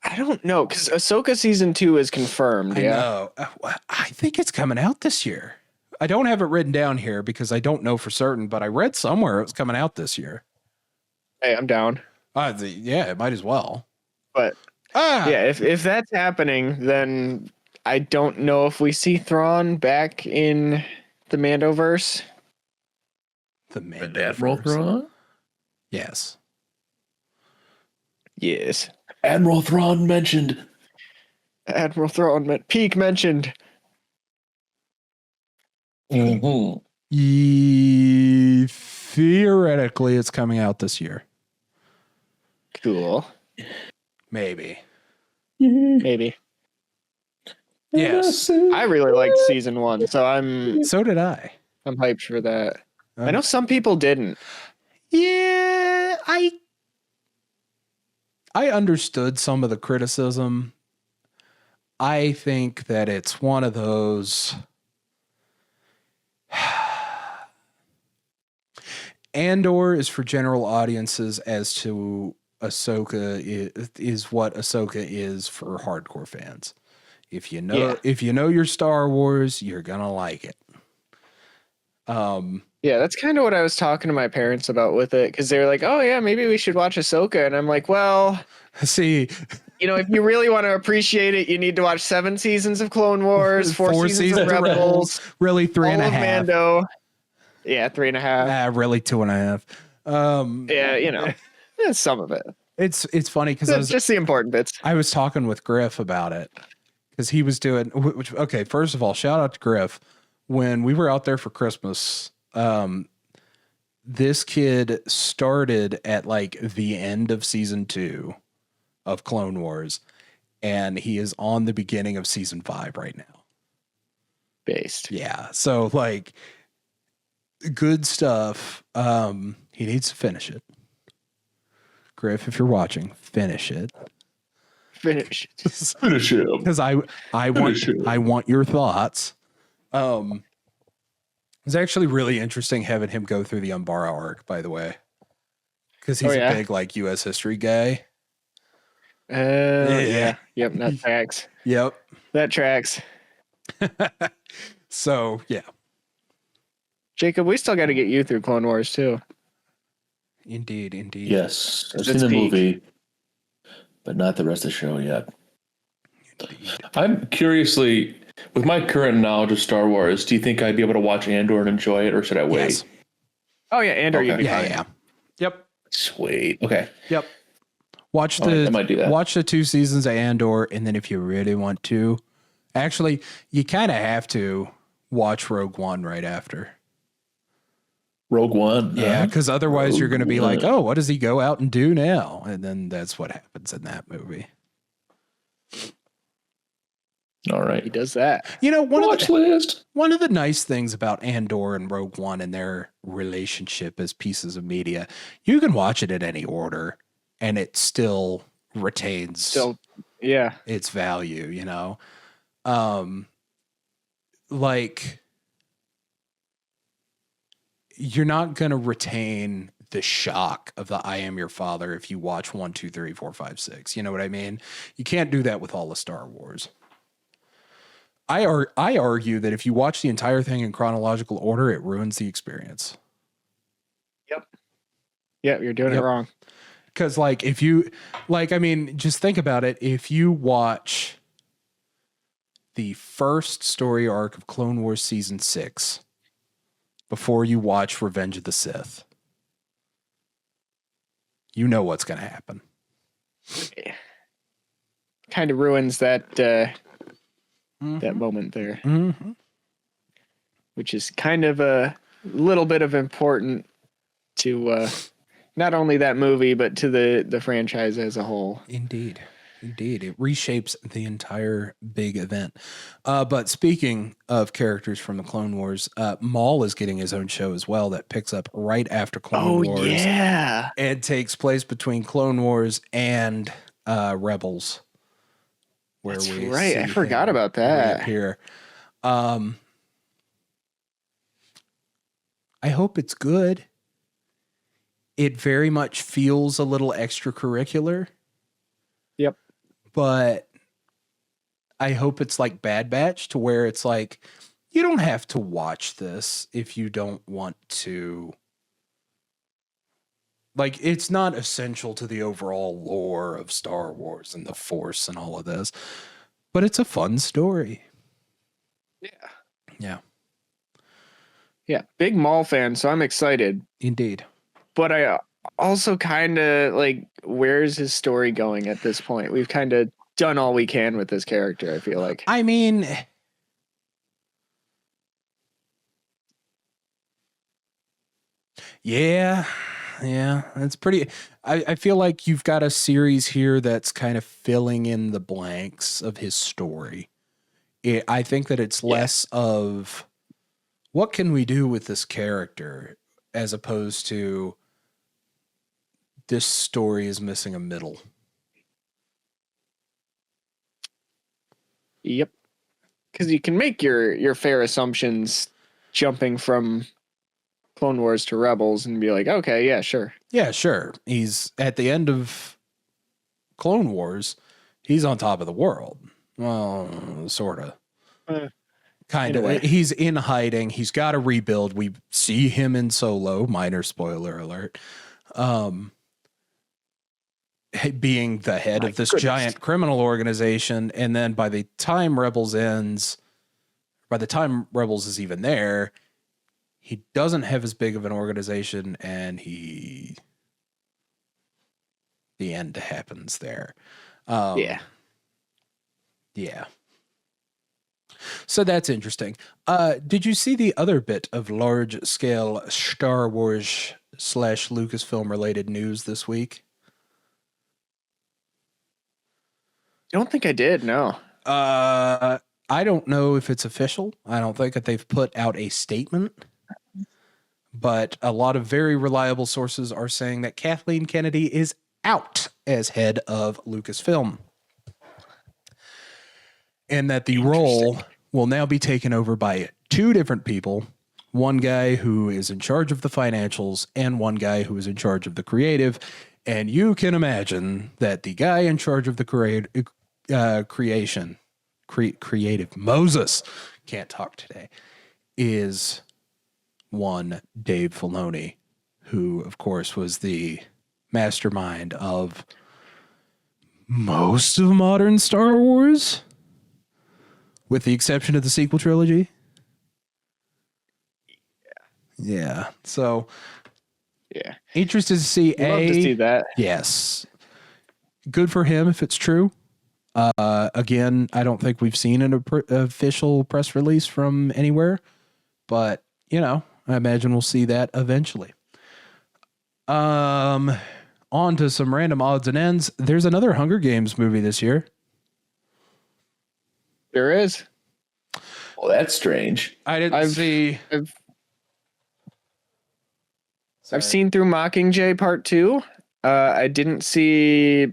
I don't know, because Ahsoka season 2 is confirmed. I Yeah. know. I think it's coming out this year. I don't have it written down here because I don't know for certain, but I read somewhere it was coming out this year. Hey, I'm down. Yeah, it might as well. But yeah, if that's happening, then I don't know if we see Thrawn back in the Mandoverse. The Admiral Mandoverse. Thrawn? Yes. Yes. Admiral Thrawn mentioned. Admiral Thrawn Peak mentioned. Mm-hmm. Theoretically, it's coming out this year. Cool. Maybe. Maybe. Yes. I really liked season 1, so I'm So did I. hyped for that. I know some people didn't. Yeah, I understood some of the criticism. I think that it's one of those. Andor is for general audiences as to Ahsoka is what Ahsoka is for hardcore fans. If you know your Star Wars, you're gonna like it. Yeah, that's kind of what I was talking to my parents about with it, because they were like, "Oh yeah, maybe we should watch Ahsoka," and I'm like, "Well, see, if you really want to appreciate it, you need to watch 7 seasons of Clone Wars, 4 seasons of Rebels, really 3.5. all of Mando." Yeah, 3.5. Really 2.5. Yeah, some of it. It's funny because It's just the important bits. I was talking with Griff about it because he was doing. Okay, first of all, shout out to Griff. When we were out there for Christmas, this kid started at like the end of season 2 of Clone Wars, and he is on the beginning of season 5 right now. Based. Yeah, so like good stuff. He needs to finish it. Griff, if you're watching, finish it. Finish it. Finish him. Because I want your thoughts. It's actually really interesting having him go through the Umbara arc, by the way, because he's a big like U.S. history guy. Yeah. Yep, that tracks. Yep. That tracks. So yeah. Jacob, we still got to get you through Clone Wars too. Indeed. Yes, I've It's seen the peak. movie, but not the rest of the show yet. I'm curiously, with my current knowledge of Star Wars, do you think I'd be able to watch Andor and enjoy it, or should I wait? Yes. Oh yeah, Andor, you'd be fine. Yeah. Yep. Sweet. Okay. Yep. Watch All right, I might do that. Watch the 2 seasons of Andor, and then if you really want to, actually, you kind of have to watch Rogue One right after. Rogue One. Yeah, because otherwise you're going to be Rogue like, One. oh, what does he go out and do now? And then that's what happens in that movie. All He right. does that. Watch list. One of the nice things about Andor and Rogue One and their relationship as pieces of media, you can watch it in any order and it still retains Yeah. its value, like you're not going to retain the shock of the I Am Your Father if you watch 1, 2, 3, 4, 5, 6. You know what I mean? You can't do that with all of Star Wars. I argue that if you watch the entire thing in chronological order, it ruins the experience. Yep, you're doing it wrong. Because if you just think about it. If you watch the first story arc of Clone Wars season 6 before you watch Revenge of the Sith. You know what's going to happen. Kind of ruins that that moment there, which is kind of a little bit of important to not only that movie but to the franchise as a whole. Indeed, it reshapes the entire big event. But speaking of characters from the Clone Wars, Maul is getting his own show as well that picks up right after Clone Wars. Yeah, it takes place between Clone Wars and Rebels. That's right. I forgot about that. Here, I hope it's good. It very much feels a little extracurricular. Yep. But I hope it's like Bad Batch, to where it's like, you don't have to watch this if you don't want to. Like, it's not essential to the overall lore of Star Wars and the Force and all of this, but it's a fun story. Yeah. Big Maul fan, so I'm excited. Indeed. But I also kind of like, where's his story going at this point? We've kind of done all we can with this character, I feel like. I mean, yeah, it's pretty. I feel like you've got a series here that's kind of filling in the blanks of his story. I think that it's less of what can we do with this character as opposed to this story is missing a middle. Yep. Because you can make your fair assumptions jumping from Clone Wars to Rebels and be like, okay, yeah, sure. Yeah, sure. He's at the end of Clone Wars, he's on top of the world. Well, sort of. Kind of. He's in hiding. He's got to rebuild. We see him in Solo, minor spoiler alert, being the head of this giant criminal organization. And then by the time Rebels ends, by the time Rebels is even there, he doesn't have as big of an organization, and the end happens there. Yeah. So that's interesting. Did you see the other bit of large-scale Star Wars / Lucasfilm related news this week? I don't think I did, no. I don't know if it's official. I don't think that they've put out a statement. But a lot of very reliable sources are saying that Kathleen Kennedy is out as head of Lucasfilm. And that the role will now be taken over by two different people. One guy who is in charge of the financials and one guy who is in charge of the creative. And you can imagine that the guy in charge of the creative, Moses, can't talk today, is one Dave Filoni, who, of course, was the mastermind of most of modern Star Wars, with the exception of the sequel trilogy. Yeah. So, yeah, interested to see. Love to see that. Yes. Good for him if it's true. Again, I don't think we've seen an official press release from anywhere, but you know, I imagine we'll see that eventually. On to some random odds and ends. There's another Hunger Games movie this year. There is. Well, that's strange. I didn't see. I've seen Through Mockingjay Part 2. I didn't see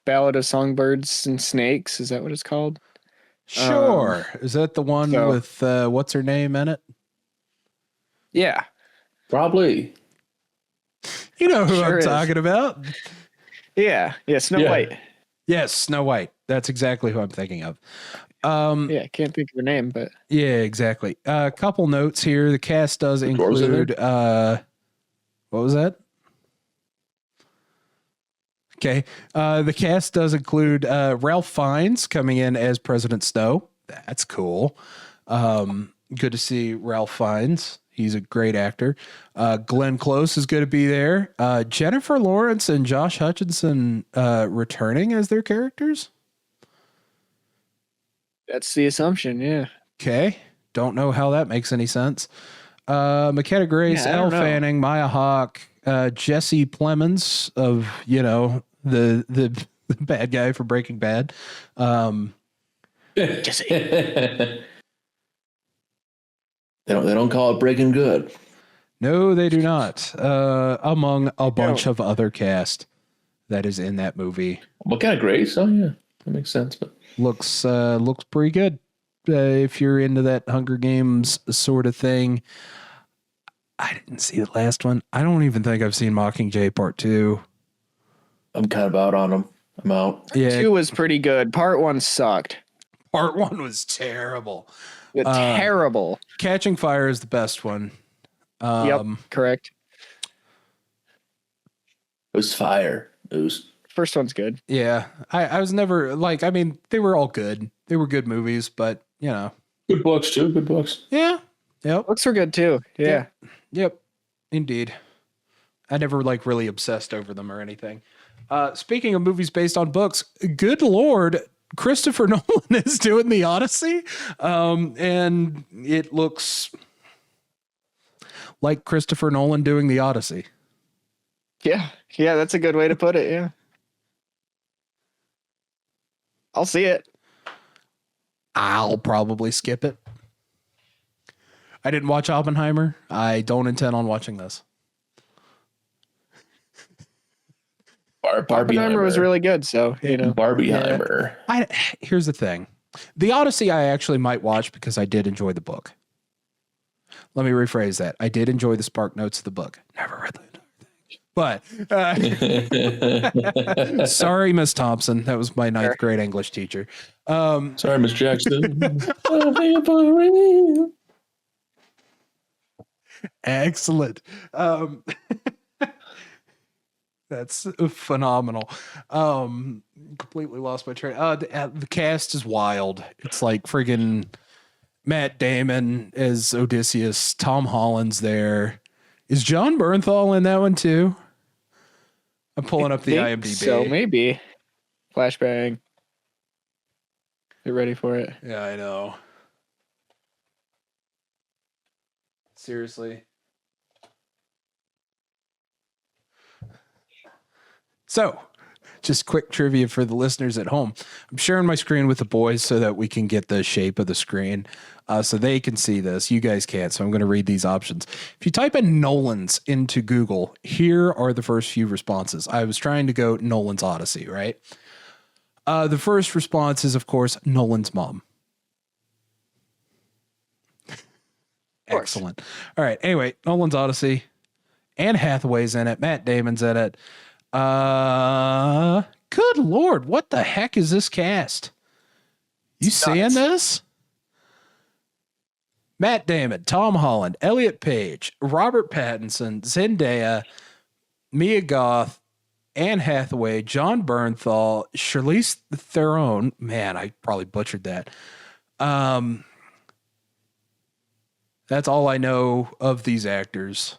Ballad of Songbirds and Snakes. Is that what it's called? Sure. Is that the one with what's her name in it? Yeah. Probably. You know who I'm talking about. Yeah. Yeah, Snow White. Yes, Snow White. That's exactly who I'm thinking of. Yeah, can't think of her name, but yeah, exactly. A couple notes here. The cast does include what was that? Okay. The cast does include Ralph Fiennes coming in as President Snow. That's cool. Good to see Ralph Fiennes. He's a great actor. Glenn Close is going to be there. Jennifer Lawrence and Josh Hutcherson returning as their characters. That's the assumption, yeah. Okay. Don't know how that makes any sense. McKenna Grace, Yeah, Elle Fanning, Maya Hawke, Jesse Plemons of, the bad guy for Breaking Bad. Jesse. They don't call it Breaking Good. No, they do not. Among a bunch of other cast that is in that movie. What kind of Grace? Oh yeah, that makes sense. But Looks pretty good. If you're into that Hunger Games sort of thing. I didn't see the last one. I don't even think I've seen Mockingjay Part 2. I'm kind of out on them. I'm out. Yeah, 2 was pretty good. Part 1 sucked. Part 1 was terrible. Terrible. Catching Fire is the best one. Yep, correct. It was fire. It was. First one's good. Yeah, I was never they were all good. They were good movies, but Good books too. Good books. Yeah. Yep. Books were good too. Yeah. Yep. Indeed. I never really obsessed over them or anything. Speaking of movies based on books, good Lord, Christopher Nolan is doing the Odyssey. And it looks like Christopher Nolan doing the Odyssey. Yeah. Yeah, that's a good way to put it. Yeah. I'll see it. I'll probably skip it. I didn't watch Oppenheimer. I don't intend on watching this. Oppenheimer was really good, so Barbieheimer. Here's the thing. The Odyssey I actually might watch because I did enjoy the book. Let me rephrase that. I did enjoy the Spark Notes of the book. Never read the entire thing. But sorry, Miss Thompson. That was my ninth grade English teacher. Sorry, Miss Jackson. Excellent. That's phenomenal. Completely lost my train. The cast is wild. It's like friggin' Matt Damon as Odysseus. Tom Holland's there. Is John Bernthal in that one too? I'm pulling up the IMDb. So maybe. Flashbang. Get ready for it. Yeah, I know. Seriously. So, just quick trivia for the listeners at home. I'm sharing my screen with the boys so that we can get the shape of the screen so they can see this. You guys can't, so I'm going to read these options. If you type in Nolan's into Google, here are the first few responses. I was trying to go Nolan's Odyssey, right? The first response is, of course, Nolan's mom. Excellent. All right. Anyway, Nolan's Odyssey. Anne Hathaway's in it. Matt Damon's in it. Good Lord. What the heck is this cast? You seeing this? Matt Damon, Tom Holland, Elliot Page, Robert Pattinson, Zendaya, Mia Goth, Anne Hathaway, John Bernthal, Charlize Theron. Man, I probably butchered that. That's all I know of these actors.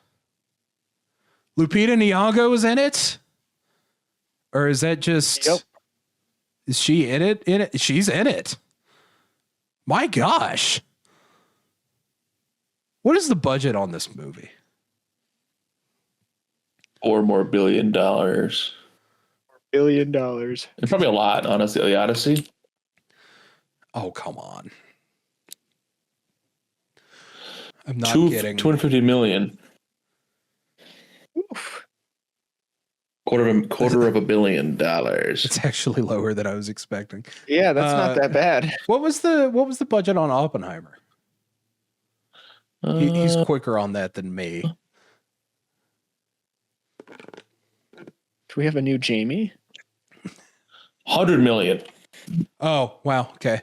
Lupita Nyong'o is in it? Or is that just... Yep. Is she in it? She's in it. My gosh. What is the budget on this movie? $4 more billion. $1 billion. It's probably a lot, honestly. The Odyssey. Oh, come on. I'm not kidding. 250 million. Oof. Quarter of $1 billion. It's actually lower than I was expecting. Yeah, that's not that bad. What was the budget on Oppenheimer? He's quicker on that than me. Do we have a new Jamie? 100 million. Oh, wow. Okay.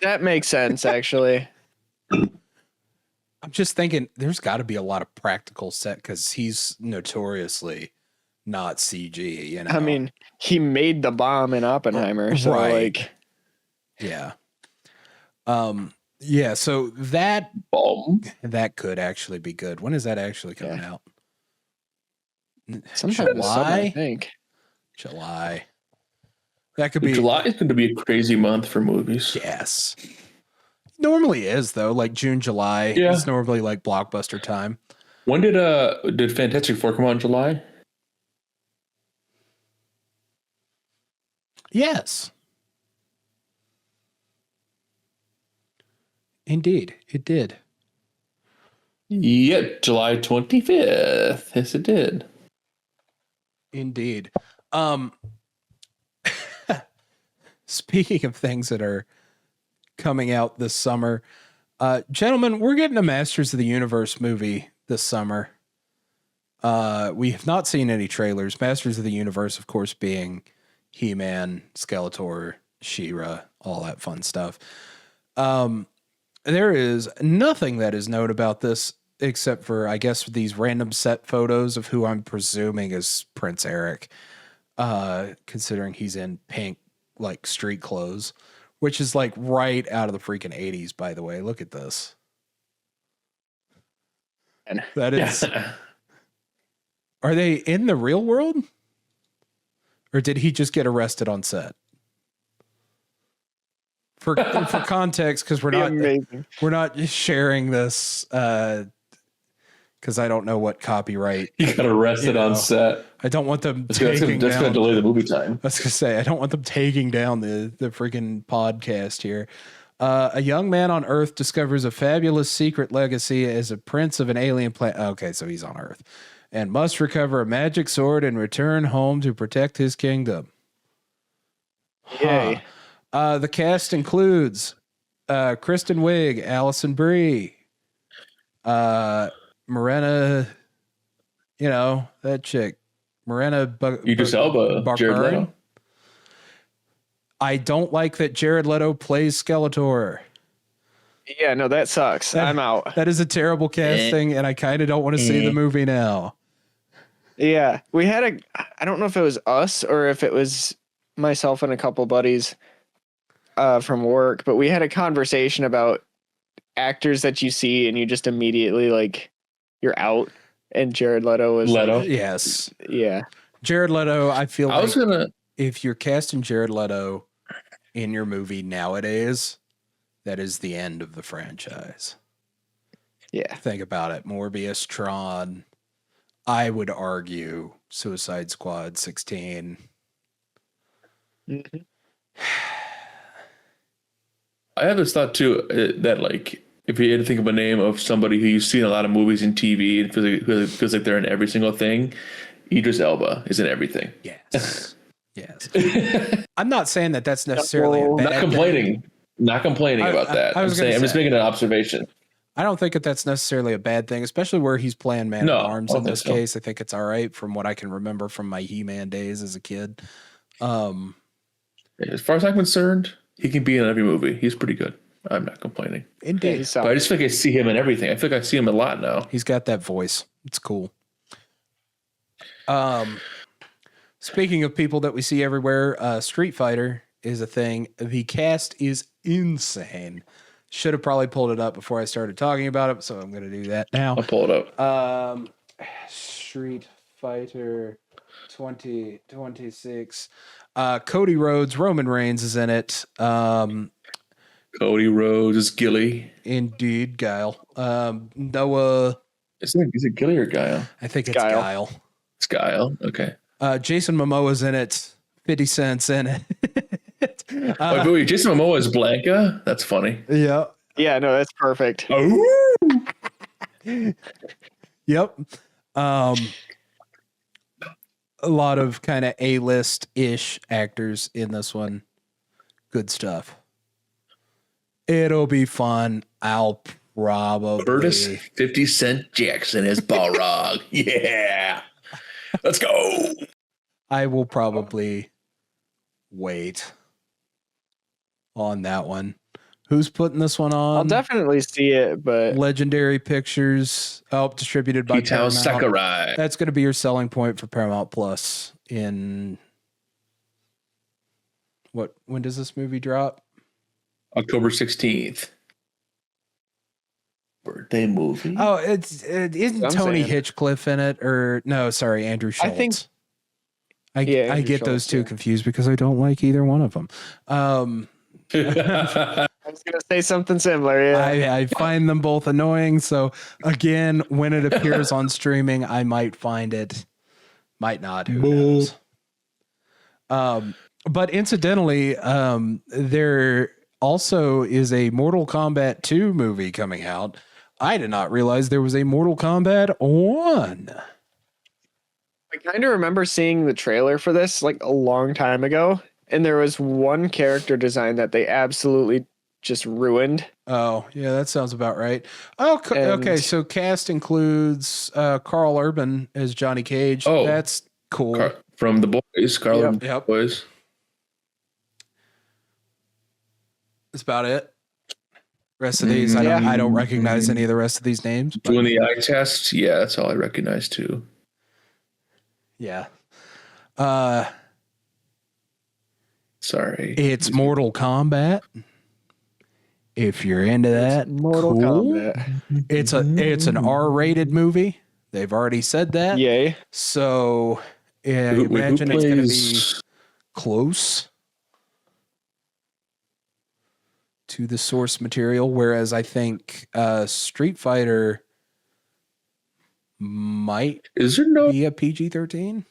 That makes sense, actually. I'm just thinking there's got to be a lot of practical set because he's notoriously not CG, you know? I mean, he made the bomb in Oppenheimer, so Right. like... Yeah. Yeah, so that Bomb. could actually be good. When is that actually coming out? Sometime this summer, I think. July. That could be. July is going to be a crazy month for movies. Yes. Normally is though, like June, July. Yeah. It's normally like blockbuster time. When did Fantastic Four come out in July? Yes. Indeed, it did. Yep, July 25th. Yes, it did. Indeed. Speaking of things that are coming out this summer, gentlemen, we're getting a Masters of the Universe movie this summer. We have not seen any trailers. Masters of the Universe, of course, being He-Man, Skeletor, She-Ra, all that fun stuff. There is nothing that is known about this except for, I guess, these random set photos of who I'm presuming is Prince Eric, considering he's in pink, like, street clothes, which is, like, right out of the freaking 80s, by the way. Look at this. That is... Are they in the real world? Or did he just get arrested on set? For context, because we're not sharing this because I don't know what copyright. He got arrested on set. I don't want them That's taking going down. to delay the movie time. I was gonna say I don't want them taking down the freaking podcast here. A young man on Earth discovers a fabulous secret legacy as a prince of an alien planet. Okay, so he's on Earth and must recover a magic sword and return home to protect his kingdom. Yay. The cast includes Kristen Wiig, Alison Brie, Morena, that chick, Morena Idris Elba, Jared Leto. I don't like that Jared Leto plays Skeletor. Yeah, no, that sucks. I'm out. That is a terrible casting, and I kind of don't want to see the movie now. Yeah, we had I don't know if it was us or if it was myself and a couple buddies from work, but we had a conversation about actors that you see and you just immediately you're out. And Jared Leto was yes, yeah. Jared Leto. I feel if you're casting Jared Leto in your movie nowadays, that is the end of the franchise. Yeah, think about it. Morbius, Tron. I would argue Suicide Squad 16. Mm-hmm. I have this thought too that if you had to think of a name of somebody who you've seen a lot of movies and TV and feels like they're in every single thing, Idris Elba is in everything. Yes. Yes. I'm not saying that that's necessarily a bad thing. Not complaining about that. I'm just making an observation. I don't think that that's necessarily a bad thing, especially where he's playing Man at Arms in this case. I think it's all right from what I can remember from my He-Man days as a kid. As far as I'm concerned, he can be in every movie. He's pretty good. I'm not complaining. Indeed. But I just feel like I see him in everything. I feel like I see him a lot now. He's got that voice. It's cool. Speaking of people that we see everywhere, Street Fighter is a thing. The cast is insane. Should have probably pulled it up before I started talking about it, so I'm going to do that now. I'll pull it up. Street Fighter 2026. Cody Rhodes, Roman Reigns is in it. Cody Rhodes is Gilly. Indeed, Guile. Noah. Is it Gilly or Guile? I think it's Guile. It's Guile. Okay. Jason Momoa's in it. 50 Cent's in it. Wait, Jason Momoa is Blanca? That's funny. Yeah. Yeah, no, that's perfect. Oh. Yep. A lot of kind of A-list-ish actors in this one. Good stuff. It'll be fun. I'll probably... Curtis 50 Cent Jackson as Balrog. Yeah. Let's go. I will probably wait on that one. Who's putting this one on? I'll definitely see it, but... Legendary Pictures. Distributed by Paramount. Sakurai. That's going to be your selling point for Paramount Plus in... When does this movie drop? October 16th. birthday movie? Oh, isn't I'm Tony saying. Hitchcliff in it? Or no, sorry, Andrew Schultz. I think. I Andrew get those Schultz, two yeah. confused because I don't like either one of them. I was gonna say something similar. Yeah. I find them both annoying. So again, when it appears on streaming, I might find it, might not. Who knows? But incidentally, there also is a Mortal Kombat 2 movie coming out. I did not realize there was a Mortal Kombat 1. I kind of remember seeing the trailer for this like a long time ago, and there was one character design that they absolutely just ruined. Oh, yeah, that sounds about right. Oh, okay. And- So cast includes Carl Urban as Johnny Cage. Oh. That's cool. From The Boys, Carl Yep. and the Yep. Boys. That's about it. Rest of these, I don't recognize any of the rest of these names. But Doing the eye test, yeah, that's all I recognize too. yeah. Sorry. It's Mortal Kombat. If you're into that, Mortal cool. Kombat. It's an R-rated movie. They've already said that. Yay. So yeah, Who imagine it's going to be plays- close to the source material, whereas I think Street Fighter might Is there no? be a PG-13.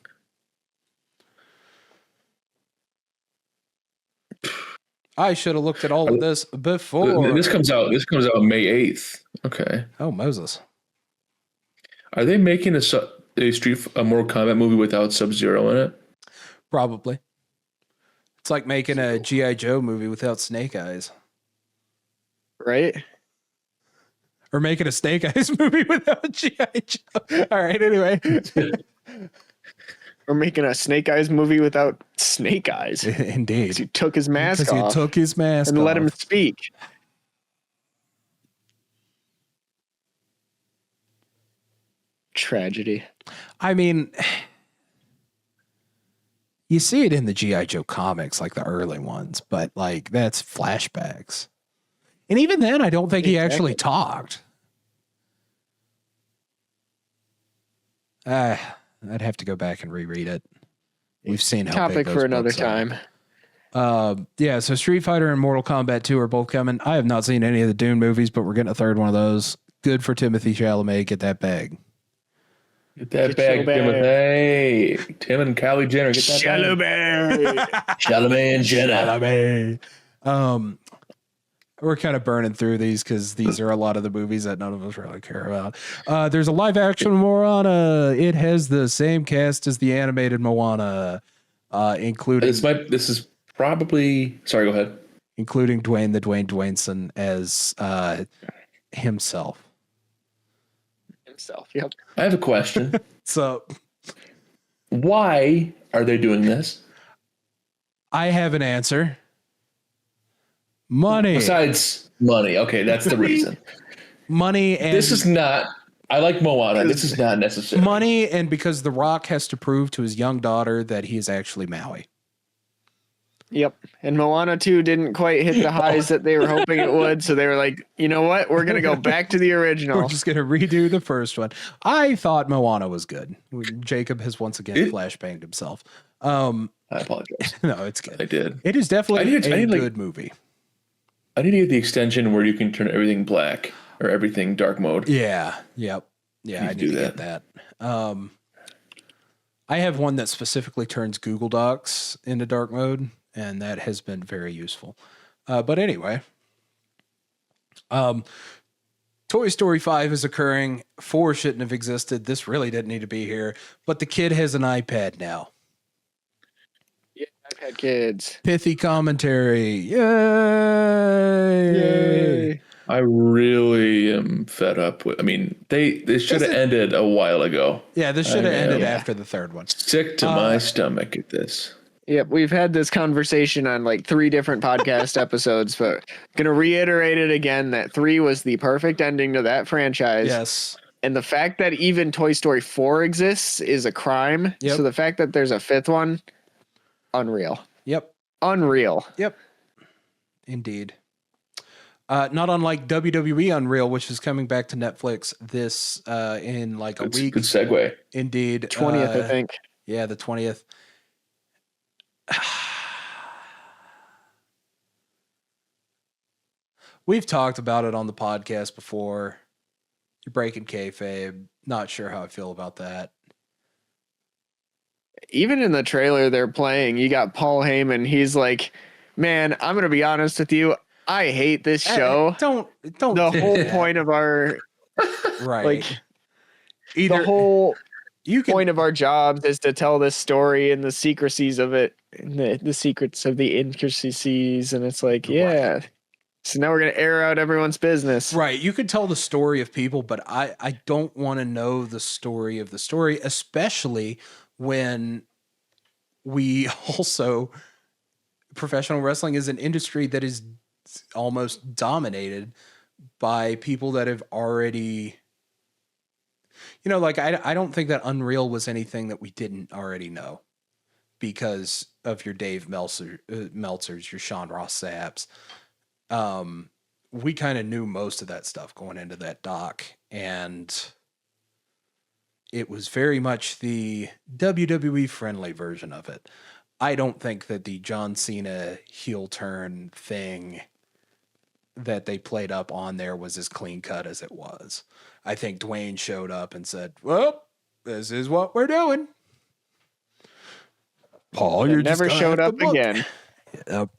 I should have looked at all of this before. This comes out May 8th. Okay. Oh, Moses. Are they making a Mortal Kombat movie without Sub-Zero in it? Probably. It's like making a G.I. Joe movie without Snake Eyes. Right? Or making a Snake Eyes movie without G.I. Joe. All right, anyway. We're making a Snake Eyes movie without Snake Eyes. Indeed. He took his mask Because he off took his mask and off. let him speak. Tragedy. I mean, you see it in the G.I. Joe comics, like the early ones, but like that's flashbacks. And even then, I don't think he actually talked. I'd have to go back and reread it. We've seen how big Topic those for another books are. time. Yeah, so Street Fighter and Mortal Kombat 2 are both coming. I have not seen any of the Dune movies, but we're getting a third one of those. Good for Timothy Chalamet. Get that bag. Get that Get bag, your bag. Timothy. Tim and Kylie Jenner. Get that bag. Chalamet. Chalamet and Jenner. Chalamet. We're kind of burning through these because these are a lot of the movies that none of us really care about. There's a live action Moana. It has the same cast as the animated Moana, including This is probably. Sorry, go ahead. including Dwayne the Dwayneson as himself. Himself. Yep. I have a question. So Why are they doing this? I have an answer. Money. Besides money. Okay, that's the reason. Money and This is not. I like Moana. This is not necessary. money, and because The Rock has to prove to his young daughter that he is actually Maui. Yep. And Moana 2 didn't quite hit the highs that they were hoping it would. So they were like, you know what? We're going to go back to the We're original. just going to redo the first one. I thought Moana was good. Jacob has once again flashbanged himself. I apologize. No, it's good. I did. It is definitely I a need, like- good movie. I need to get the extension where you can turn everything black or everything dark mode. Yeah. Yep. Yeah, I need do to get that. I have one that specifically turns Google Docs into dark mode, and that has been very useful. But anyway, Toy Story 5 is occurring. 4 shouldn't have existed. This really didn't need to be here. But the kid has an iPad now. Yeah, I've had kids. Pithy commentary. Yay! Yay. I really am fed up with. I mean, they should have ended a while ago. Yeah, this should have ended Yeah. after the third one. Sick to my stomach at this. Yep, we've had this conversation on like 3 different podcast episodes, but gonna reiterate it again that 3 was the perfect ending to that franchise. Yes. And the fact that even Toy Story 4 exists is a crime. Yep. So the fact that there's a 5th one, unreal. Yep. Unreal. Yep. Indeed. Not unlike WWE Unreal, which is coming back to Netflix this in like a week. Good segue. Indeed. 20th, I think. Yeah, the 20th. We've talked about it on the podcast before. You're breaking kayfabe. Not sure how I feel about that. Even in the trailer they're playing, you got Paul Heyman. He's like, man, I'm going to be honest with you. I hate this show. Don't. The whole point of our right. Like either the whole point of our jobs is to tell this story and the secrecies of it, and the secrets of the intricacies, and it's like, yeah. Right. So now we're going to air out everyone's business. Right. You could tell the story of people, but I don't want to know the story of the story, especially when we also, professional wrestling is an industry that is almost dominated by people that have already, like I don't think that Unreal was anything that we didn't already know because of your Dave Meltzers, your Sean Ross Sapps. We kind of knew most of that stuff going into that doc, and it was very much the WWE friendly version of it. I don't think that the John Cena heel turn thing that they played up on there was as clean cut as it was. I think Dwayne showed up and said, well, this is what we're doing. Paul, you never showed up again. Yep.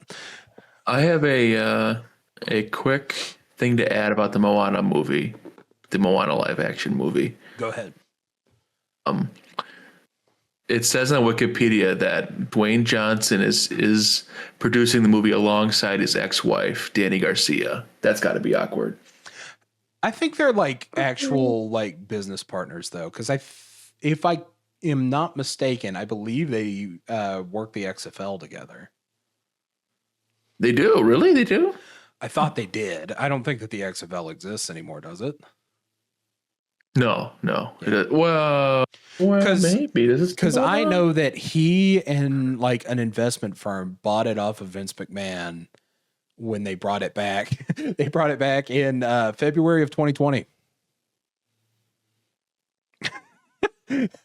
I have a quick thing to add about the Moana movie, the Moana live action movie. Go ahead. It says on Wikipedia that Dwayne Johnson is producing the movie alongside his ex-wife, Danny Garcia. That's got to be awkward. I think they're like actual like business partners though, because if I am not mistaken, I believe they work the XFL together. They do? Really? They do? I thought they did. I don't think that the XFL exists anymore, does it? No. Yeah. Well, maybe. Because I know that he and like an investment firm bought it off of Vince McMahon when they brought it back. They brought it back in February of 2020.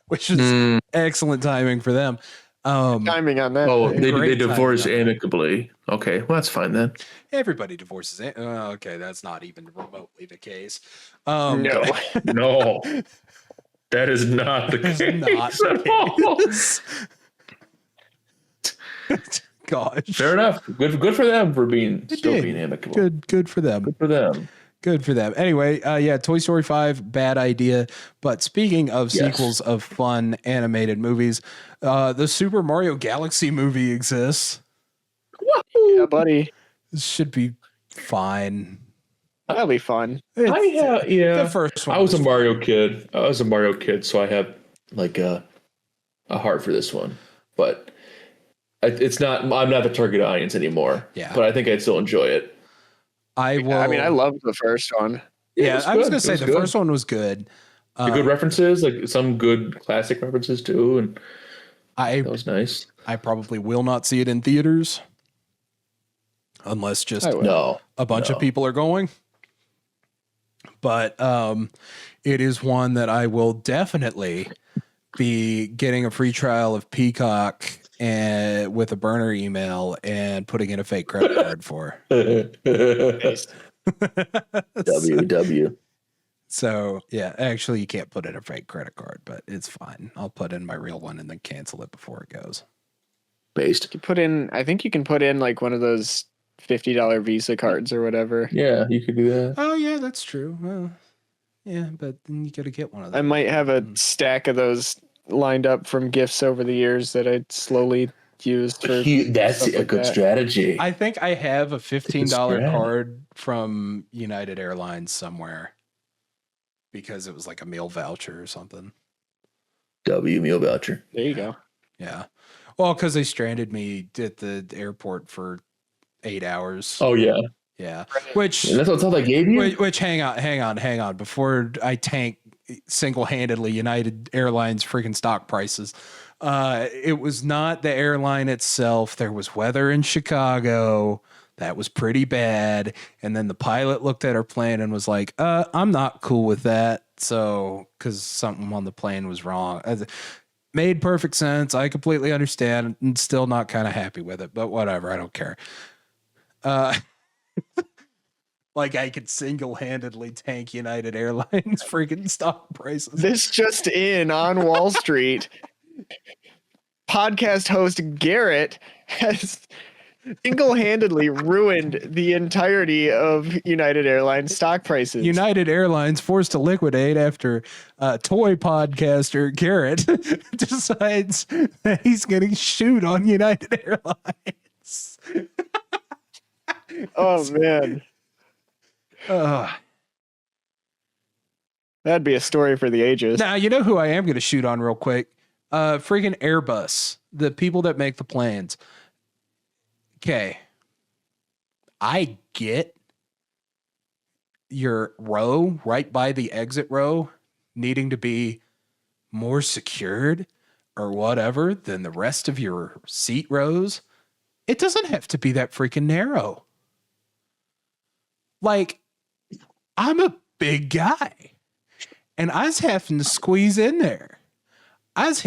Which is excellent timing for them. Timing on that. Oh, they divorced amicably. Okay, well, that's fine then. Everybody divorces. Okay, that's not even remotely the case. No, that is not the case. Not the case. Gosh, fair enough. Good for them for being amicable. Good for them. Good for them. Anyway, Toy Story 5, bad idea. But speaking of sequels of fun animated movies, the Super Mario Galaxy movie exists. Yeah, buddy. This should be fine. That'll be fun. The first one. I was a Mario kid. So I have like a heart for this one. But it's not. I'm not the target audience anymore. Yeah. But I think I'd still enjoy it. I loved the first one. Yeah, I was going to say the first one was good. Good references, like some good classic references too, and that was nice. I probably will not see it in theaters unless just a bunch of people are going. But it is one that I will definitely be getting a free trial of Peacock and with a burner email and putting in a fake credit card for. WW. So yeah, actually you can't put in a fake credit card, but it's fine. I'll put in my real one and then cancel it before it goes. Based. I think you can put in like one of those $50 Visa cards or whatever. Yeah, you could do that. Oh yeah, that's true. Well, yeah, but then you got to get one of them. I might have a stack of those lined up from gifts over the years that I'd slowly used for. That's a good strategy. I think I have a $15 card from United Airlines somewhere because it was like a meal voucher or something. Meal voucher. There you go. Yeah. Well, because they stranded me at the airport for 8 hours. Oh yeah. Yeah. Which that's what they gave you. Which hang on. Before I tank single-handedly United Airlines freaking stock prices. It was not the airline itself. There was weather in Chicago that was pretty bad. And then the pilot looked at our plane and was like, I'm not cool with that. So, because something on the plane was wrong. Made perfect sense. I completely understand. And still not kind of happy with it, but whatever. I don't care. Like I could single-handedly tank United Airlines freaking stock prices. This just in on Wall Street. Podcast host Garrett has single-handedly ruined the entirety of United Airlines stock prices. United Airlines forced to liquidate after toy podcaster Garrett decides that he's getting shoot on United Airlines. Oh, man. That'd be a story for the ages. Now, you know who I am going to shoot on real quick? Freaking Airbus, the people that make the planes. Okay. I get your row right by the exit row needing to be more secured or whatever than the rest of your seat rows. It doesn't have to be that freaking narrow. Like, I'm a big guy and I was having to squeeze in there. I was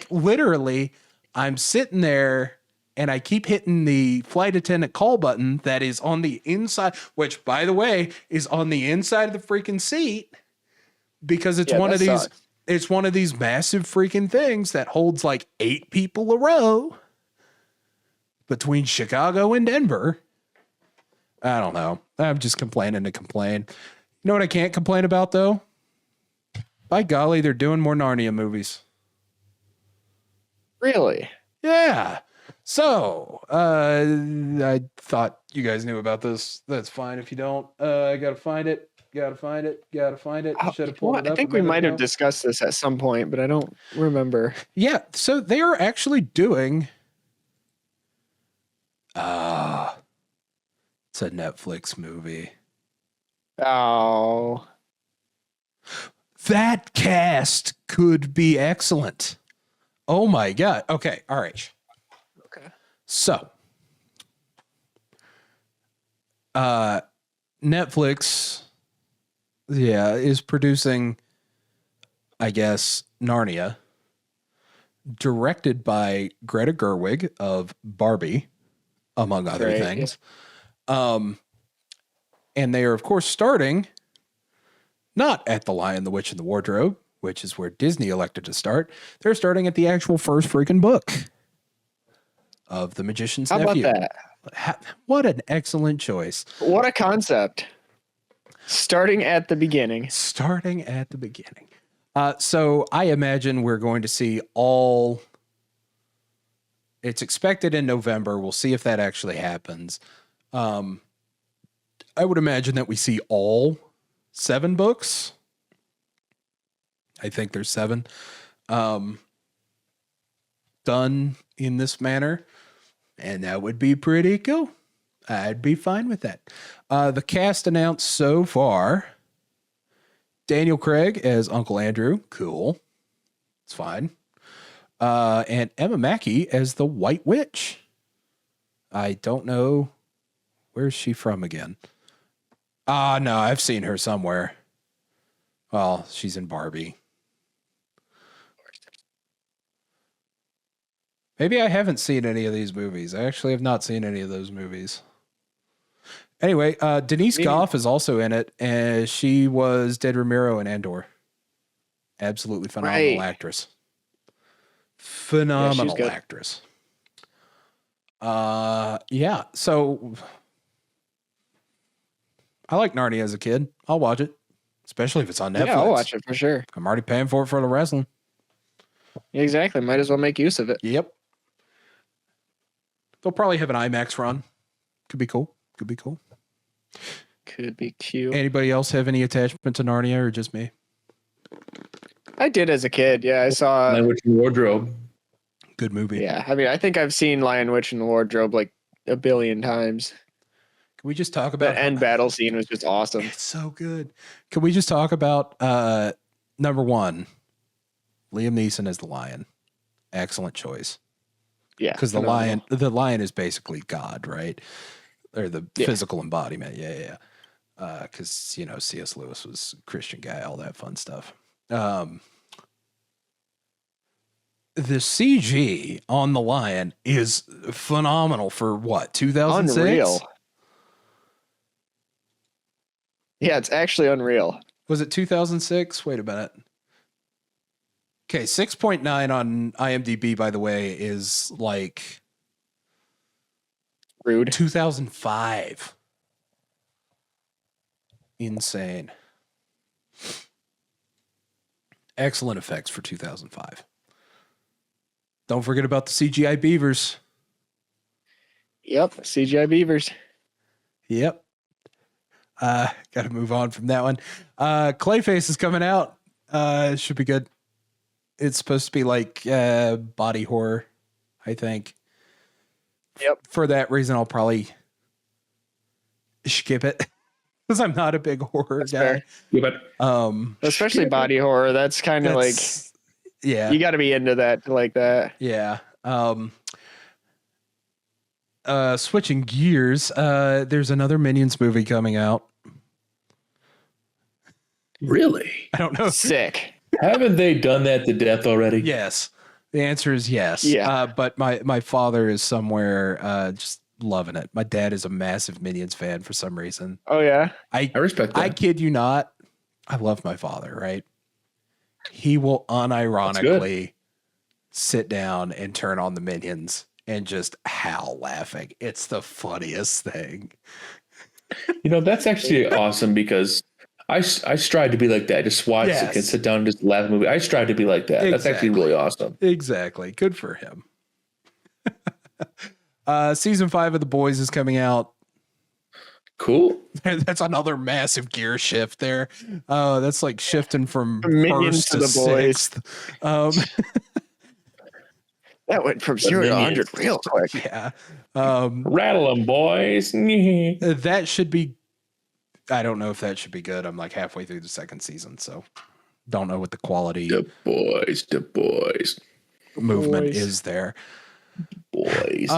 literally, I'm sitting there and I keep hitting the flight attendant call button that is on the inside, which, by the way, is on the inside of the freaking seat because it's one of these. Sucks. It's one of these massive freaking things that holds like 8 people a row between Chicago and Denver. I don't know. I'm just complaining to complain. You know what I can't complain about, though? By golly, they're doing more Narnia movies. Really? Yeah. So, I thought you guys knew about this. That's fine if you don't. I gotta find it. Should have pulled it up. I think we might have discussed this at some point, but I don't remember. Yeah. So they are actually doing. It's a Netflix movie. Oh. That cast could be excellent. Oh my God. Okay. All right. Okay. So, Netflix, is producing, I guess, Narnia, directed by Greta Gerwig of Barbie, among other things. Yeah. And they are, of course, starting not at The Lion, the Witch, and the Wardrobe, which is where Disney elected to start. They're starting at the actual first freaking book of The Magician's Nephew. How about that? What an excellent choice. What a concept. Starting at the beginning. So I imagine we're going to see all... It's expected in November. We'll see if that actually happens. I would imagine that we see all 7 books. I think there's 7. Done in this manner. And that would be pretty cool. I'd be fine with that. The cast announced so far. Daniel Craig as Uncle Andrew. Cool. It's fine. And Emma Mackey as the White Witch. I don't know. Where's she from again? No, I've seen her somewhere. Well, she's in Barbie. Maybe I haven't seen any of these movies. I actually have not seen any of those movies. Anyway, Denise Goff is also in it, and she was Dead Ramiro in Andor. Absolutely phenomenal actress. Phenomenal actress. So I like Narnia as a kid. I'll watch it, especially if it's on Netflix. Yeah, I'll watch it for sure. I'm already paying for it for the wrestling. Exactly. Might as well make use of it. Yep. They'll probably have an IMAX run. Could be cool. Could be cute. Anybody else have any attachment to Narnia or just me? I did as a kid. Yeah, I saw Lion, Witch, and Wardrobe. Good movie. Yeah, I mean, I think I've seen Lion, Witch, and the Wardrobe like a billion times. Can we just talk about the end battle scene was just awesome. It's so good. Can we just talk about number 1, Liam Neeson as the lion? Excellent choice. Yeah, because the lion is basically God, right? or the physical embodiment. Yeah. Because C.S. Lewis was a Christian guy, all that fun stuff. The CG on the lion is phenomenal for what, 2006? Unreal. Yeah, it's actually unreal. Was it 2006? Wait a minute. Okay, 6.9 on IMDb, by the way, is like Rude. 2005. Insane. Excellent effects for 2005. Don't forget about the CGI beavers. Yep, CGI beavers. Yep. Got to move on from that one. Clayface is coming out. It should be good. It's supposed to be like body horror, I think. Yep. For that reason, I'll probably skip it because I'm not a big horror guy. Yeah, but Especially body horror. That's kind of like, yeah, you got to be into that like that. yeah. Switching gears, there's another Minions movie coming out. really, I don't know. Sick. haven't they done that to death already? Yes, the answer is yes. Yeah. But my father is somewhere just loving it. My dad is a massive Minions fan for some reason. Oh yeah. I respect that. I kid you not. I love my father, right? He will unironically sit down and turn on the Minions and just howl laughing. It's the funniest thing. That's actually awesome because I strive to be like that. Just watch it and sit down and just laugh at the movie. I strive to be like that. Exactly. That's actually really awesome. Exactly. Good for him. Season 5 of The Boys is coming out. Cool. That's another massive gear shift there. That's like shifting from Minions first to The Boys. 6th. That went from 0 to 100 real quick. Yeah. Rattle them, boys. That should be, I don't know if that should be good. I'm like halfway through the second season, so don't know what the quality The boys. movement is there. Boys.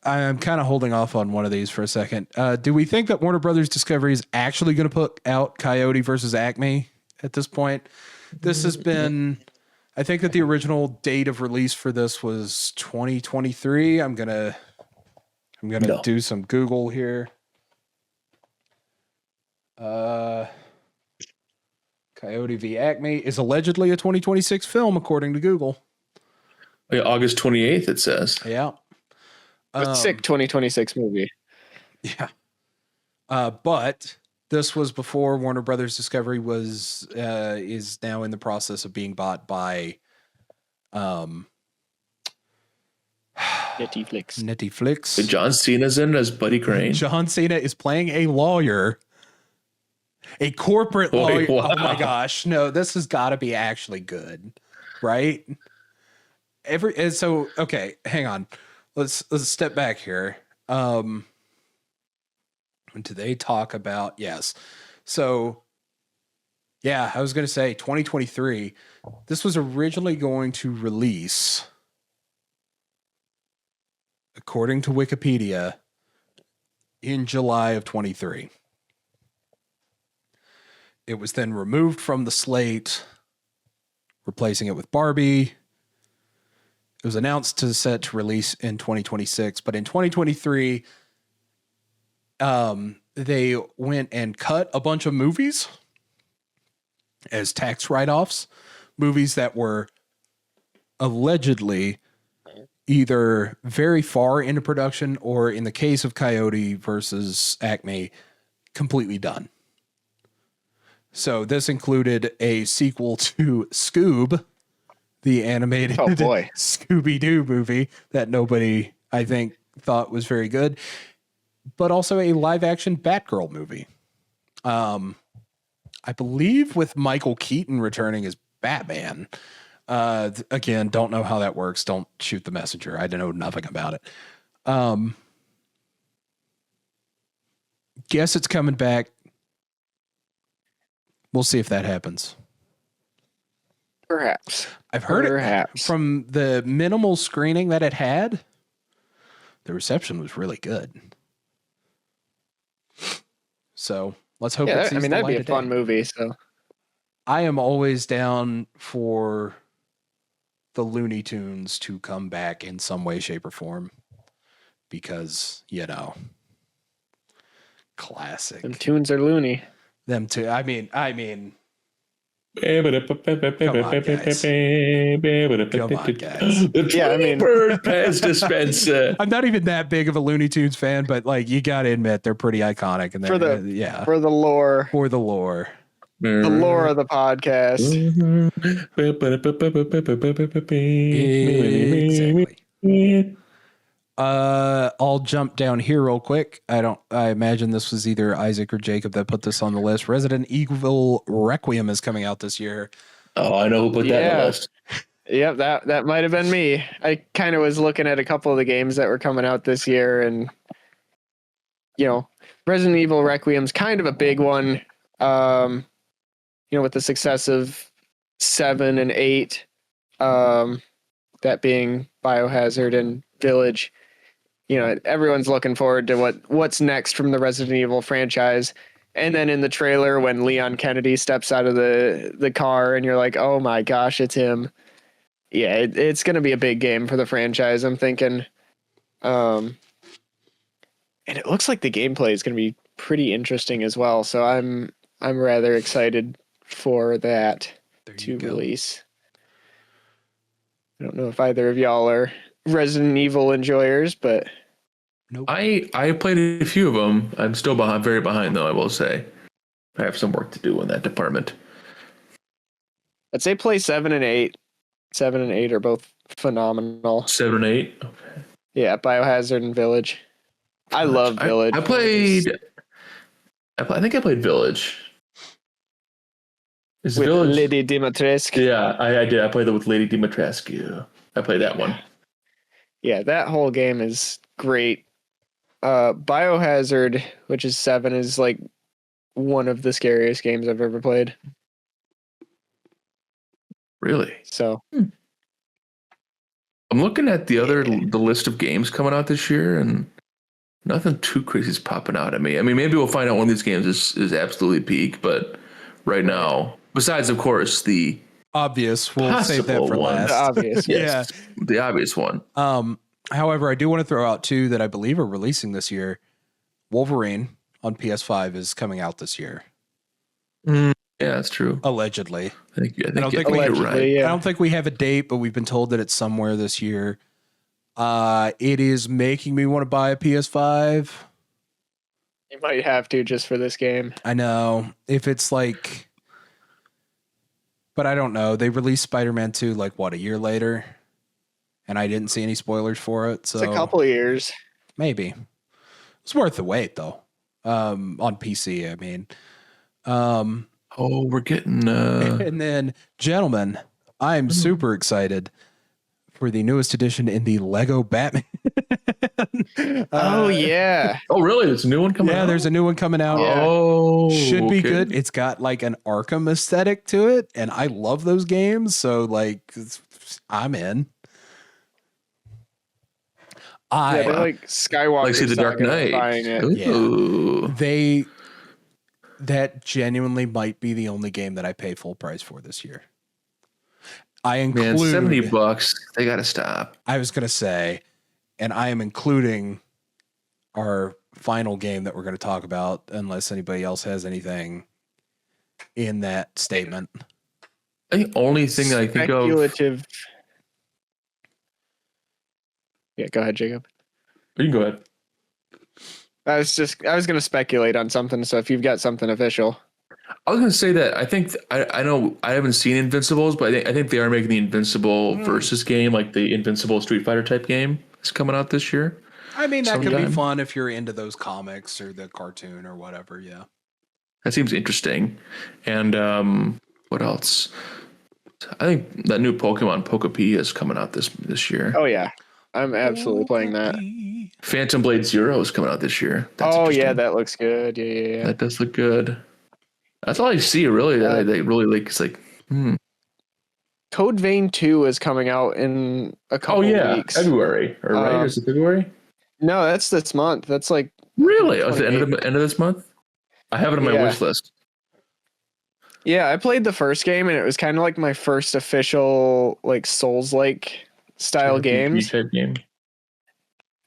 I'm kind of holding off on one of these for a second. Do we think that Warner Brothers Discovery is actually going to put out Coyote versus Acme at this point? This has been, I think that the original date of release for this was 2023. I'm gonna do some Google here. Coyote v. Acme is allegedly a 2026 film, according to Google. Yeah, August 28th, it says. Yeah. Sick 2026 movie. Yeah. But this was before Warner Brothers Discovery is now in the process of being bought by Netflix. John Cena's in as Buddy Crane. John Cena is playing a lawyer. A corporate lawyer. Wow. Oh my gosh. No, this has got to be actually good. Right? Okay, hang on. Let's step back here. Do they talk about, yes. So yeah, I was going to say 2023. This was originally going to release, according to Wikipedia, in July of 23. It was then removed from the slate, replacing it with Barbie. It was announced set to release in 2026, but in 2023, they went and cut a bunch of movies as tax write-offs, movies that were allegedly either very far into production or, in the case of Coyote versus Acme, completely done. So this included a sequel to Scoob, the animated Scooby-Doo movie that nobody, I think, thought was very good, but also a live-action Batgirl movie. I believe with Michael Keaton returning as Batman. Again, don't know how that works. Don't shoot the messenger. I know nothing about it. Guess it's coming back. We'll see if that happens. Perhaps. I've heard it from the minimal screening that it had. the reception was really good. So let's hope Yeah, it sees I mean, the that'd be light a of fun day. movie. So I am always down for the Looney Tunes to come back in some way, shape, or form because, classic. them tunes are loony. Them too. I mean, Come Come on, guys. The Yeah, I mean- bird pass dispenser. I'm not even that big of a Looney Tunes fan, but like you got to admit they're pretty iconic and For they're the for the lore, for the lore. the lore of the podcast. Exactly. I'll jump down here real quick. I imagine this was either Isaac or Jacob that put this on the list. Resident Evil Requiem is coming out this year. Oh, I know who put that on the list. Yep, that might have been me. I kind of was looking at a couple of the games that were coming out this year, and Resident Evil Requiem's kind of a big one. With the success of 7 and 8, that being Biohazard and Village. Everyone's looking forward to what's next from the Resident Evil franchise. And then in the trailer, when Leon Kennedy steps out of the car and you're like, oh my gosh, it's him. Yeah, it's going to be a big game for the franchise, I'm thinking. And it looks like the gameplay is going to be pretty interesting as well. So I'm rather excited for that to release. I don't know if either of y'all are Resident Evil enjoyers, but nope. I played a few of them. I'm still very behind, though, I will say. I have some work to do in that department. I'd say play 7 and 8. 7 and 8 are both phenomenal. 7 and 8? Okay. Yeah, Biohazard and Village. I love Village. I think I played Village. Is with Village? Lady Dimitrescu. Yeah, I did. I played it with Lady Dimitrescu. I played that one. Yeah, that whole game is great. Biohazard, which is 7, is like one of the scariest games I've ever played. Really? So I'm looking at the list of games coming out this year, and nothing too crazy is popping out at me. I mean, maybe we'll find out one of these games is absolutely peak, but right now, besides, of course, the obvious, we'll save that for one. last. the obvious. Yes, yeah, the obvious one. However, I do want to throw out 2 that I believe are releasing this year. Wolverine on PS5 is coming out this year. Yeah, that's true. Allegedly. I think you're right. Yeah. I don't think we have a date, but we've been told that it's somewhere this year. It is making me want to buy a PS5. You might have to just for this game. I know. If it's like... But I don't know. They released Spider-Man 2 a year later? And I didn't see any spoilers for it. So It's a couple of years. Maybe. It's worth the wait, though. On PC, I mean. We're getting... And then, gentlemen, I'm super excited for the newest edition in the Lego Batman. Oh, yeah. Oh, really? There's a new one coming out? Yeah, there's a new one coming out. Yeah. Oh, Should be okay. good. It's got like an Arkham aesthetic to it, and I love those games. So, I'm in. Yeah, they're like Skywalker. Like, see the Dark Knight. Buying it. Ooh. Yeah. That genuinely might be the only game that I pay full price for this year. I include $70. They got to stop. I was going to say, and I am including our final game that we're going to talk about, unless anybody else has anything in that statement. The only thing that I think of... Speculative. Yeah, go ahead, Jacob. You can go ahead. I was going to speculate on something, so if you've got something official. I was going to say that I think I know I haven't seen Invincibles, but I think they are making the Invincible versus game, like the Invincible Street Fighter type game, is coming out this year. I mean, that could be sometime. fun if you're into those comics or the cartoon or whatever. Yeah. That seems interesting. And what else? I think that new Pokemon Pokepi is coming out this year. Oh, yeah. I'm absolutely playing that. Phantom Blade Zero is coming out this year. That's Oh, interesting. yeah, that looks good. Yeah. That does look good. That's all I see, really. That they really like. It's like, Code Vein 2 is coming out in a couple weeks. February. Or right? Is it February? No, that's this month. That's like Really? Oh, it's the 28th. end of this month? I have it on my wish list. Yeah, I played the first game and it was kind of like my first official like Souls-like style JRPG games. type game.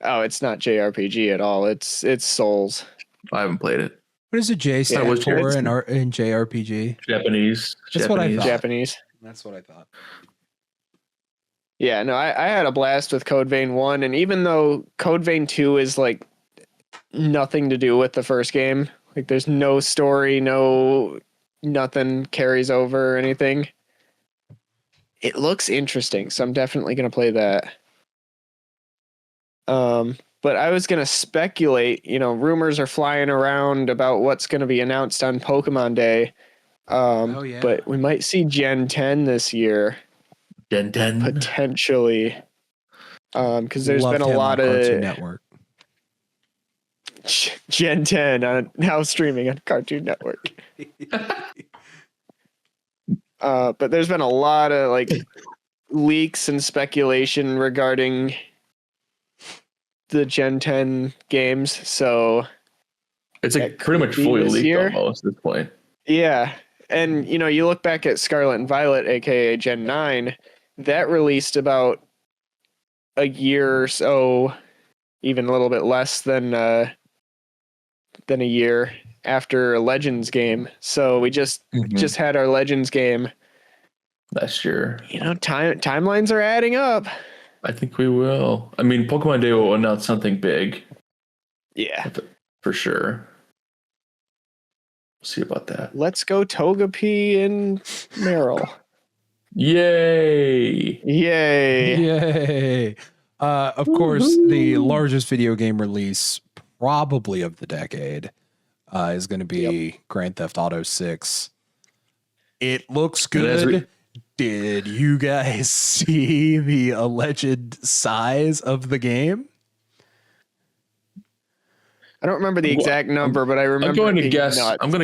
Oh, it's not JRPG at all. It's Souls. I haven't played it. What is a J stand what's for yours? in JRPG? Japanese. That's what I Japanese. thought. Japanese. That's what I thought. Yeah, no, I had a blast with Code Vein 1, and even though Code Vein 2 is like nothing to do with the first game, like there's no story, nothing carries over or anything. It looks interesting, so I'm definitely gonna play that. But I was gonna speculate, rumors are flying around about what's gonna be announced on Pokemon Day. Yeah. But we might see Gen 10 this year. Gen 10. Potentially. Because there's Loved been a him lot on of Cartoon Network. Gen 10 now streaming on Cartoon Network. But there's been a lot of like leaks and speculation regarding the Gen 10 games. So It's like that pretty much could be fully this leaked year. almost at this point. Yeah. And you look back at Scarlet and Violet, aka Gen 9, that released about a year or so, even a little bit less than a year after Legends game. So we just had our Legends game Last year. Timelines are adding up. I think we will. I mean, Pokemon Day will announce something big. Yeah. For sure. We'll see about that. Let's go Togepi and Meryl. Yay! Yay! Of course, the largest video game release probably of the decade is going to be Grand Theft Auto 6. It looks good. Did you guys see the alleged size of the game? I don't remember the exact number, but I remember. I'm going to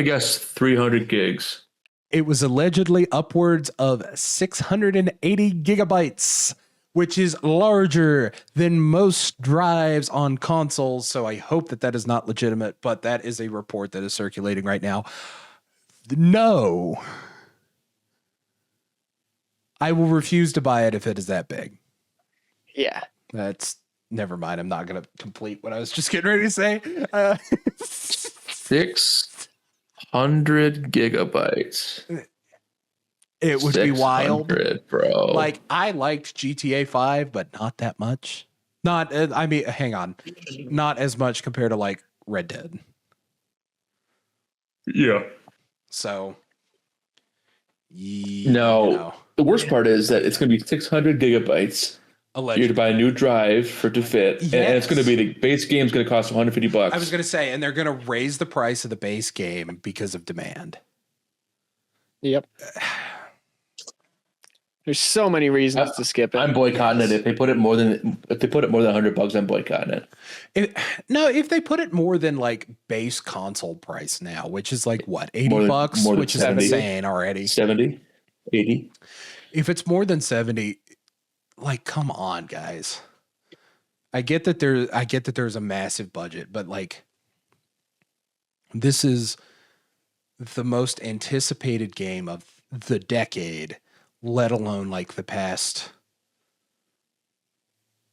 guess 300 gigs. It was allegedly upwards of 680 gigabytes, which is larger than most drives on consoles. So I hope that is not legitimate, but that is a report that is circulating right now. No. I will refuse to buy it if it is that big. Yeah. Never mind. I'm not going to complete what I was just getting ready to say. 600 gigabytes. It would be wild, bro. Like, I liked GTA 5, but not that much. Hang on. Not as much compared to like Red Dead. Yeah. So, no. The worst part is that it's going to be 600 gigabytes. Allegedly. You're to buy a new drive to fit, and it's going to be the base game's going to cost $150. I was going to say, and they're going to raise the price of the base game because of demand. Yep. There's so many reasons to skip it. I'm boycotting it. If they put it more than $100, I'm boycotting it. If they put it more than like base console price now, which is like what, $80, which is insane already. 70, 80. If it's more than 70, like, come on, guys. I get that there's a massive budget, but like, this is the most anticipated game of the decade, let alone like the past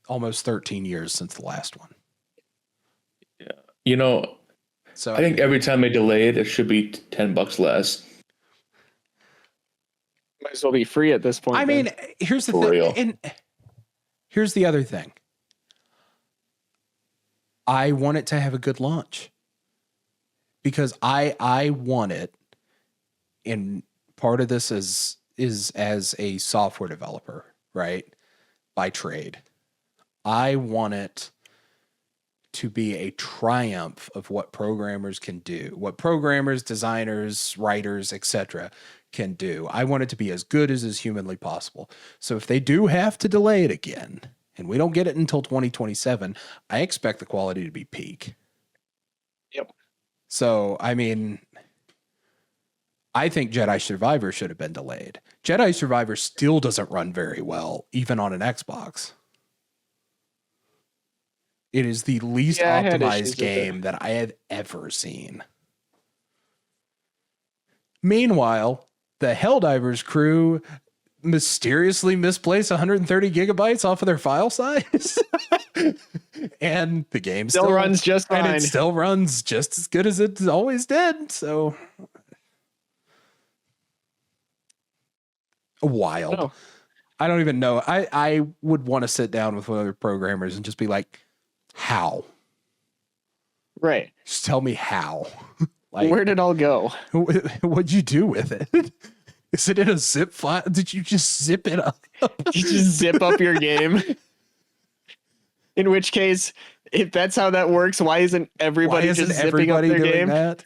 almost 13 years since the last one. Yeah. So I think every time they delay it, it should be $10 less. Might as well be free at this point. I mean, here's the thing. And here's the other thing. I want it to have a good launch because I want it, and part of this is as a software developer, right? By trade. I want it to be a triumph of what programmers can do, what programmers, designers, writers, etc. can do. I want it to be as good as is humanly possible. So if they do have to delay it again, and we don't get it until 2027, I expect the quality to be peak. Yep. So, I mean, I think Jedi Survivor should have been delayed. Jedi Survivor still doesn't run very well, even on an Xbox. It is the least Yeah, I had issues optimized with game that I have ever seen. Meanwhile, the Helldivers crew mysteriously misplaced 130 gigabytes off of their file size. And the game Still runs just and fine. it still runs just as good as it always did. So wild. No. I don't even know. I would want to sit down with other programmers and just be like, how? Right. Just tell me how. Like, Where'd it all go? what'd you do with it? Is it in a zip file? Did you just zip it up? You just zip up your game. In which case, if that's how that works, why isn't everybody just zipping up their game? That?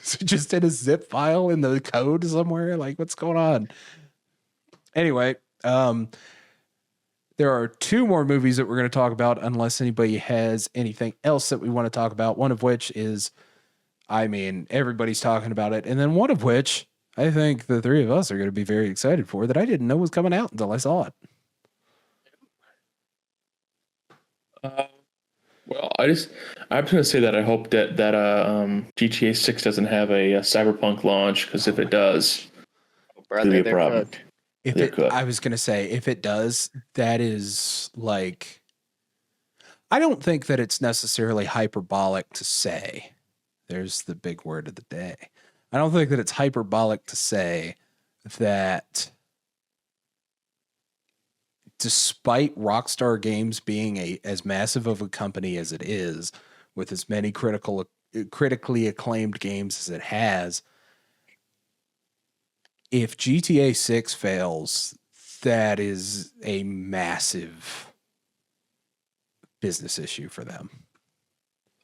Is it just in a zip file in the code somewhere? Like, what's going on? Anyway, there are 2 more movies that we're going to talk about, unless anybody has anything else that we want to talk about. One of which is, I mean, everybody's talking about it. And then one of which I think the 3 of us are going to be very excited for, that I didn't know was coming out until I saw it. Well, I'm just gonna say that I hope that GTA 6 doesn't have a Cyberpunk launch, because if it does, Brother, be a they're problem. cooked. If They're it, cooked. I was going to say, if it does, that is like, I don't think that it's necessarily hyperbolic to say, there's the big word of the day. I don't think that it's hyperbolic to say that despite Rockstar Games being as massive of a company as it is, with as many critically acclaimed games as it has, if GTA 6 fails, that is a massive business issue for them.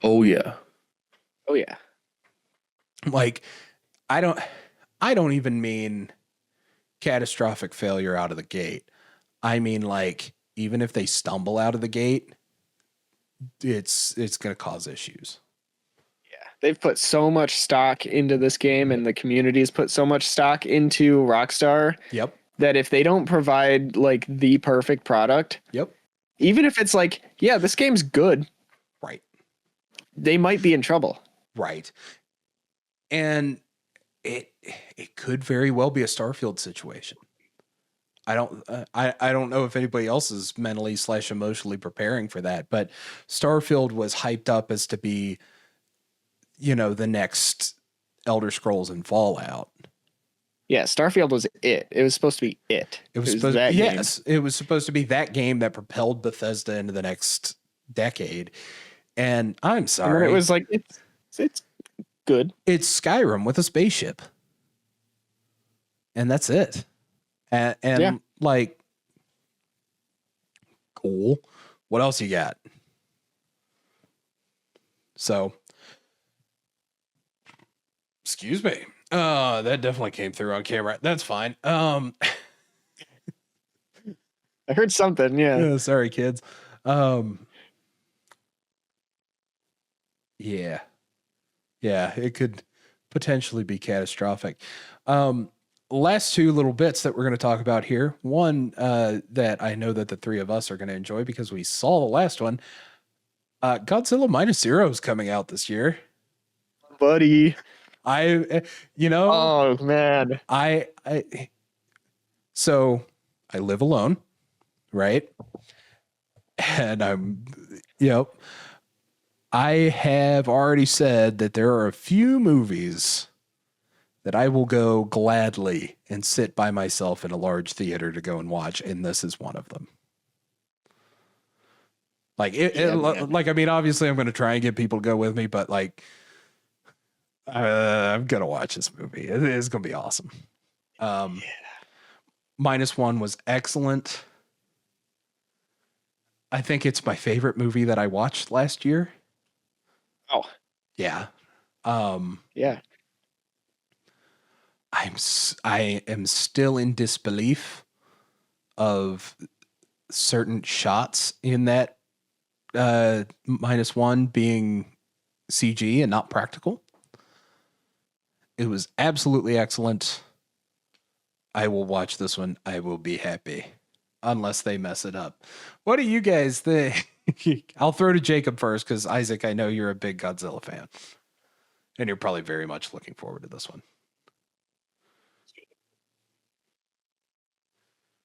Oh yeah. Oh yeah. Like, I don't even mean catastrophic failure out of the gate. I mean, like, even if they stumble out of the gate, it's going to cause issues. They've put so much stock into this game, and the community's put so much stock into Rockstar. Yep. That if they don't provide like the perfect product, Yep. even if it's like, yeah, this game's good, Right. they might be in trouble. Right. And it could very well be a Starfield situation. I don't know if anybody else is mentally / emotionally preparing for that, but Starfield was hyped up as to be, you know, the next Elder Scrolls and Fallout. Yeah, Starfield was it. It was supposed to be it. It was supposed that game. Yes, it was supposed to be that game that propelled Bethesda into the next decade. And I'm sorry. And then it was like, it's good. It's Skyrim with a spaceship. And that's it. And Yeah. like, cool. What else you got? So, excuse me. That definitely came through on camera. That's fine. I heard something, yeah. Sorry, kids. Yeah. Yeah, it could potentially be catastrophic. Last 2 little bits that we're going to talk about here. One that I know that the 3 of us are going to enjoy because we saw the last one. Godzilla Minus Zero is coming out this year. Buddy. Oh man. So I live alone, right? And I have already said that there are a few movies that I will go gladly and sit by myself in a large theater to go and watch, and this is one of them. Like, I mean, obviously I'm going to try and get people to go with me, but like, I'm going to watch this movie. It's going to be awesome. -1 was excellent. I think it's my favorite movie that I watched last year. Oh. Yeah. Yeah. I am still in disbelief of certain shots in that -1 being CG and not practical. It was absolutely excellent. I will watch this one. I will be happy. unless they mess it up. What do you guys think? I'll throw to Jacob first because Isaac, I know you're a big Godzilla fan, and you're probably very much looking forward to this one.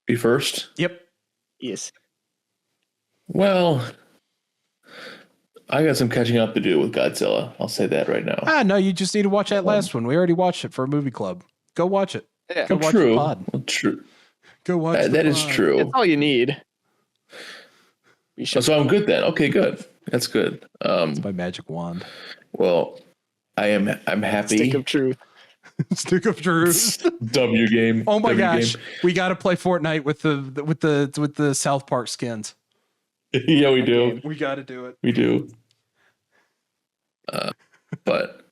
Be first. Yep. Yes. Well, I got some catching up to do with Godzilla. I'll say that right now. No, you just need to watch that last one. We already watched it for a movie club. Go watch it. Yeah. Go watch True. the pod. Well, true. Go watch That is true. That's all you need. So I'm good then. Okay, good. That's good. It's my magic wand. Well, I'm happy. Stick of truth. Stick of truth. W game. Oh my W gosh, game. we got to play Fortnite with the South Park skins. Yeah, we do. We got to do it. We do. But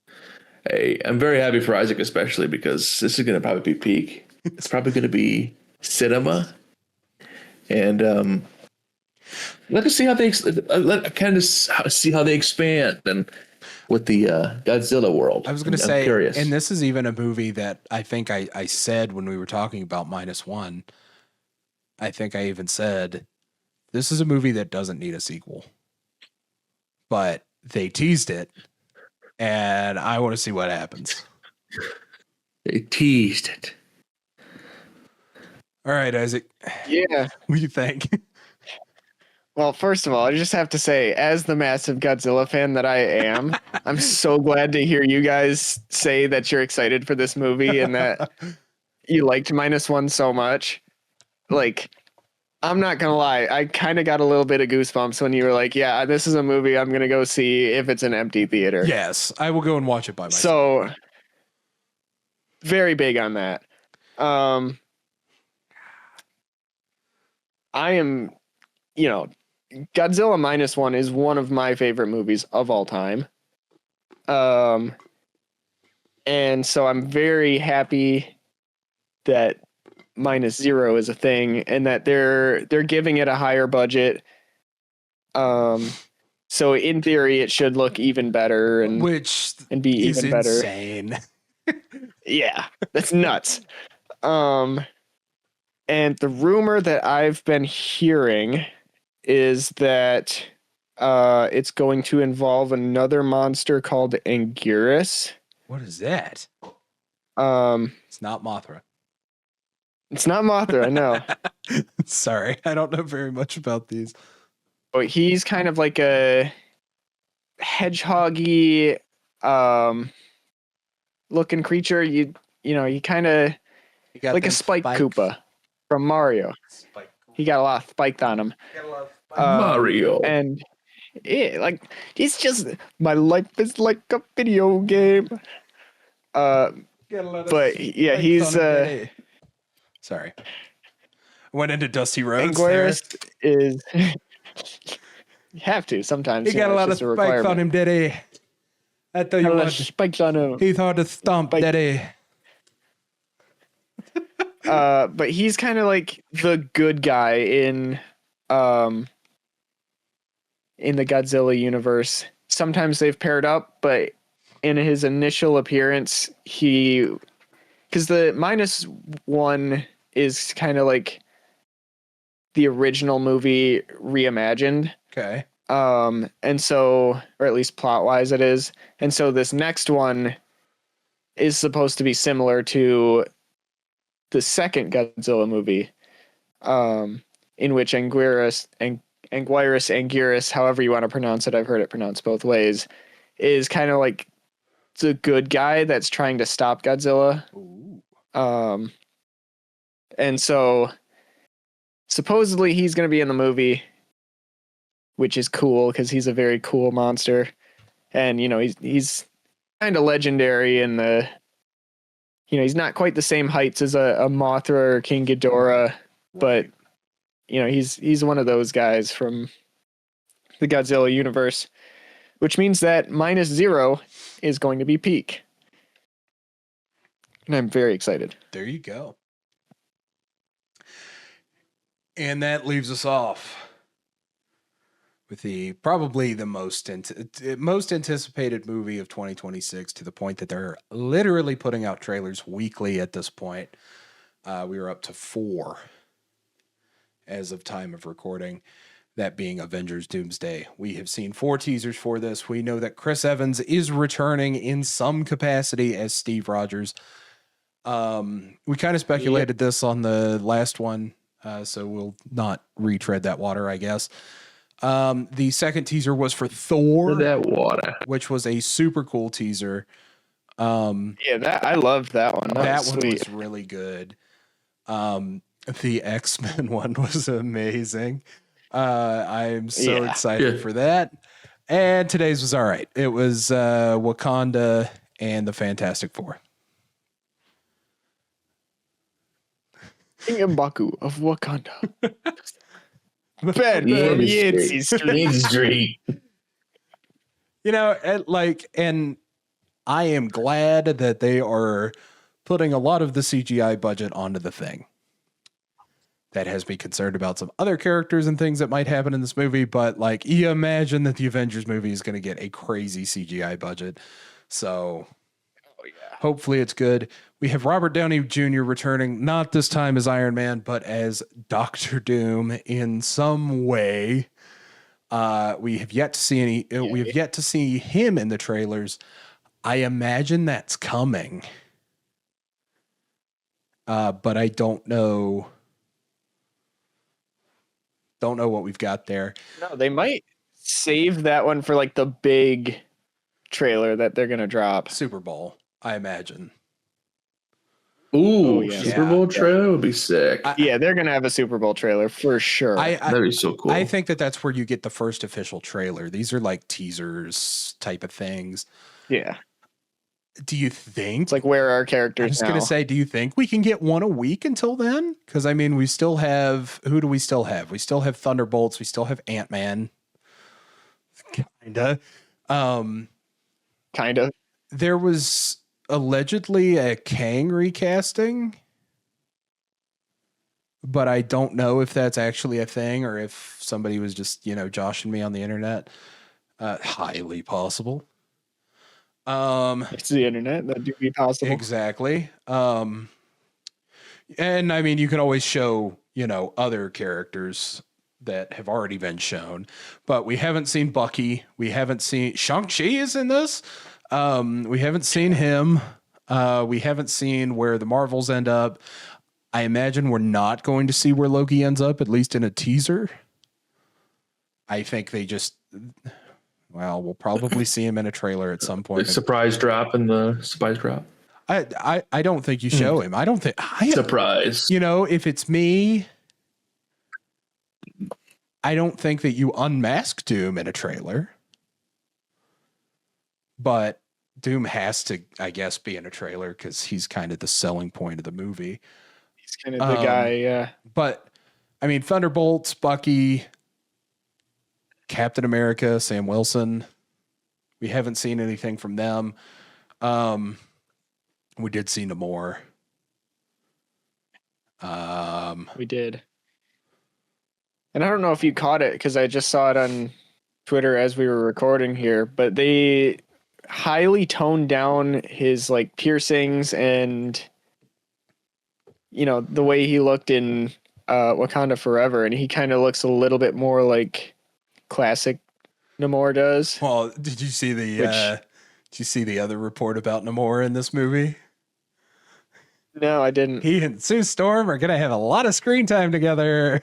hey, I'm very happy for Isaac, especially because this is going to probably be peak. It's probably going to be cinema, and let's see how they see how they expand and with the Godzilla world. I was going to I'm say, curious. and this is even a movie that I think I said when we were talking about -1. I think I even said this is a movie that doesn't need a sequel, but they teased it, and I want to see what happens. They teased it. All right, Isaac. Yeah. What do you think? Well, first of all, I just have to say, as the massive Godzilla fan that I am, I'm so glad to hear you guys say that you're excited for this movie and that you liked -1 so much. Like, I'm not going to lie. I kind of got a little bit of goosebumps when you were like, yeah, this is a movie I'm going to go see if it's an empty theater. Yes, I will go and watch it by myself. So, very big on that. I am, Godzilla -1 is one of my favorite movies of all time. And so I'm very happy that -0 is a thing and that they're giving it a higher budget. So in theory it should look even better and be is even better. Insane. Yeah, that's nuts. And the rumor that I've been hearing is that it's going to involve another monster called Anguirus. What is that? It's not Mothra. It's not Mothra, I know. Sorry, I don't know very much about these. But he's kind of like a hedgehoggy looking creature. You kind of like a Spike Koopa from Mario. He got a lot of spiked on him. Mario. And it's just my life is like a video game. But yeah, he's sorry. Went into Dusty Roads. Anguirus is you have to sometimes. He got a lot of spikes on him, did he? I tell you what, spikes on him. he's hard to stomp, did he? But he's kind of like the good guy in the Godzilla universe. Sometimes they've paired up, but in his initial appearance, because the -1 is kind of like the original movie reimagined. Okay. And so, or at least plot wise it is. And so this next one is supposed to be similar to the second Godzilla movie, in which Anguirus, however you want to pronounce it, I've heard it pronounced both ways, is kind of like the good guy that's trying to stop Godzilla. Ooh. And so supposedly he's going to be in the movie, which is cool because he's a very cool monster. And, he's kind of legendary in the, he's not quite the same heights as a Mothra or King Ghidorah, but, he's one of those guys from the Godzilla universe, which means that -0 is going to be peak. And I'm very excited. There you go. And that leaves us off with probably the most anticipated movie of 2026, to the point that they're literally putting out trailers weekly at this point. We were up to 4. as of time of recording, that being Avengers Doomsday. We have seen 4 teasers for this. We know that Chris Evans is returning in some capacity as Steve Rogers. We kind of speculated this on the last one, so we'll not retread that water, I guess. The second teaser was for Thor, That water, which was a super cool teaser. I loved that one. That one was really good. The X-Men one was amazing. I'm so excited for that. And today's was all right. It was Wakanda and the Fantastic Four. King M'Baku of Wakanda. Ben from from Yancey Yancey Street. Street. You know, and I am glad that they are putting a lot of the CGI budget onto the thing. That has me concerned about some other characters and things that might happen in this movie, but like, you imagine that the Avengers movie is going to get a crazy CGI budget. So hopefully it's good. We have Robert Downey Jr. returning, not this time as Iron Man, but as Doctor Doom in some way. We have yet to see we have yet to see him in the trailers. I imagine that's coming. But I don't know. Don't know what we've got there. No, they might save that one for like the big trailer that they're gonna drop. Super Bowl, I imagine. Ooh, Super Bowl trailer would be sick. They're gonna have a Super Bowl trailer for sure. That'd be so cool. I think that's where you get the first official trailer. These are like teasers type of things. Yeah. Do you think it's like where are our characters? I was going to say, do you think we can get one a week until then? Because I mean, we still have, who do we still have? We still have Thunderbolts. We still have Ant-Man. Kinda. Kinda. There was allegedly a Kang recasting, but I don't know if that's actually a thing or if somebody was just, joshing me on the internet. Highly possible. It's the internet. That do be possible. Exactly. And I mean, you can always show, other characters that have already been shown, but we haven't seen Bucky. We haven't seen Shang-Chi is in this. We haven't seen him. We haven't seen where the Marvels end up. I imagine we're not going to see where Loki ends up, at least in a teaser. I think they just, we'll probably see him in a trailer at some point. Surprise drop in the surprise drop. I don't think you show him. I don't think surprise. If it's me, I don't think that you unmask Doom in a trailer. But Doom has to, I guess, be in a trailer because he's kind of the selling point of the movie. He's kind of the guy, yeah. But I mean, Thunderbolts, Bucky, Captain America, Sam Wilson. We haven't seen anything from them. We did see Namor. We did. And I don't know if you caught it because I just saw it on Twitter as we were recording here, but they highly toned down his like piercings and the way he looked in Wakanda Forever, and he kind of looks a little bit more like classic Namor does. Well, did you see the other report about Namor in this movie? No, I didn't. He and Sue Storm are gonna have a lot of screen time together.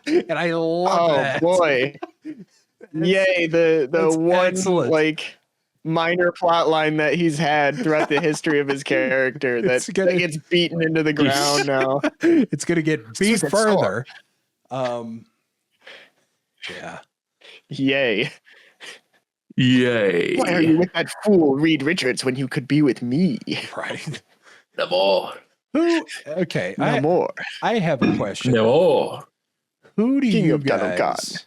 And I love that. Oh boy. Yay, the one excellent. Like minor plot line that he's had throughout the history of his character that gets beaten into the ground now. It's gonna get beat further. Yeah. Yay. Yay. Why are you with that fool Reed Richards when you could be with me? Right. No more. Okay. No more. I have a question. No more. Who do King you of God. guys?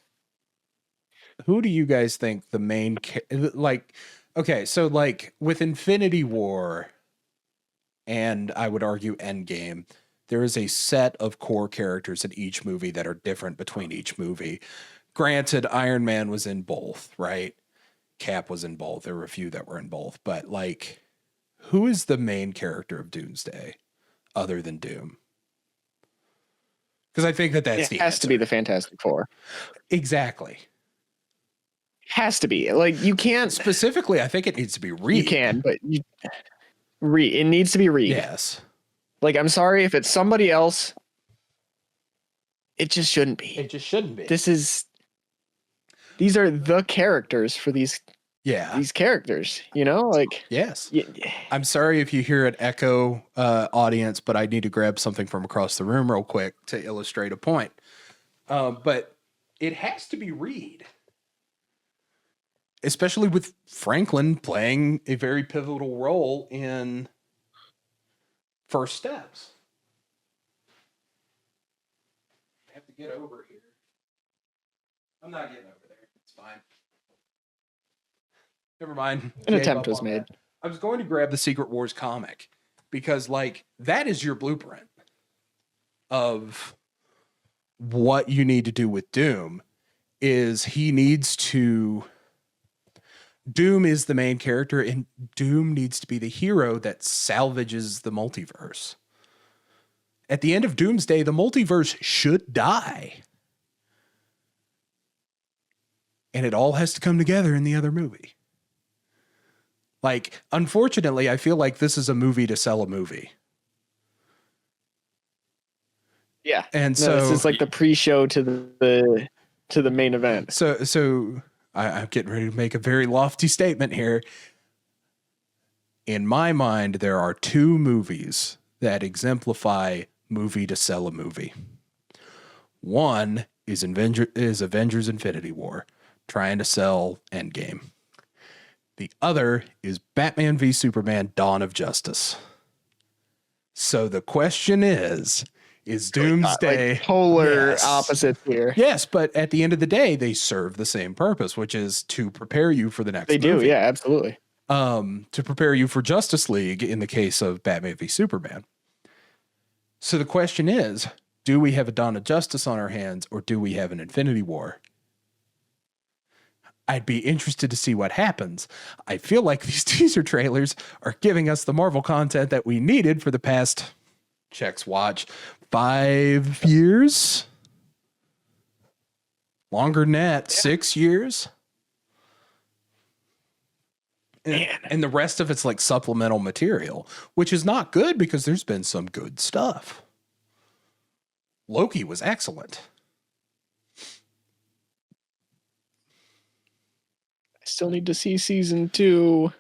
Who do you guys think the main okay, so like with Infinity War and I would argue Endgame, there is a set of core characters in each movie that are different between each movie. Granted, Iron Man was in both, right? Cap was in both. There were a few that were in both, but like, who is the main character of Doomsday other than Doom? Because I think that's the It has answer. to be the Fantastic Four. Exactly. Has to be. Like, you can't. Specifically, I think it needs to be Reed. You can, but Reed. It needs to be Reed. Yes. Like, I'm sorry if it's somebody else. It just shouldn't be. It just shouldn't be. These are the characters for these characters, you know? Like, yes. I'm sorry if you hear an echo, audience, but I need to grab something from across the room real quick to illustrate a point. But it has to be Reed. Especially with Franklin playing a very pivotal role in First Steps. I have to get over here. I'm not getting over there. It's fine. Never mind. An attempt was made. I was going to grab the Secret Wars comic because, like, that is your blueprint of what you need to do with Doom. Doom is the main character, and Doom needs to be the hero that salvages the multiverse. At the end of Doomsday, the multiverse should die. And it all has to come together in the other movie. Like, unfortunately, I feel like this is a movie to sell a movie. Yeah. And so this is like the pre-show to the main event. So I'm getting ready to make a very lofty statement here. In my mind, there are two movies that exemplify movie to sell a movie. One is Avengers Infinity War, trying to sell Endgame. The other is Batman v Superman Dawn of Justice. So the question is Doomsday like polar opposites here? Yes, but at the end of the day, they serve the same purpose, which is to prepare you for the next movie. They do, yeah, absolutely. To prepare you for Justice League in the case of Batman v Superman. So the question is, do we have a Dawn of Justice on our hands, or do we have an Infinity War? I'd be interested to see what happens. I feel like these teaser trailers are giving us the Marvel content that we needed for the past, checks watch, 5 years? Longer than that, 6 years? And the rest of it's like supplemental material, which is not good because there's been some good stuff. Loki was excellent. I still need to see season 2.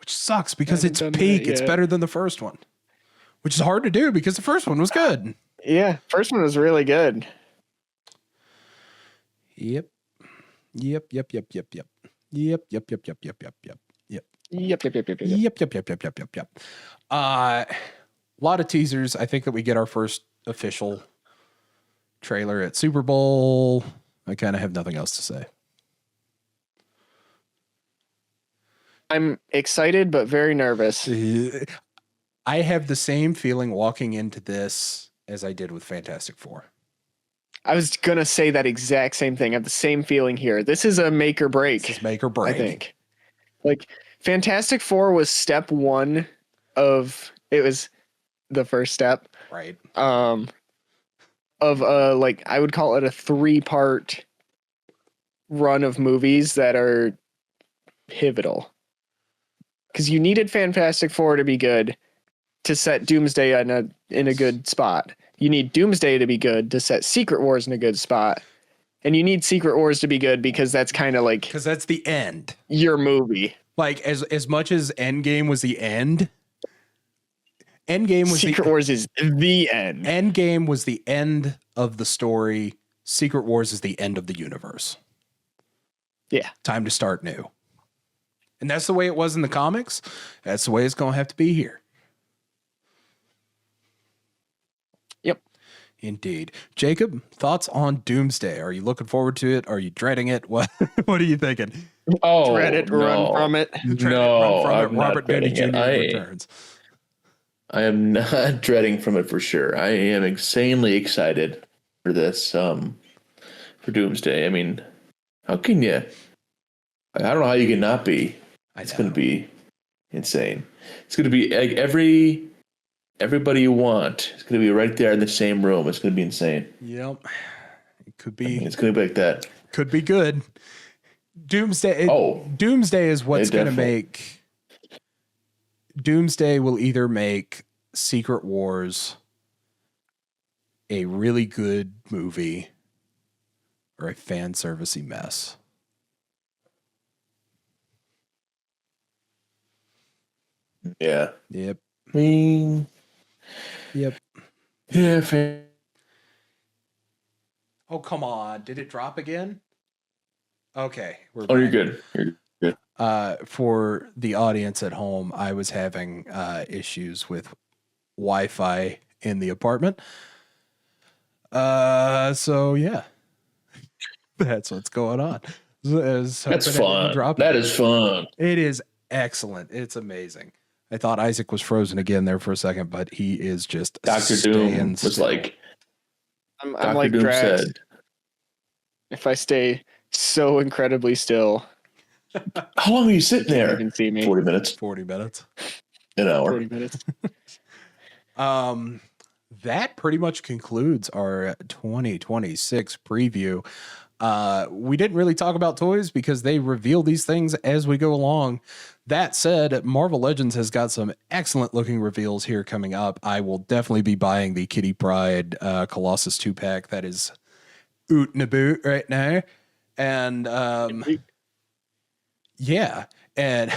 Which sucks because it's peak. It's better than the first one. Which is hard to do because the first one was good. Yeah, first one was really good. Yep. Yep. Yep. Yep. Yep. Yep. Yep. Yep. Yep. Yep. Yep. Yep. Yep. Yep. Yep. Yep. A lot of teasers. I think that we get our first official trailer at Super Bowl. I kind of have nothing else to say. I'm excited, but very nervous. I have the same feeling walking into this as I did with Fantastic Four. I was going to say that exact same thing. I have the same feeling here. This is a make or break. This is make or break. I think. Like, Fantastic Four was step one of, it was the first step. Right. Of like, I would call it a 3-part run of movies that are pivotal. Because you needed Fantastic Four to be good to set Doomsday in a good spot. You need Doomsday to be good to set Secret Wars in a good spot. And you need Secret Wars to be good because that's kind of like... Because that's the end. Your movie. Like, as much as Endgame was the end... Secret Wars is the end. Endgame was the end of the story. Secret Wars is the end of the universe. Yeah. Time to start new. And that's the way it was in the comics. That's the way it's going to have to be here. Yep. Indeed. Jacob, thoughts on Doomsday? Are you looking forward to it? Are you dreading it? What are you thinking? Oh, dread it, no. run from it. No, I'm not Robert Downey dreading Jr. it. returns. I am not dreading from it for sure. I am insanely excited for this, for Doomsday. I mean, how can you? I don't know how you can not be. It's going to be insane. It's going to be like every everybody you want is going to be right there in the same room. It's going to be insane. Yep. It could be. It's going to be like that. Could be good. Doomsday. Doomsday is what's going to make. Doomsday will either make Secret Wars a really good movie or a fan servicey mess. Yeah. Yep. I mean, yep. Yeah. Oh, come on. Did it drop again? Okay. You're good. You're good. For the audience at home, I was having issues with Wi-Fi in the apartment. So yeah, that's what's going on. That's fun. That is fun. It is excellent. It's amazing. I thought Isaac was frozen again there for a second, but he is just Dr. Doom was still. Like, I'm like Doom Drax. said, if I stay so incredibly still. How long are you sitting there? You can see me. 40 minutes. 40 minutes. An hour. 40 minutes. That pretty much concludes our 2026 preview. We didn't really talk about toys because they reveal these things as we go along. That said, Marvel Legends has got some excellent looking reveals here coming up. I will definitely be buying the Kitty Pryde Colossus 2-pack. That is oot and a boot right now. And yeah. And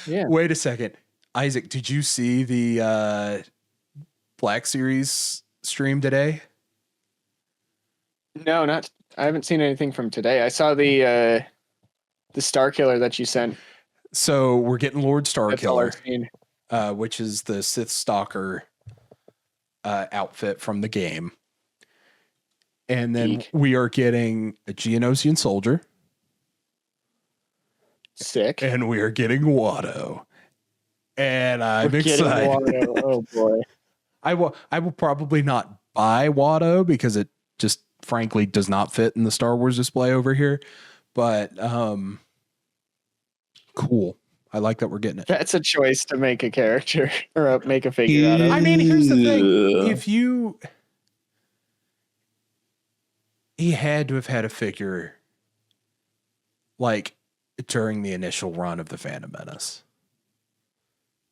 wait a second. Isaac, did you see the Black Series stream today? No, not. I haven't seen anything from today. I saw the Star Killer that you sent. So we're getting Lord Star That's all Killer, I've seen. which is the Sith Stalker outfit from the game. And then we are getting a Geonosian soldier. Sick. And we are getting Watto. And I'm excited. Watto. Oh boy. I will probably not buy Watto because it just frankly does not fit in the Star Wars display over here. But cool. I like that we're getting it. That's a choice to make a character or make a figure out of. I mean, here's the thing. He had to have had a figure like during the initial run of the Phantom Menace.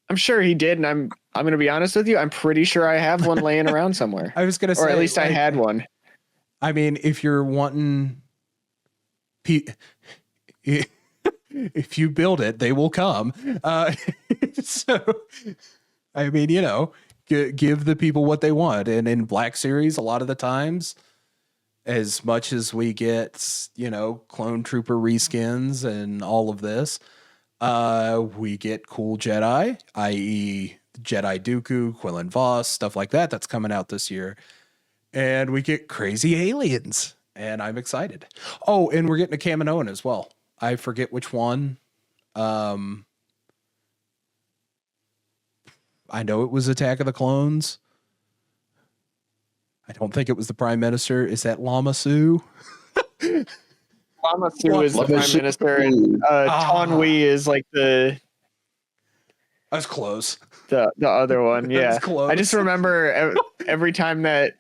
I'm sure he did, and I'm going to be honest with you. I'm pretty sure I have one laying around somewhere. I was going to say, or at least I had one. I mean, if you're wanting, if you build it, they will come. So, I mean, give the people what they want. And in Black Series, a lot of the times, as much as we get, clone trooper reskins and all of this, we get cool Jedi, i.e. Jedi Dooku, Quillen Voss, stuff like that. That's coming out this year. And we get crazy aliens. And I'm excited. Oh, and we're getting a Kaminoan as well. I forget which one. I know it was Attack of the Clones. I don't think it was the Prime Minister. Is that Lama Su? Lama Su is the Prime Minister, and Taun We is like the. That's close. The other one, yeah. Close. I just remember every time that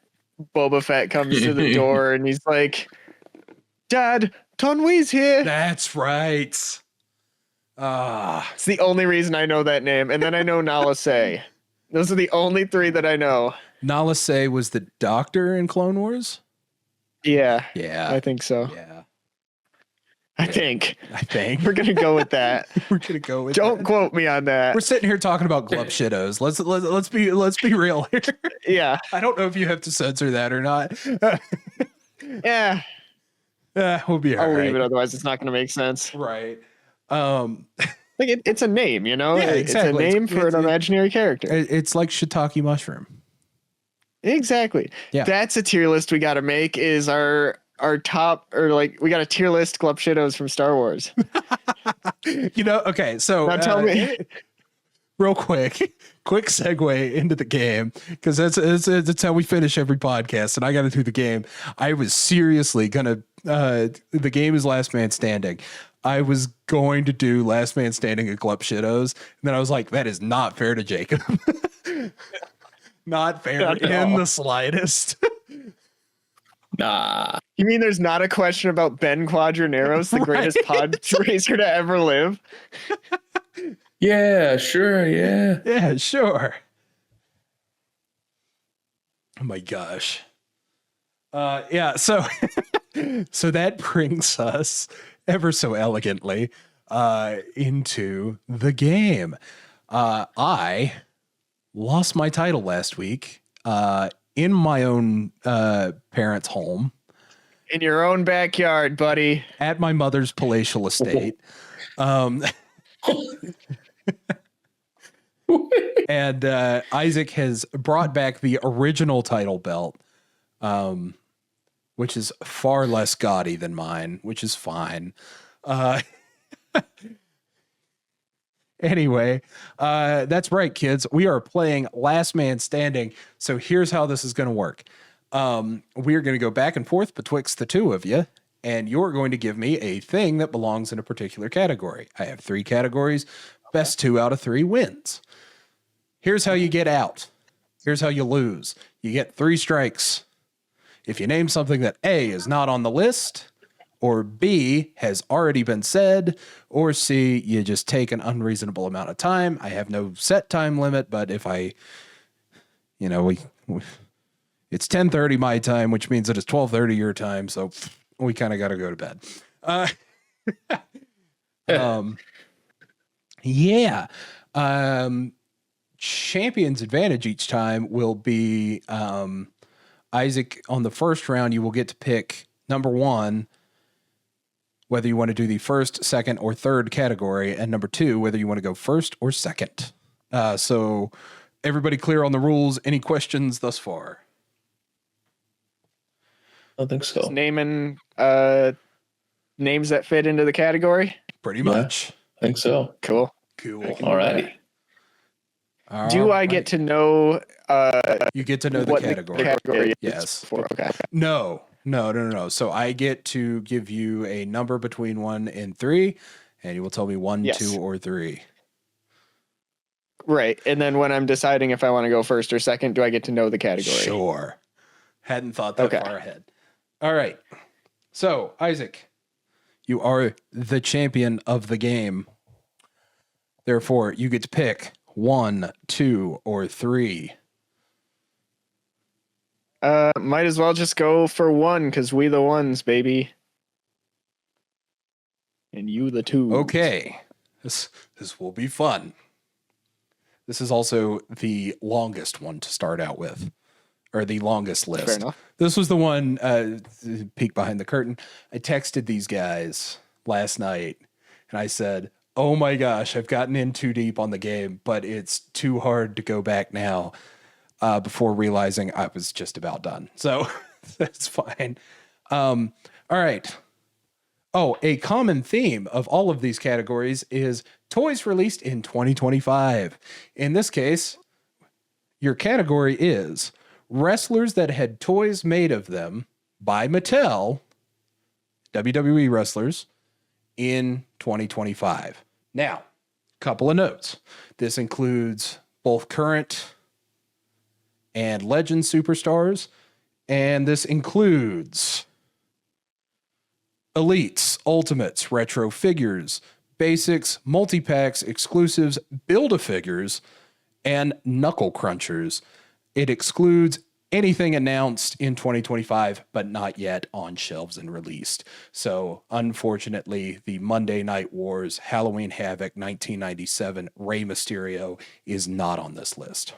Boba Fett comes to the door and he's like, "Dad, Taun We's here." That's right. It's the only reason I know that name, and then I know Nala Se. Those are the only three that I know. Nala Se was the doctor in Clone Wars? Yeah. Yeah. I think so. Yeah. I think. We're going to go with that. We're going to go with Don't that. quote me on that. We're sitting here talking about glub shittos. Let's be real here. Yeah. I don't know if you have to censor that or not. Yeah. We'll be all right. I'll leave it, otherwise it's not going to make sense. Right. Like it's a name, Yeah, exactly. It's a name for an imaginary character. It's like shiitake mushroom. Exactly. Yeah. That's a tier list we got to make. Is our top, or like we got a tier list Glub Shittos from Star Wars. Okay. So now tell me, real quick segue into the game, because that's how we finish every podcast, and I got to do the game. I was seriously gonna. The game is Last Man Standing. I was going to do Last Man Standing at Glub Shittos, and then I was like, that is not fair to Jacob. Not fair Not at in all. the slightest. Nah. You mean there's not a question about Ben Quadraneros, the greatest pod racer to ever live? Yeah, sure, yeah. Yeah, sure. Oh my gosh. Yeah, so so that brings us ever so elegantly into the game. I lost my title last week in my own parents' home In your own backyard, buddy. at my mother's palatial estate. And Isaac has brought back the original title belt, which is far less gaudy than mine, which is fine. Anyway, that's right, kids. We are playing Last Man Standing. So here's how this is going to work. We're going to go back and forth betwixt the two of you, and you're going to give me a thing that belongs in a particular category. I have 3 categories. Best 2 out of 3 wins. Here's how you get out. Here's how you lose. You get 3 strikes. If you name something that A is not on the list, or B has already been said, or C, you just take an unreasonable amount of time. I have no set time limit, but if I, it's 10:30 my time, which means that it's 12:30 your time, so we kind of got to go to bed. Yeah. Champion's advantage each time will be Isaac. On the first round, you will get to pick number 1, whether you want to do the first, second, or third category, and number 2, whether you want to go first or second. So everybody clear on the rules? Any questions thus far? I think so. Just naming names that fit into the category. Pretty much. I think so. Cool. Cool. All right. Do I get to know You get to know the what category. the category is Yes. for? Okay. No. So I get to give you a number between 1 and 3, and you will tell me 1, Yes. 2, or 3. Right. And then when I'm deciding if I want to go first or second, do I get to know the category? Sure. Hadn't thought that far ahead. All right. So, Isaac, you are the champion of the game. Therefore, you get to pick 1, 2, or 3. Might as well just go for 1 because we the ones, baby. And you the 2. Okay. This will be fun. This is also the longest one to start out with, or the longest list. Fair enough. This was the one, peek behind the curtain. I texted these guys last night and I said, oh my gosh, I've gotten in too deep on the game, but it's too hard to go back now, before realizing I was just about done. So that's fine. All right. Oh, a common theme of all of these categories is toys released in 2025. In this case, your category is wrestlers that had toys made of them by Mattel, WWE wrestlers, in 2025. Now, couple of notes. This includes both current and legend superstars, and this includes elites, ultimates, retro figures, basics, multi-packs, exclusives, build-a-figures, and knuckle crunchers. It excludes anything announced in 2025, but not yet on shelves and released. So, unfortunately, the Monday Night Wars, Halloween Havoc 1997 Rey Mysterio is not on this list.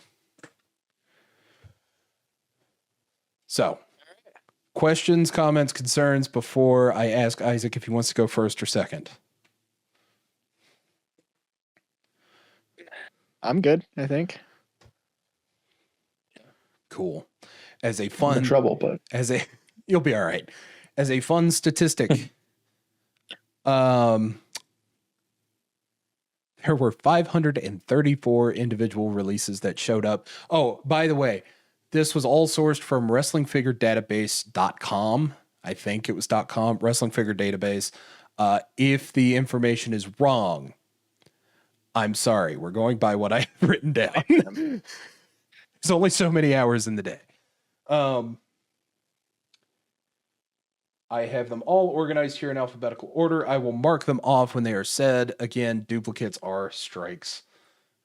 So, questions, comments, concerns before I ask Isaac if he wants to go first or second? I'm good, I think. Cool. As a I'm fun in trouble, but you'll be all right. As a fun statistic, there were 534 individual releases that showed up. Oh, by the way, this was all sourced from WrestlingFigureDatabase.com. I think it was .com, Wrestling Figure Database. If the information is wrong, I'm sorry. We're going by what I have written down. There's only so many hours in the day. I have them all organized here in alphabetical order. I will mark them off when they are said. Again, duplicates are strikes.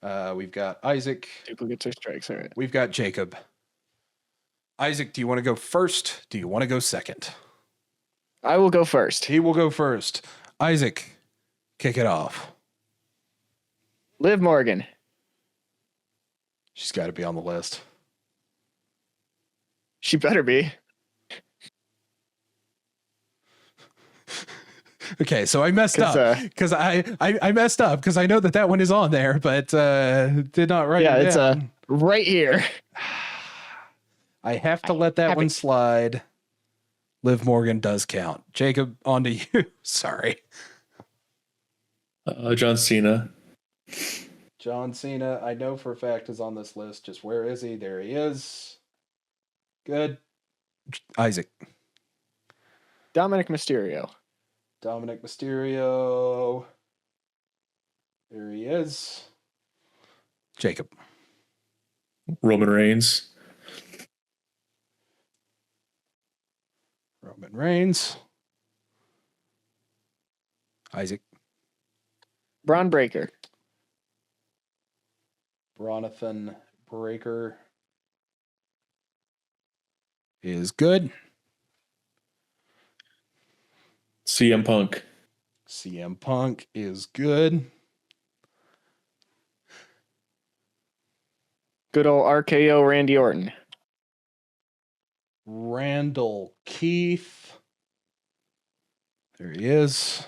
We've got Isaac. Duplicates are strikes. All right. We've got Jacob. Isaac, do you want to go first? Do you want to go second? I will go first. He will go first. Isaac, kick it off. Liv Morgan. She's got to be on the list. She better be. Okay, so I messed up because I messed up because I know that one is on there, but did not write it down. It's right here. I have to let that one slide. Liv Morgan does count. Jacob, on to you. Sorry. John Cena. John Cena, I know for a fact, is on this list. Just where is he? There he is. Good. Isaac. Dominic Mysterio. Dominic Mysterio. There he is. Jacob. Roman Reigns. Roman Reigns. Isaac. Braun Breaker. Bronathan Breaker is good. CM Punk. CM Punk is good. Good old RKO Randy Orton. Randall Keith. There he is.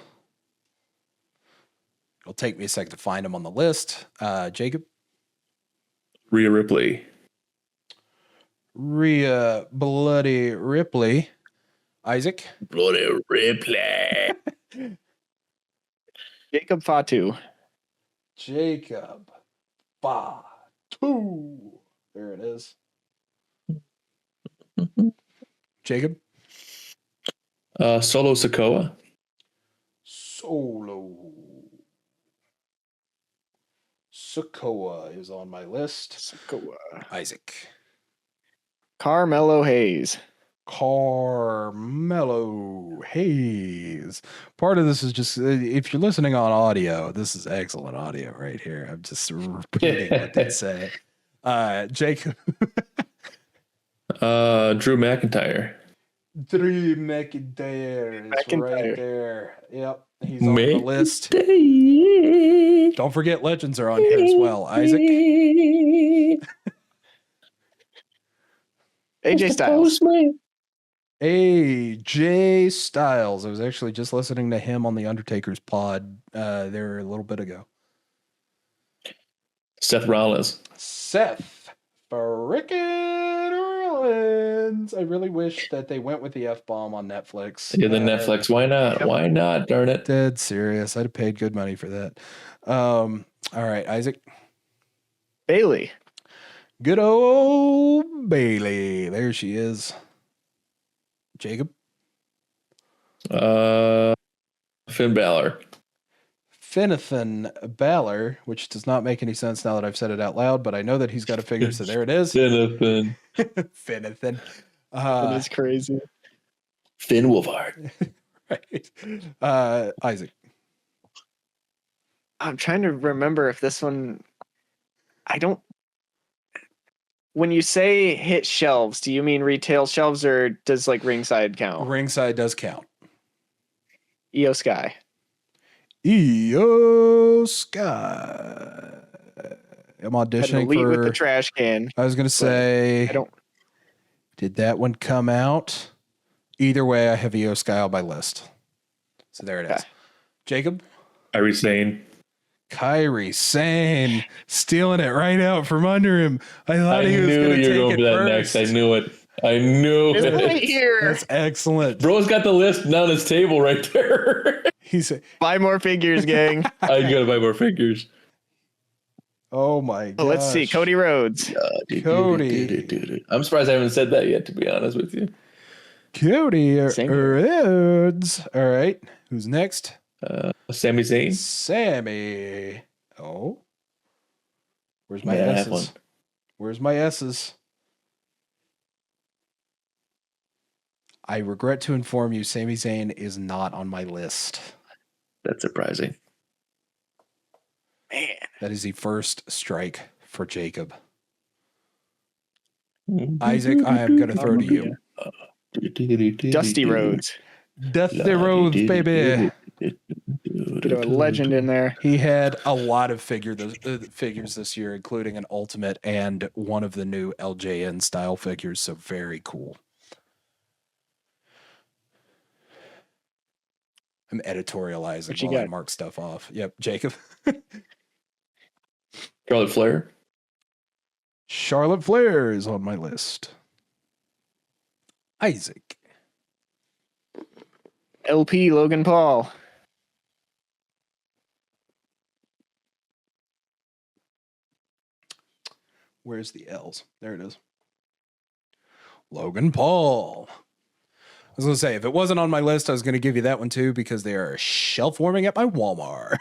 It'll take me a second to find him on the list. Jacob. Rhea Ripley. Rhea Bloody Ripley. Isaac. Bloody Ripley. Jacob Fatu. Jacob Fatu. There it is. Jacob. Solo Sikoa. Solo Sikoa is on my list. Sikoa. Isaac. Carmelo Hayes. Carmelo Hayes. Part of this is just, if you're listening on audio, this is excellent audio right here. I'm just repeating what they say. Jacob. Drew McIntyre. Drew McIntyre is right there. Yep. He's on the list. Don't forget legends are on here as well. Isaac. AJ Styles. AJ Styles. I was actually just listening to him on the Undertaker's pod there a little bit ago. Seth Rollins. Seth frickin' Rollins. I really wish that they went with the F-bomb on Netflix. Yeah, the Netflix. Why not? Yep. Why not? Darn it. Dead serious. I'd have paid good money for that. All right, Isaac. Bailey. Good old Bailey. There she is. Jacob. Finn Balor. Finathan Balor, which does not make any sense now that I've said it out loud, but I know that he's got a figure, so there it is. Finathan. Finathan. That is crazy. Finn Wolfhard. Right. Isaac. I'm trying to remember if this one... When you say hit shelves, do you mean retail shelves or does like ringside count? Ringside does count. Io Sky. Io Sky. I'm auditioning for... with the trash can. I was going to say... Did that one come out? Either way, I have Io Sky on my list. So there it is. Jacob? Kairi Sane. Kairi Sane. Stealing it right out from under him. I thought he was going to take it first. Next. I knew it. I knew It's it. right here. That's excellent. Bro's got the list on his table right there. He said, Buy more figures, gang. I gotta buy more figures. oh my god. Let's see. Cody Rhodes. Cody. I'm surprised I haven't said that yet, to be honest with you. Cody Same. Rhodes. All right. Who's next? Sami Zayn. Sammy. Oh. Where's my Yeah, I have S's? Where's my S's? I regret to inform you, Sami Zayn is not on my list. That's surprising. Man. That is the first strike for Jacob. Isaac, I am going to throw to you. Dusty Rhodes. Dusty Rhodes, baby. Get a legend in there. He had a lot of figures this year, including an Ultimate and one of the new LJN style figures. So very cool. I'm editorializing while I mark stuff off. Yep, Jacob. Charlotte Flair. Charlotte Flair is on my list. Isaac. LP Logan Paul. Where's the L's? There it is. Logan Paul. I was going to say, if it wasn't on my list, I was going to give you that one too, because they are shelf warming at my Walmart.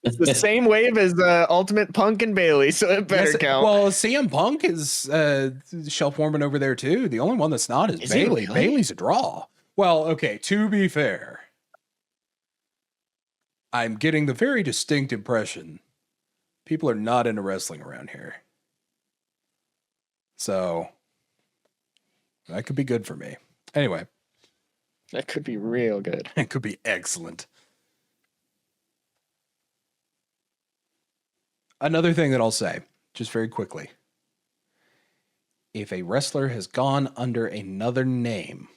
It's the same wave as Ultimate Punk and Bailey, so it better count. Well, CM Punk is shelf warming over there too. The only one that's not is Bailey. Really? Bailey's a draw. Well, okay, to be fair, I'm getting the very distinct impression people are not into wrestling around here. So that could be good for me. Anyway. That could be real good. It could be excellent. Another thing that I'll say, just very quickly. If a wrestler has gone under another name,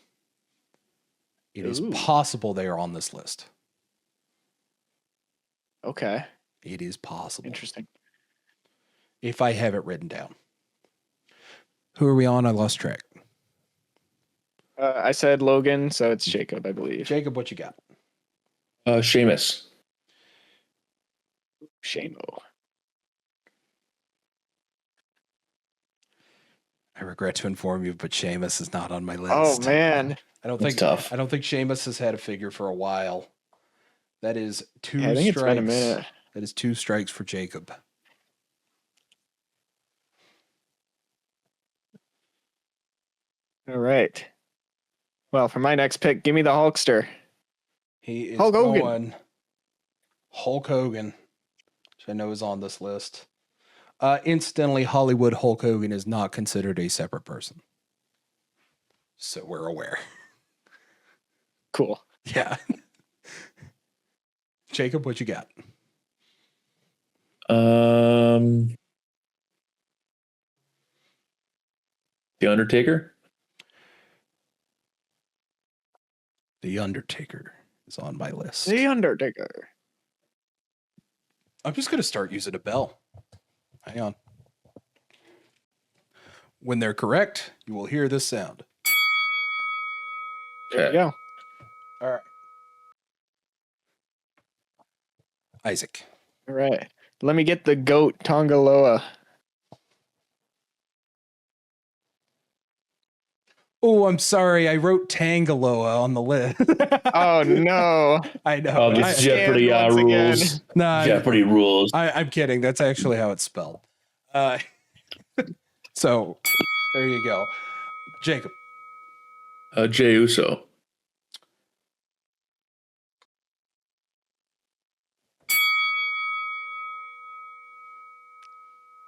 it is possible they are on this list. Okay. It is possible. Interesting. If I have it written down. Who are we on? I lost track. I said Logan, so it's Jacob, I believe. Jacob, what you got? Sheamus. Shamo. I regret to inform you, but Sheamus is not on my list. Oh man. I don't That's think tough. I don't think Sheamus has had a figure for a while. That is two I think strikes. it's been a minute. That is 2 strikes for Jacob. All right. Well, for my next pick, give me the Hulkster. He is Hulk Hogan. going Hulk Hogan, which I know is on this list. Incidentally, Hollywood Hulk Hogan is not considered a separate person. So we're aware. Cool. Yeah. Jacob, what you got? The Undertaker. The Undertaker is on my list. The Undertaker. I'm just going to start using a bell. Hang on. When they're correct, you will hear this sound. There you go. All right. Isaac. All right. Let me get the GOAT Tongaloa. Oh, I'm sorry. I wrote Tangaloa on the list. Oh no. I know. Oh, this Jeopardy once rules. No, Jeopardy rules. I'm kidding. That's actually how it's spelled. So there you go. Jacob. Jey Uso.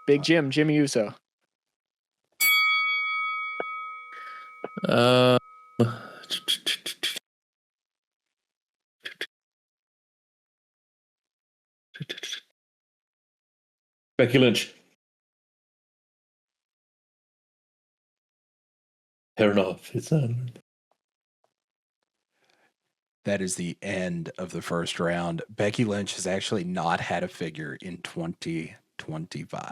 Big Jimmy Uso. Becky Lynch. Fair enough. It's not. That is the end of the first round. Becky Lynch has actually not had a figure in 2025.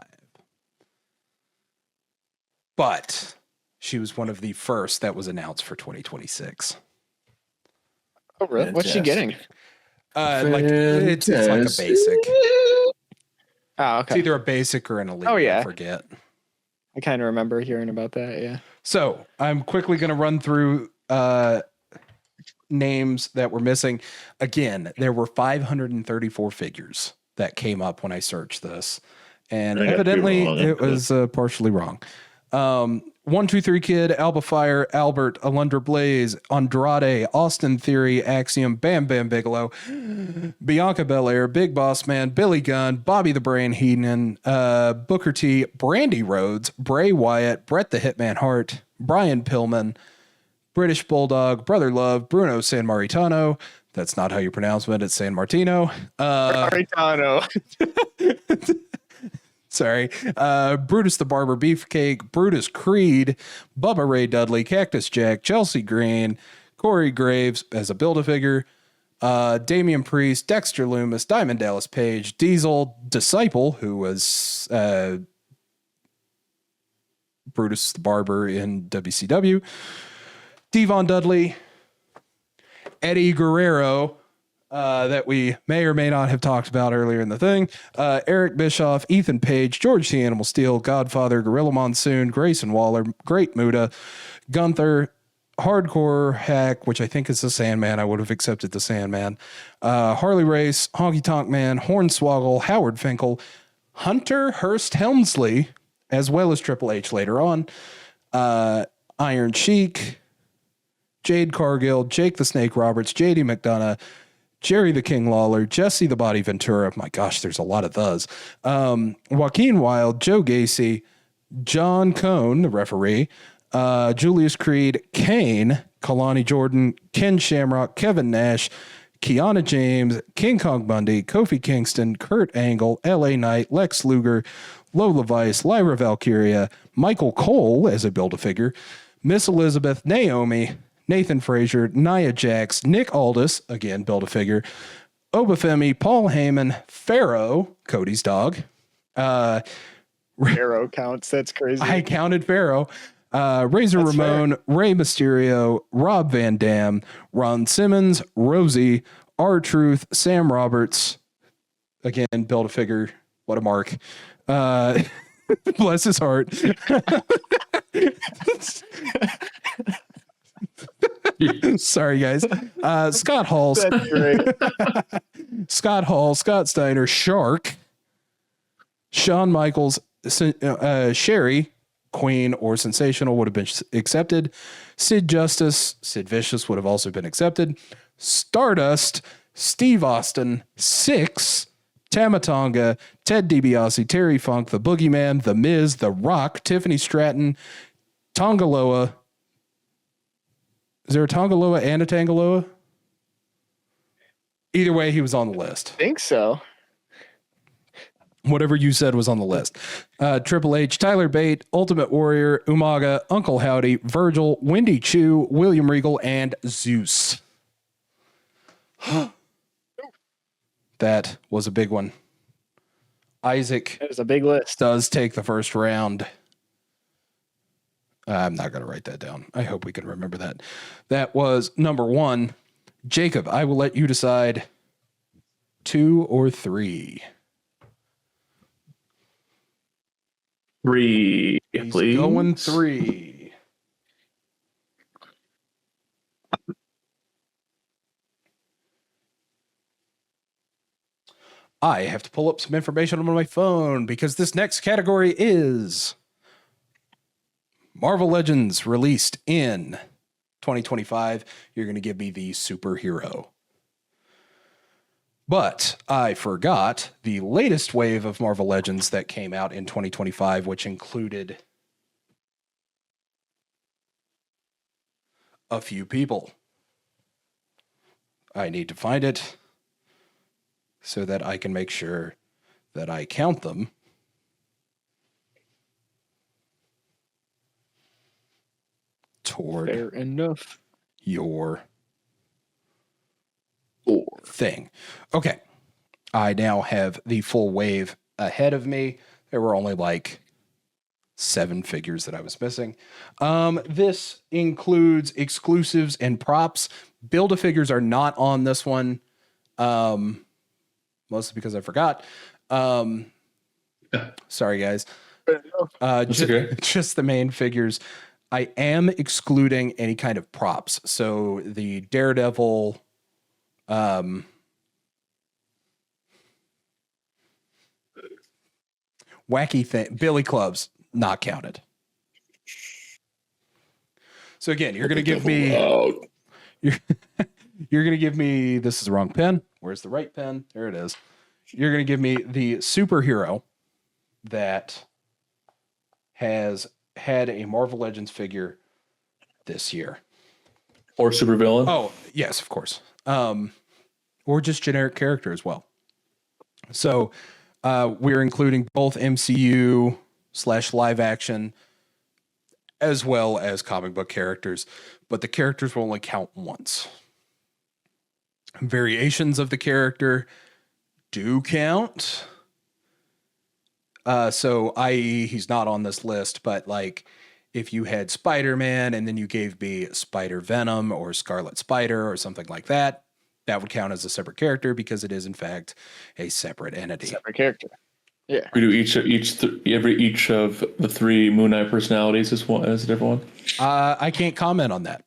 But she was one of the first that was announced for 2026. Oh really? What's she getting? Like it's like a basic. Oh, It's okay. either a basic or an elite. Oh, yeah. I forget. I kind of remember hearing about that, yeah. So I'm quickly going to run through names that were missing. Again, there were 534 figures that came up when I searched this. And I got to be evidently wrong. it was partially wrong. 123 Kid, Alba Fire, Albert, Alundra Blaze, Andrade, Austin Theory, Axiom, Bam Bam Bigelow, Bianca Belair, Big Boss Man, Billy Gunn, Bobby the Brain Heenan, Booker T, Brandy Rhodes, Bray Wyatt, Bret the Hitman Hart, Brian Pillman, British Bulldog, Brother Love, Bruno Sammaritano. That's not how you pronounce it. It's San Martino. Maritano. Sorry. Brutus the Barber Beefcake, Brutus Creed, Bubba Ray Dudley, Cactus Jack, Chelsea Green, Corey Graves as a Build-A-Figure, Damian Priest, Dexter Loomis, Diamond Dallas Page, Diesel, Disciple, who was Brutus the Barber in WCW, Devon Dudley, Eddie Guerrero, that we may or may not have talked about earlier in the thing. Eric Bischoff, Ethan Page, George the Animal Steel, Godfather, Gorilla Monsoon, Grayson Waller, Great Muda, Gunther, Hardcore Hack, which I think is the Sandman. I would have accepted the Sandman. Harley Race, Honky Tonk Man, Hornswoggle, Howard Finkel, Hunter Hearst Helmsley, as well as Triple H later on. Iron Sheik, Jade Cargill, Jake the Snake Roberts, JD McDonough, Jerry the King Lawler, Jesse the Body Ventura. My gosh, there's a lot of those. Joaquin Wilde, Joe Gacy, John Cone, the referee, Julius Creed, Kane, Kalani Jordan, Ken Shamrock, Kevin Nash, Kiana James, King Kong Bundy, Kofi Kingston, Kurt Angle, LA Knight, Lex Luger, Lola Vice, Lyra Valkyria, Michael Cole as a Build-A-Figure, Miss Elizabeth, Naomi, Nathan Frazier, Nia Jax, Nick Aldis, again, Build-A-Figure, Obafemi, Paul Heyman, Pharaoh, Cody's dog. Pharaoh counts. That's crazy. I counted Pharaoh. Razor That's Ramon, fair. Rey Mysterio, Rob Van Dam, Ron Simmons, Rosie, R-Truth, Sam Roberts, again, Build-A-Figure. What a mark. Bless his heart. Sorry, guys. Scott Hall. That's great. Scott Hall, Scott Steiner, Shark, Shawn Michaels, Sherry, Queen or Sensational would have been accepted. Sid Justice, Sid Vicious would have also been accepted. Stardust, Steve Austin, Six, Tamatonga, Ted DiBiase, Terry Funk, The Boogeyman, The Miz, The Rock, Tiffany Stratton, Tongaloa. Is there a Tongaloa and a Tangaloa? Either way, he was on the list. I think so. Whatever you said was on the list. Triple H, Tyler Bate, Ultimate Warrior, Umaga, Uncle Howdy, Virgil, Wendy Chu, William Regal, and Zeus. That was a big one. Isaac That was a big list. does take the first round. I'm not going to write that down. I hope we can remember that. That was number one. Jacob, I will let you decide 2 or 3. 3, He's please. going 3. I have to pull up some information on my phone because this next category is Marvel Legends released in 2025. You're going to give me the superhero. But I forgot the latest wave of Marvel Legends that came out in 2025, which included a few people. I need to find it so that I can make sure that I count them. Toward Fair enough. your 4. thing. Okay. I now have the full wave ahead of me. There were only like 7 figures that I was missing. This includes exclusives and props. Build-A-Figures are not on this one. Mostly because I forgot. Sorry, guys. Just the main figures. I am excluding any kind of props. So the Daredevil, wacky thing. Billy clubs, not counted. So again, you're going to give me, you're going to give me, this is the wrong pen. Where's the right pen? There it is. You're going to give me the superhero that has had a Marvel Legends figure this year. Or supervillain. Oh, yes, of course. Or just generic character as well. So we're including both MCU / live action as well as comic book characters, but the characters will only count once. Variations of the character do count. So i.e. he's not on this list, but like if you had Spider-Man and then you gave me Spider-Venom or Scarlet Spider or something like that, that would count as a separate character because it is in fact a separate entity. Separate character. Yeah. We do each of the 3 Moon Knight personalities as a different one. I can't comment on that.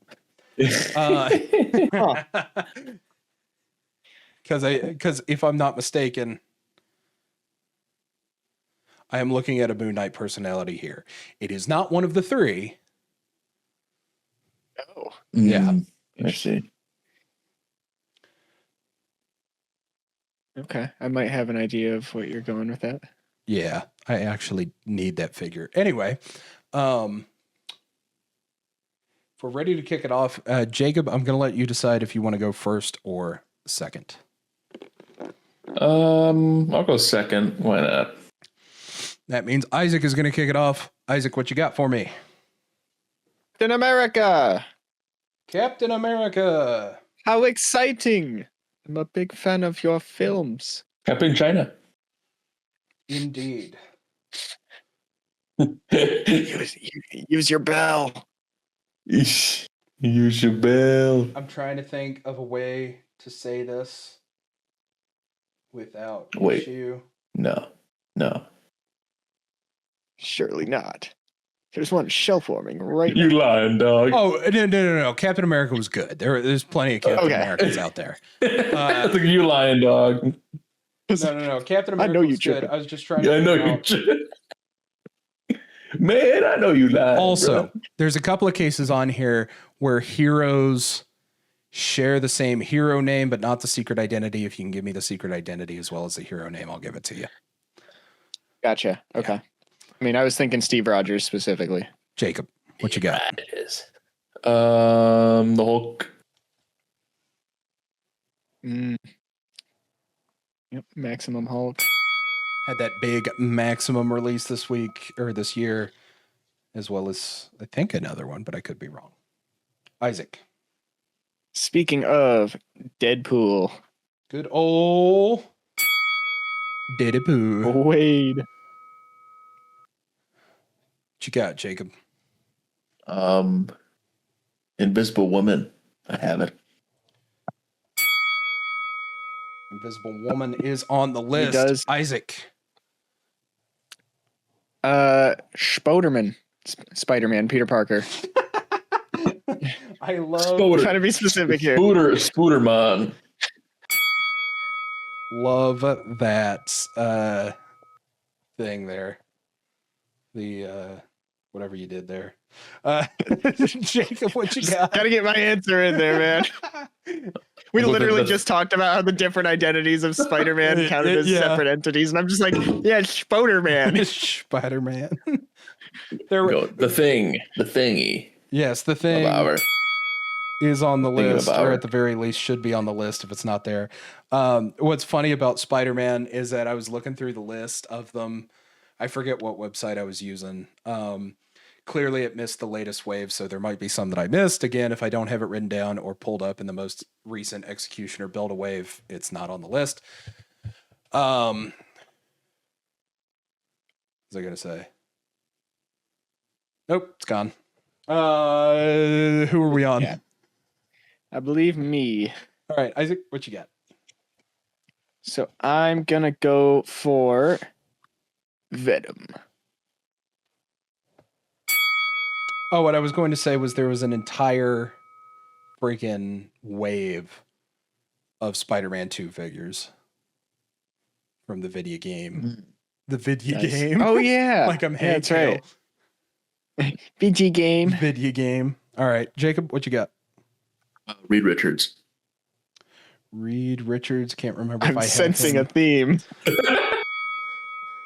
Because if I'm not mistaken, I am looking at a Moon Knight personality here. It is not one of the 3. Oh. Yeah. I see. Okay. I might have an idea of what you're going with that. Yeah, I actually need that figure. Anyway, if we're ready to kick it off, Jacob, I'm going to let you decide if you want to go first or second. I'll go second. Why not? That means Isaac is going to kick it off. Isaac, what you got for me? Captain America! Captain America! How exciting! I'm a big fan of your films. Captain China. Indeed. Use your bell. Use your bell. I'm trying to think of a way to say this without Wait. issue. No. Surely not. There's one shelf warming right You now. lying, dog. Oh, no. Captain America was good. There's plenty of Captain Americas out there. You lying, dog. No. Captain America I know you was good. tripping. I was just trying Yeah, to I know figure you. out. Man, I know you lying. Also, bro. there's a couple of cases on here where heroes share the same hero name, but not the secret identity. If you can give me the secret identity as well as the hero name, I'll give it to you. Gotcha. Okay. I mean, I was thinking Steve Rogers specifically. Jacob, what you got? It is. The Hulk. Yep. Maximum Hulk. Had that big Maximum release this week or this year, as well as I think another one, but I could be wrong. Isaac. Speaking of Deadpool. Good old Deadpool. Wade. What you got, Jacob? Invisible Woman. I have it. Invisible Woman is on the list. does. Isaac. Spoderman. Spider-Man. Peter Parker. I love Trying to be specific here. Spooderman. love that thing there. The whatever you did there. Jacob, what you got? Gotta get my answer in there, man. We Look at literally the- just talked about how the different identities of Spider-Man counted as Yeah. separate entities, and I'm just like, yeah, Spoderman. Spider-Man. There were Go, the thingy. yes, the thing Of our, is on the Thinking list, about or it. at the very least should be on the list if it's not there. What's funny about Spider-Man is that I was looking through the list of them. I forget what website I was using. Clearly it missed the latest wave, so there might be some that I missed. Again, if I don't have it written down or pulled up in the most recent execution or build a wave, it's not on the list. What was I gonna say? Nope, it's gone. Who are we on? Yeah. I believe me. All right, Isaac, what you got? So I'm gonna go for Venom. Oh, what I was going to say was there was an entire freaking wave of Spider-Man 2 figures from the video game The video Nice. game. Oh yeah, Like I'm yeah, that's Hank right. VG game. Video game. All right, Jacob, what you got? Reed Richards. Reed Richards. Can't remember if I'm I have sensing him. a theme.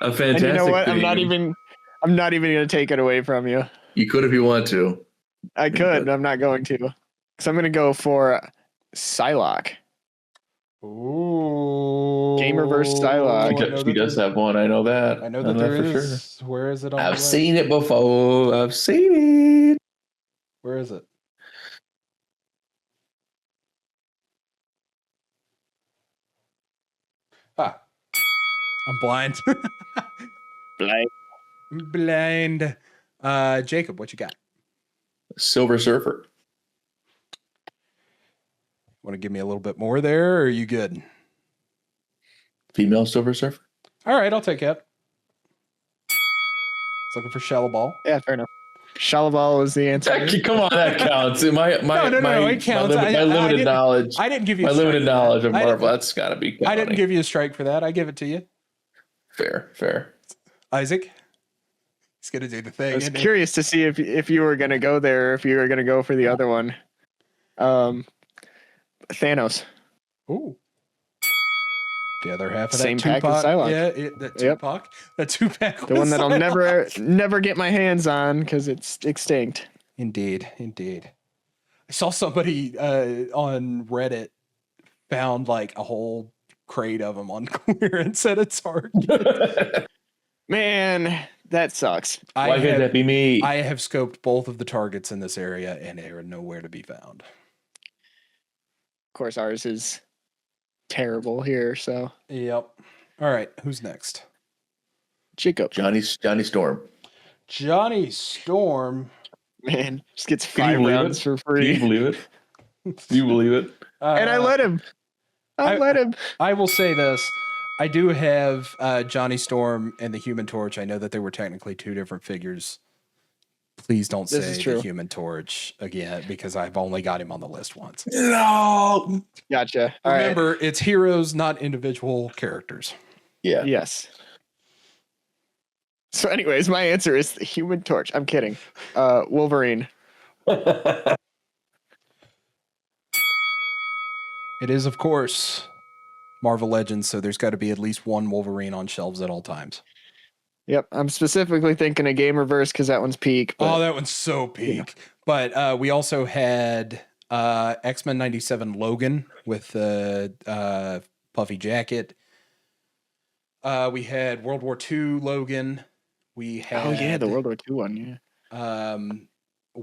A fantastic And you know what? theme. I'm not even going to take it away from you. You could if you want to. I could, but I'm not going to. Because I'm going to go for Psylocke. Ooh. Gamer versus Psylocke. He does have one. I know that. I know that there is. Sure. Where is it on the I've list? seen it before. I've seen it. Where is it? Ah. I'm blind. Blind. Jacob, what you got? Silver Surfer. Want to give me a little bit more there, or are you good? Female Silver Surfer. All right, I'll take it. It's looking for Shallow Ball. Yeah, fair enough. Shalabal was the answer. Come on, that counts. No, It counts. My limited knowledge. I didn't give you my a strike limited for knowledge that. of Marvel. That's got to be counting. I didn't give you a strike for that. I give it to you. Fair. Isaac, he's gonna do the thing. I was curious to see if you were going to go there, or if you were going to go for the other one. Thanos. Ooh. The other half of Same that pack as Tupac. Psylocke. Yeah, that Tupac. Yep. That Tupac. The one that I'll never get my hands on because it's extinct. Indeed. I saw somebody on Reddit found like a whole crate of them on clearance at a Target. Man, that sucks. Why could that be me? I have scoped both of the Targets in this area, and they are nowhere to be found. Of course, ours is terrible here. So, Yep. All right, who's next? Jacob. Johnny Storm. Johnny Storm. Man, just gets Can you 5 believe rounds it? for Can you free. believe it? Do you believe it? And I let him. I let him. I will say this. I do have Johnny Storm and the Human Torch. I know that they were technically two different figures. Please don't This say is true. the Human Torch again, because I've only got him on the list once. No. Gotcha. All right. Remember, it's heroes, not individual characters. Yeah. Yes. So, anyways, my answer is the Human Torch. I'm kidding. Wolverine. It is, of course, Marvel Legends, so there's got to be at least one Wolverine on shelves at all times. Yep. I'm specifically thinking of Gamerverse because that one's peak. But Oh, that one's so peak. Yeah. But we also had X-Men 97 Logan with the puffy jacket. We had World War II Logan. We had the World War II one. Yeah.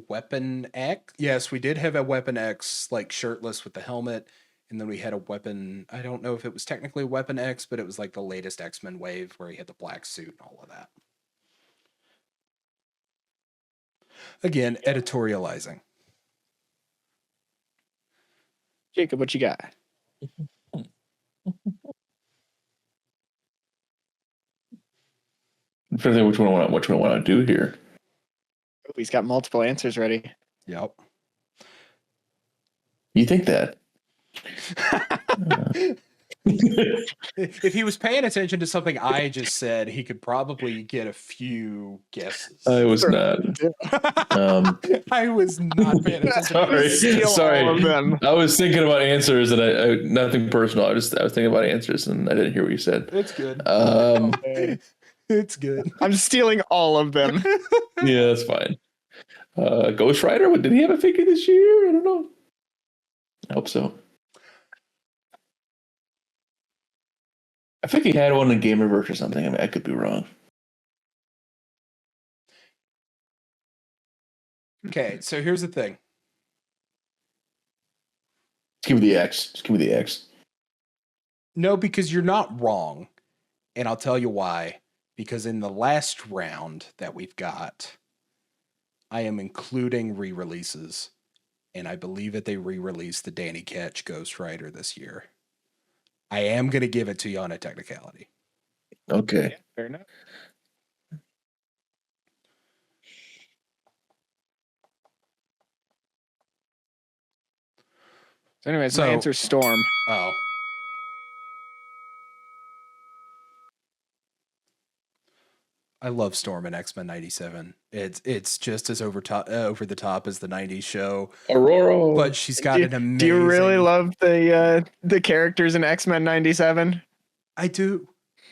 Weapon X. Yes, we did have a Weapon X, like shirtless with the helmet. And then we had a Weapon, I don't know if it was technically Weapon X, but it was like the latest X-Men wave where he had the black suit and all of that. Again, editorializing. Jacob, what you got? I'm trying to think which one I want to do here. Oh, he's got multiple answers ready. Yep. You think that? If he was paying attention to something I just said, he could probably get a few guesses. I was not. I was not paying Sorry. attention. All of them. I was thinking about answers, and I nothing personal. I was thinking about answers, and I didn't hear what you said. It's good. It's good. I'm stealing all of them. Yeah, that's fine. Ghost Rider. Did he have a figure this year? I don't know. I hope so. I think he had one in Gamerverse or something. I mean, I could be wrong. Okay, so here's the thing. Just give me the X. Just give me the X. No, because you're not wrong. And I'll tell you why. Because in the last round that we've got, I am including re-releases. And I believe that they re-released the Danny Ketch Ghost Rider this year. I am going to give it to you on a technicality. Okay. Yeah, fair enough. So anyways, my answer's Storm. Oh. I love Storm in X-Men 97. It's just as over the top as the 90s show, Aurora. but she's got an amazing. Do you really love the characters in X-Men 97? I do.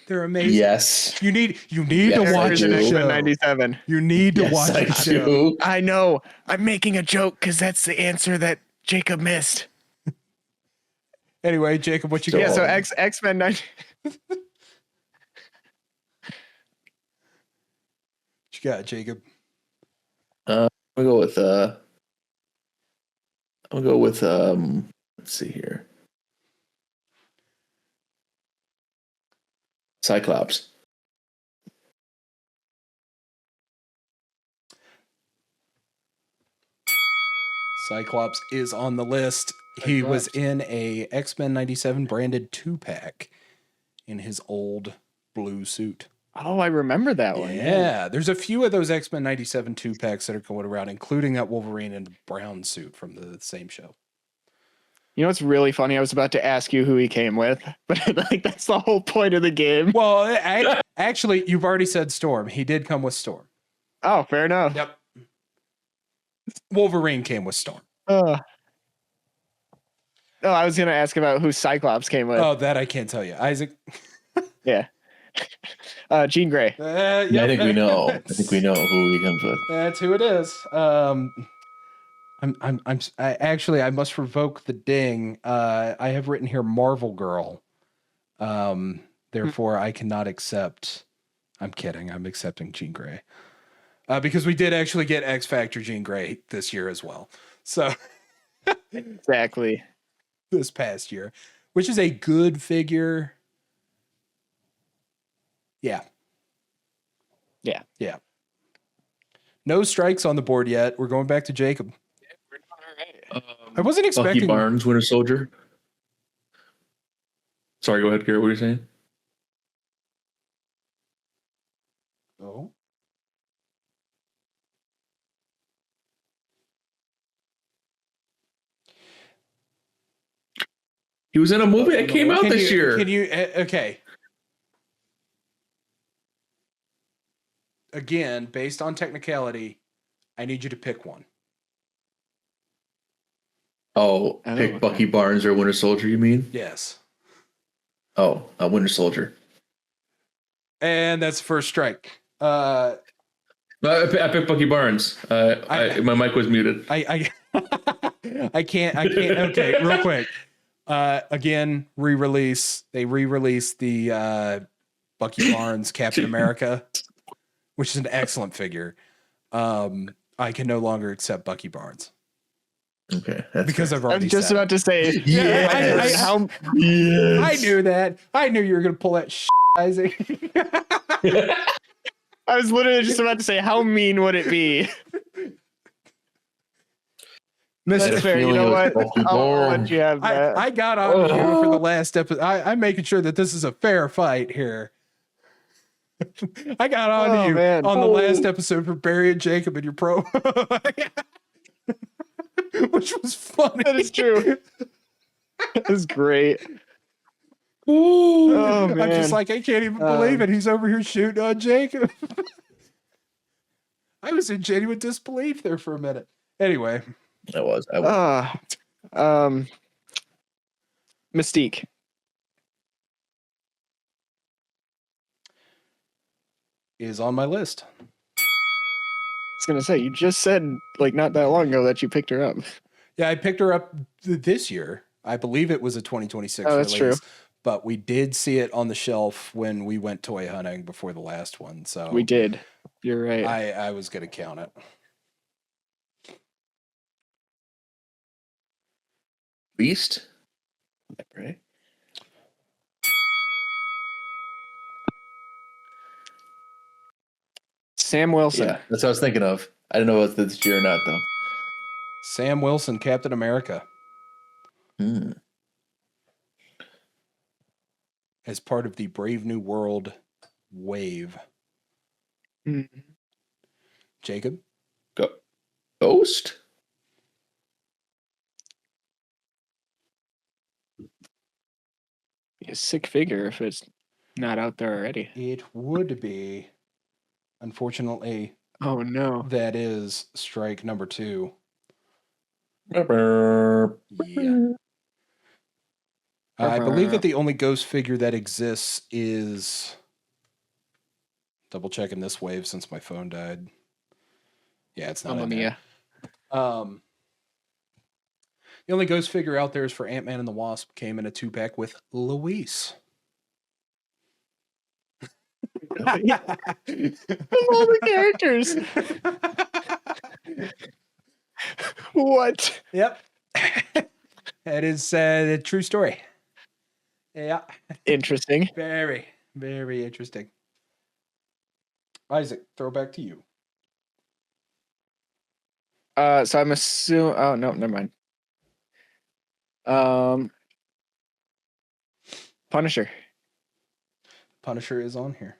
They're amazing. Yes. You need Yes, to watch I do. the show. X-Men 97. You need to Yes, watch I the show. do. I know. I'm making a joke because that's the answer that Jacob missed. Anyway, Jacob, what you Yeah, got? so X-Men 90. What you got, Jacob? I'm gonna go with let's see here. Cyclops. Cyclops is on the list. He was in a X-Men 97 branded 2-pack in his old blue suit. Oh, I remember that one. Yeah, there's a few of those X-Men 97 2-packs that are going around, including that Wolverine in the brown suit from the same show. You know what's really funny? I was about to ask you who he came with, but like that's the whole point of the game. Well, actually, you've already said Storm. He did come with Storm. Oh, fair enough. Yep. Wolverine came with Storm. Oh, I was gonna ask about who Cyclops came with. Oh, that I can't tell you. Isaac. Yeah. Jean Grey. Yeah, I think we know. I think we know who he comes with. That's who it is. I must revoke the ding. I have written here Marvel Girl. Therefore, I cannot accept. I'm kidding. I'm accepting Jean Grey. Because we did actually get X Factor Jean Grey this year as well. So Exactly. this past year, which is a good figure. Yeah. Yeah. Yeah. No strikes on the board yet. We're going back to Jacob. I wasn't expecting. Bucky Barnes, Winter Soldier. Sorry, go ahead, Garrett. What were you saying? Oh. He was in a movie that came out this year. Can you? Okay. Again, based on technicality, I need you to pick one. Oh, pick Bucky Barnes or Winter Soldier, you mean? Yes. Oh, Winter Soldier. And that's first strike. I picked Bucky Barnes. My mic was muted. I can't. Okay, real quick. Again, re-release. They re-released the Bucky Barnes Captain America, which is an excellent figure. I can no longer accept Bucky Barnes. Okay, because fair. I've already. I was just said about to say. Yes. I knew that. I knew you were going to pull that shit, Isaac. I was literally just about to say, how mean would it be? That's fair. You know what? I'll let you have that. I got on you for the last episode. I'm making sure that this is a fair fight here. I got on you on the last episode for Barry and Jacob in your pro. Which was funny. That is true. That is great. Oh, man. I'm just like, I can't even believe it. He's over here shooting on Jacob. I was in genuine disbelief there for a minute. Anyway. I was. Mystique. Is on my list. I was going to say, you just said like not that long ago that you picked her up. Yeah, I picked her up this year. I believe it was a 2026 that's release. true. But we did see it on the shelf when we went toy hunting before the last one. So we did. You're right. I was going to count it. Beast. Right. Sam Wilson. Yeah, that's what I was thinking of. I didn't know if it's this year or not, though. Sam Wilson, Captain America. As part of the Brave New World wave. Jacob? Ghost? A sick figure if it's not out there already. It would be. Unfortunately, Oh no. that is strike number 2. Yeah. I believe that the only ghost figure that exists is... Double checking this wave since my phone died. Yeah, it's not in there. The only ghost figure out there is for Ant-Man and the Wasp. Came in a 2-pack with Luis. Of all the characters. What? Yep. That is a true story. Yeah. Interesting. Very, very interesting. Isaac, throw back to you. So I'm assuming. Oh no, never mind. Punisher. Punisher is on here.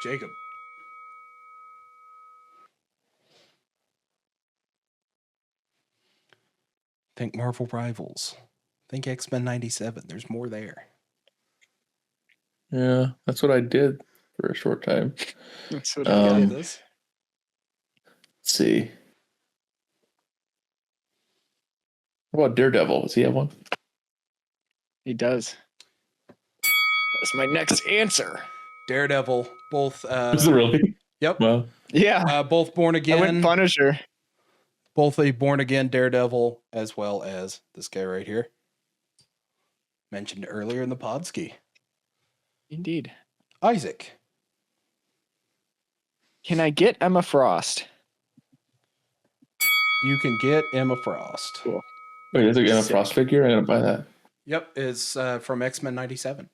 Jacob. Think Marvel Rivals. Think X-Men 97. There's more there. Yeah, that's what I did for a short time. That's what I did. Let's see. What about Daredevil? Does he have one? He does. That's my next answer. Daredevil, both. Is it really? Yep. Well, Yeah. Both Born I Again. went Punisher. Both a Born Again Daredevil, as well as this guy right here. Mentioned earlier in the Podski. Indeed. Isaac. Can I get Emma Frost? You can get Emma Frost. Cool. wait, is it a Sick. Frost figure? I'm gonna buy that. Yep, it's from X-Men 97.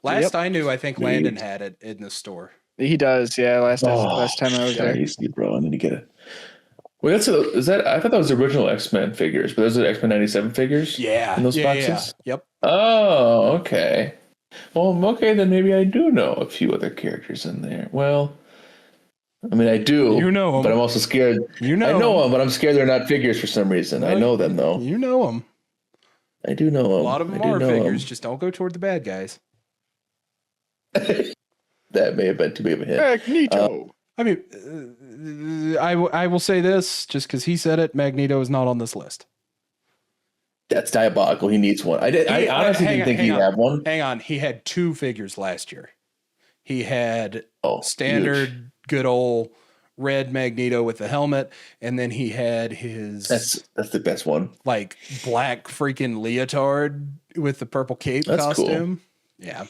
Last I knew, I think Landon had it in the store. He does, yeah. Last time I was there. Easy, bro. I need to get it. Wait, is that? I thought that was the original X-Men figures, but those are X-Men 97 figures. Yeah, in those yeah, boxes. Yeah. Yep. Oh, okay. Well, okay, then maybe I do know a few other characters in there. Well, I mean, I do. You know them, but I'm also scared. You know, I know them, but I'm scared they're not figures for some reason. I know them though. You know them. I do know them. A lot of them are figures. Just don't go toward the bad guys. That may have been too big of a hit. Magneto. I mean, I will say this just because he said it. Magneto is not on this list. That's diabolical. He needs one. I honestly didn't think he'd have one. Hang on. He had 2 figures last year. He had standard, good old red Magneto with the helmet, and then he had his... That's the best one. Like, black freaking leotard with the purple cape costume. Cool. Yeah.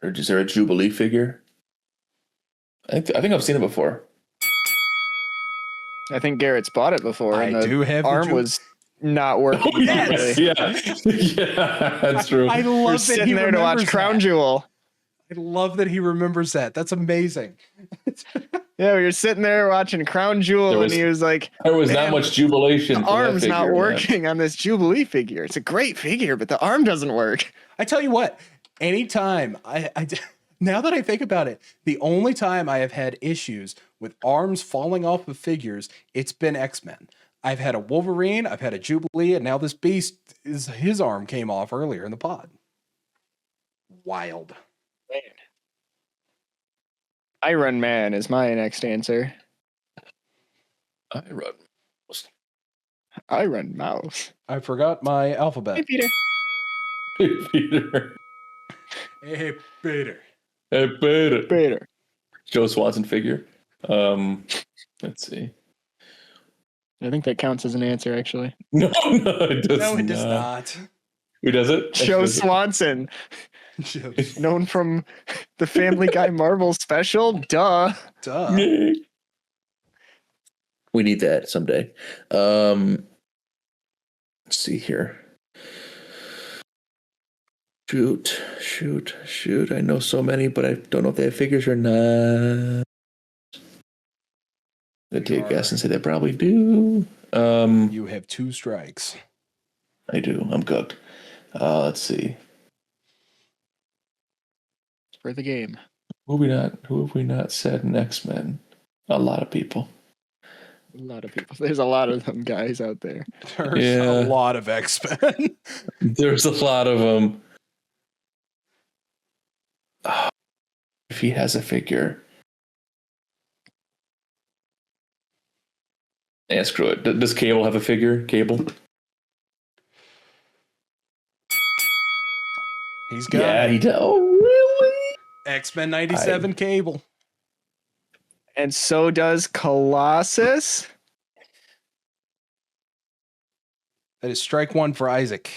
Is there a Jubilee figure? I think I've seen it before. I think Garrett's bought it before. I and the do have arm was not working. Oh, yes. Yeah, that's true. I love We're that sitting he there to watch remembers Crown that. Jewel. I love that he remembers that. That's amazing. Yeah, we were sitting there watching Crown Jewel, and he was like, there was not much jubilation. The arm's not working on this Jubilee figure. It's a great figure, but the arm doesn't work. I tell you what, anytime now that I think about it, the only time I have had issues with arms falling off of figures, it's been X-Men. I've had a Wolverine, I've had a Jubilee, and now this Beast his arm came off earlier in the pod. Wild. Man. Iron Man is my next answer. Iron Mouse. I forgot my alphabet. Hey, Peter. Hey, Peter. Hey, Peter. Hey, Peter. Peter. Joe Swanson figure. Let's see. I think that counts as an answer, actually. No, it does not. No, it does not. Who does it? Joe Swanson. Known from the Family Guy Marvel special. Duh. We need that someday. Let's see here. Shoot. I know so many, but I don't know if they have figures or not. I'm going to take a guess and say they probably do. You have 2 strikes. I do. I'm cooked. Let's see. For the game. Who have we not said in X-Men? A lot of people. A lot of people. There's a lot of them guys out there. There's Yeah. a lot of X-Men. There's a lot of them. If he has a figure. Yeah, screw it. Does Cable have a figure? Cable? He's got Yeah, it. he does. Oh, really? X-Men 97 Cable. And so does Colossus. That is strike one for Isaac.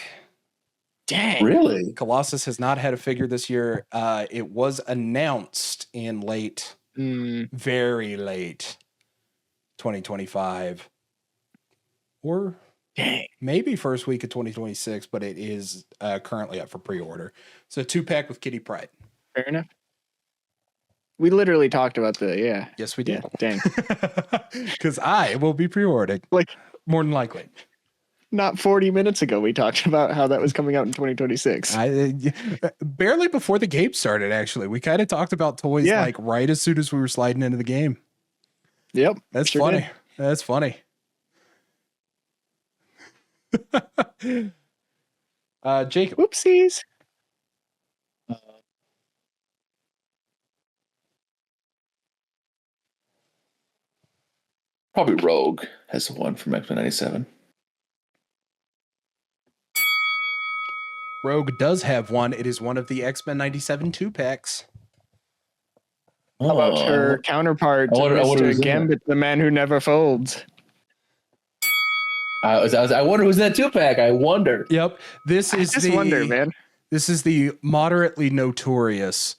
Dang. Really? Colossus has not had a figure this year. It was announced in late, very late 2025. Or Dang. maybe first week of 2026, but it is currently up for pre-order. So 2-pack with Kitty Pryde. Fair enough. We literally talked about the, Yes, we did. Yeah, dang. Because I will be pre-ordering. Like, More than likely. not 40 minutes ago, we talked about how that was coming out in 2026. Barely before the game started, actually. We kind of talked about toys like right as soon as we were sliding into the game. Yep. That's sure funny. did. That's funny. Jacob. Whoopsies. Probably Rogue has one from X-Men 97. Rogue does have one. It is one of the X-Men 97 2-packs. How about her counterpart, I wonder Mr. who's in Gambit, the man who never folds? I wonder who's in that 2-pack. I wonder. Yep. This is Wonder, man. This is the moderately notorious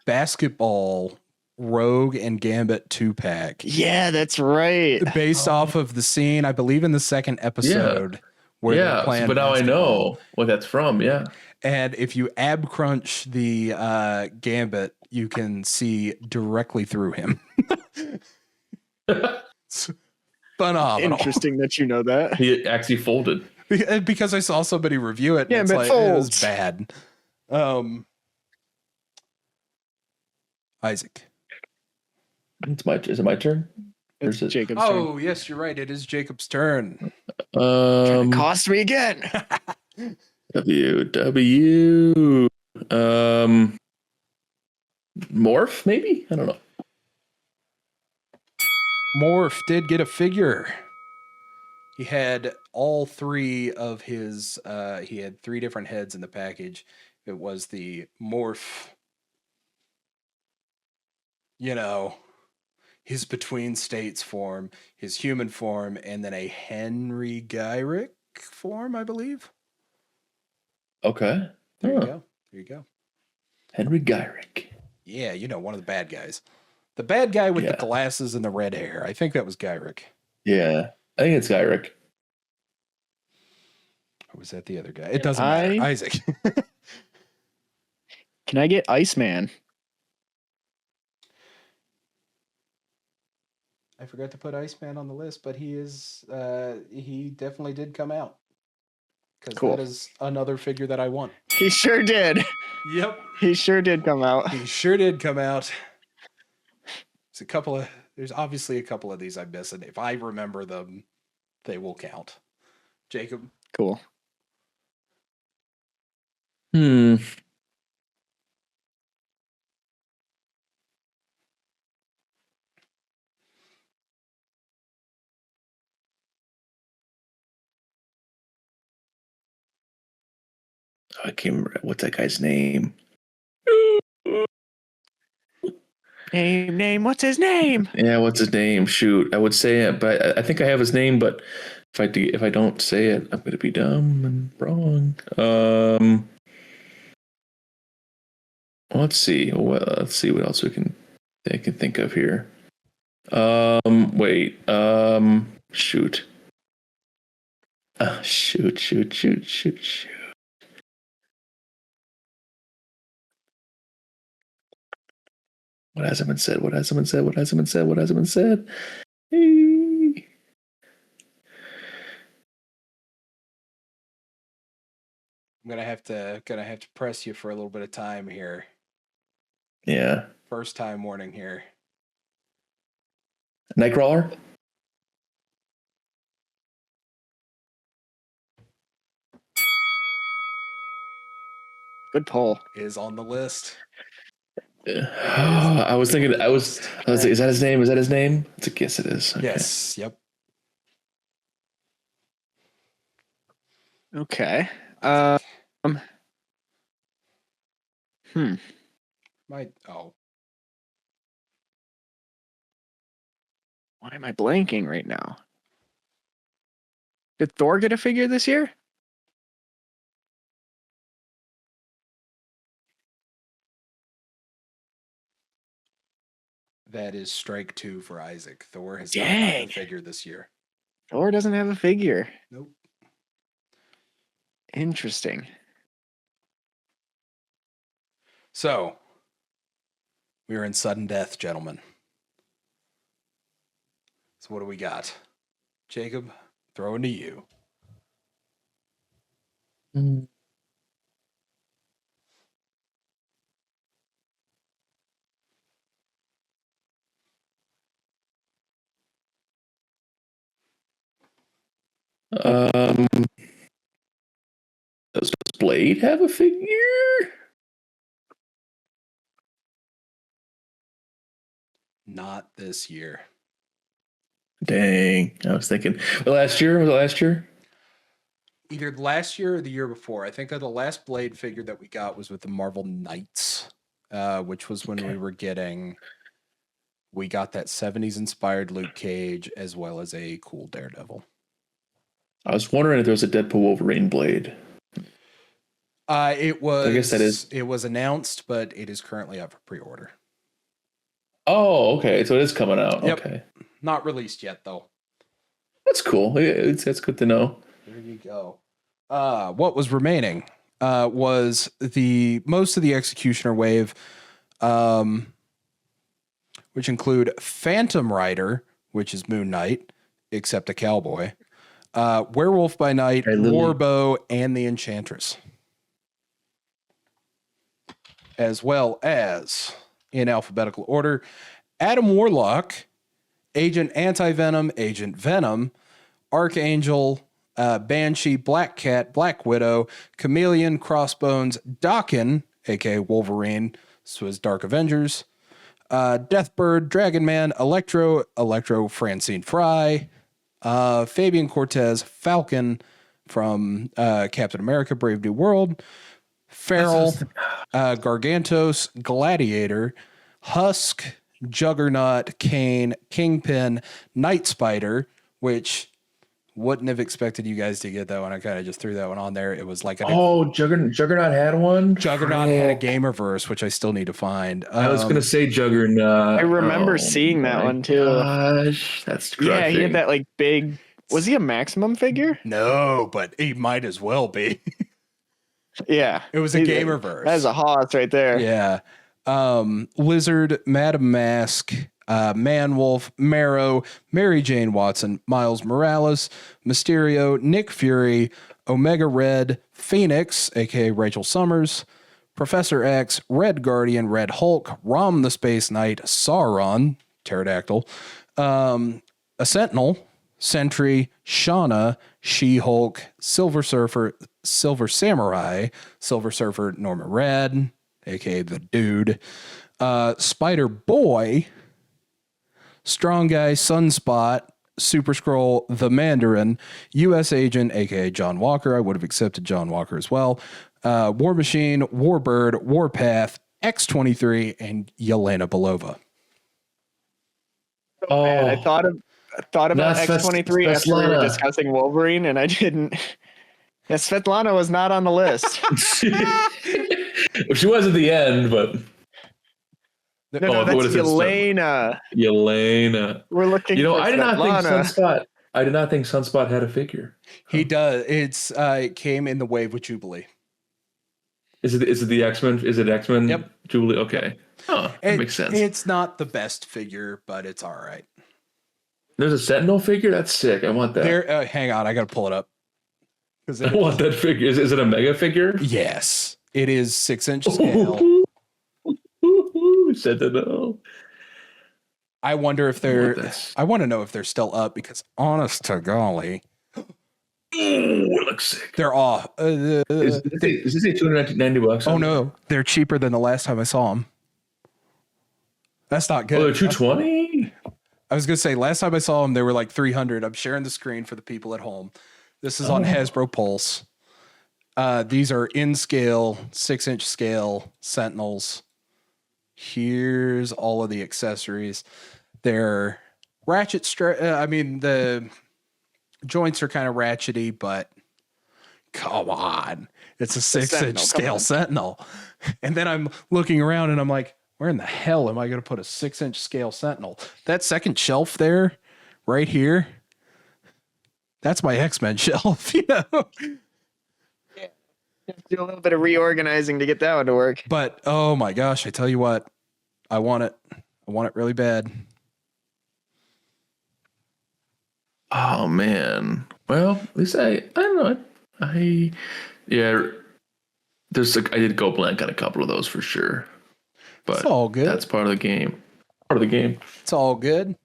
basketball Rogue and Gambit 2-pack. Yeah, that's right. Based off of the scene, I believe, in the second episode where they're playing. But now basketball. I know what that's from. Yeah. And if you ab crunch the Gambit, you can see directly through him. It's phenomenal. Interesting that you know that. He actually folded. Because I saw somebody review it. And it's Gambit like, it was folds. bad. Isaac. Is it my turn? It's Or is it- Jacob's turn. Oh, yes, you're right. It is Jacob's turn. Trying to cost me again. WW. Morph, maybe? I don't know. Morph did get a figure. He had all three of his, he had 3 different heads in the package. It was the Morph, his between states form, his human form, and then a Henry Gyrick form, I believe. Okay. There you go. There you go. Henry Gyrick. Yeah, one of the bad guys. The bad guy with the glasses and the red hair. I think that was Gyrick. Yeah. I think it's Gyrick. Or was that the other guy? It doesn't matter. Isaac. Can I get Iceman? I forgot to put Iceman on the list, but he definitely did come out. Because Cool. that is another figure that I want. He sure did. Yep. He sure did come out. He sure did come out. There's obviously a couple of these I'm missing. If I remember them, they will count. Jacob. Cool. I can't remember. What's that guy's name? Name. What's his name? Yeah, what's his name? Shoot, I would say it, but I think I have his name. But if I don't say it, I'm gonna be dumb and wrong. Let's see. Well, let's see what else I can think of here. Wait. Shoot. Shoot. What hasn't been said? Hey. I'm gonna have to press you for a little bit of time here. Yeah. First time warning here. Nightcrawler? Good pull. is on the list. I was thinking. I was like, is that his name? Is that his name? It's a guess. It is. Okay. Yes. Yep. Okay. Why am I blanking right now? Did Thor get a figure this year? that is strike 2 for Isaac. Thor has not Dang. gotten a figure this year. Thor doesn't have a figure. Nope. Interesting. So we are in sudden death, gentlemen. So what do we got? Jacob, throwing to you. Does Blade have a figure? Not this year. Dang, I was thinking. Last year? Was it last year? Either last year or the year before. I think the last Blade figure that we got was with the Marvel Knights, which was when we got that 70s inspired Luke Cage as well as a cool Daredevil. I was wondering if there was a Deadpool Wolverine Blade. It was. I guess that is. It was announced, but it is currently up for pre-order. Oh, okay. So it is coming out. Yep. Okay. Not released yet, though. That's cool. That's good to know. There you go. What was remaining was the most of the Executioner wave, which include Phantom Rider, which is Moon Knight, except a cowboy, Werewolf by Night, Warbow, and the Enchantress. As well as, in alphabetical order, Adam Warlock, Agent Anti-Venom, Agent Venom, Archangel, Banshee, Black Cat, Black Widow, Chameleon, Crossbones, Daken, aka Wolverine, this was Dark Avengers, Deathbird, Dragon Man, Electro, Francine Fry, Fabian Cortez, Falcon from Captain America, Brave New World, Feral, Gargantos, Gladiator, Husk, Juggernaut, Kane, Kingpin, Night Spider, which wouldn't have expected you guys to get that one. I kind of just threw that one on there. It was like Juggernaut had one. Juggernaut had a Gamerverse, which I still need to find. I was gonna say Juggernaut. I remember seeing that one too. Gosh, that's crushing. Yeah, he had that like big. Was he a Maximum figure? No, but he might as well be. Yeah, it was a Gamerverse. That's a hoss right there. Yeah. Lizard, Madam Mask, Man-Wolf, Marrow, Mary Jane Watson, Miles Morales, Mysterio, Nick Fury, Omega Red, Phoenix, aka Rachel Summers, Professor X, Red Guardian, Red Hulk, Rom the Space Knight, Sauron, Pterodactyl, a Sentinel, Sentry, Shauna, She-Hulk, Silver Surfer, Silver Samurai, Silver Surfer, Norman Rad, aka the Dude, Spider Boy, Strong Guy, Sunspot, Super Skrull, the Mandarin, U.S. Agent, aka John Walker. I would have accepted John Walker as well. War Machine, Warbird, Warpath, X-23, and Yelena Belova. Oh, man, I thought about X-23 after we were discussing Wolverine, and I didn't. Yeah, Svetlana was not on the list. She was at the end, but no, that's Yelena. Yelena. We're looking. For I did not think Sunspot. I did not think Sunspot had a figure. He does. It came in the wave with Jubilee. Is it the X-Men? Is it X-Men? Yep. Jubilee. Okay. Oh, that makes sense. It's not the best figure, but it's all right. There's a Sentinel figure. That's sick. I want that. Hang on, I gotta pull it up. I want that figure. Is it a mega figure? Yes, it is 6-inch scale. Sentinel. I wonder if they're. I want to know if they're still up because, honest to golly, Ooh, it looks sick. They're off. Is this a $290? Oh no, they're cheaper than the last time I saw them. That's not good. Oh, they're $220. I was gonna say last time I saw them, they were like $300. I'm sharing the screen for the people at home. This is on Hasbro Pulse. These are in scale, 6-inch scale Sentinels. Here's all of the accessories. They're ratchet the joints are kind of ratchety, but come on. It's a 6-inch scale Sentinel. And then I'm looking around and I'm like, where in the hell am I going to put a 6-inch scale Sentinel? That second shelf there, right here, that's my X-Men shelf, you know? Yeah. You have to do a little bit of reorganizing to get that one to work. But, oh my gosh, I tell you what, I want it. I want it really bad. Oh man. Well, at least I don't know. There's I did go blank on a couple of those for sure. But It's all good. That's part of the game. It's all good.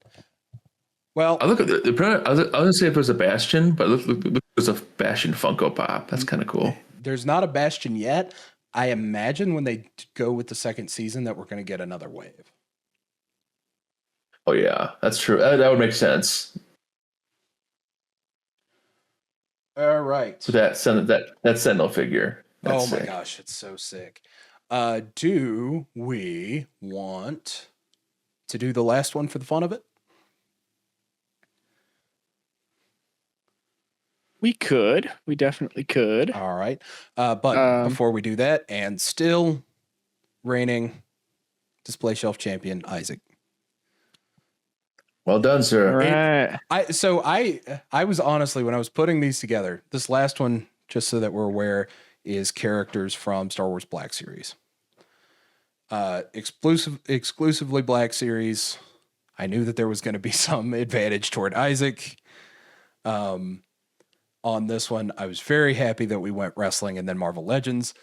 Well, I look at I was gonna say if it was a Bastion, but look there's a Bastion Funko Pop. That's kind of cool. there's not a Bastion yet. I imagine when they go with the second season that we're going to get another wave. Oh yeah, that's true. That would make sense. All right. So that Sentinel figure. That's Oh my sick. gosh, it's so sick. Do we want to do the last one for the fun of it? We could. We definitely could. All right. But before we do that, and still reigning Display Shelf champion, Isaac. Well done, All sir. right. I was honestly, when I was putting these together, this last one, just so that we're aware, is characters from Star Wars Black Series. Exclusively Black Series. I knew that there was going to be some advantage toward Isaac. On this one, I was very happy that we went wrestling and then Marvel Legends.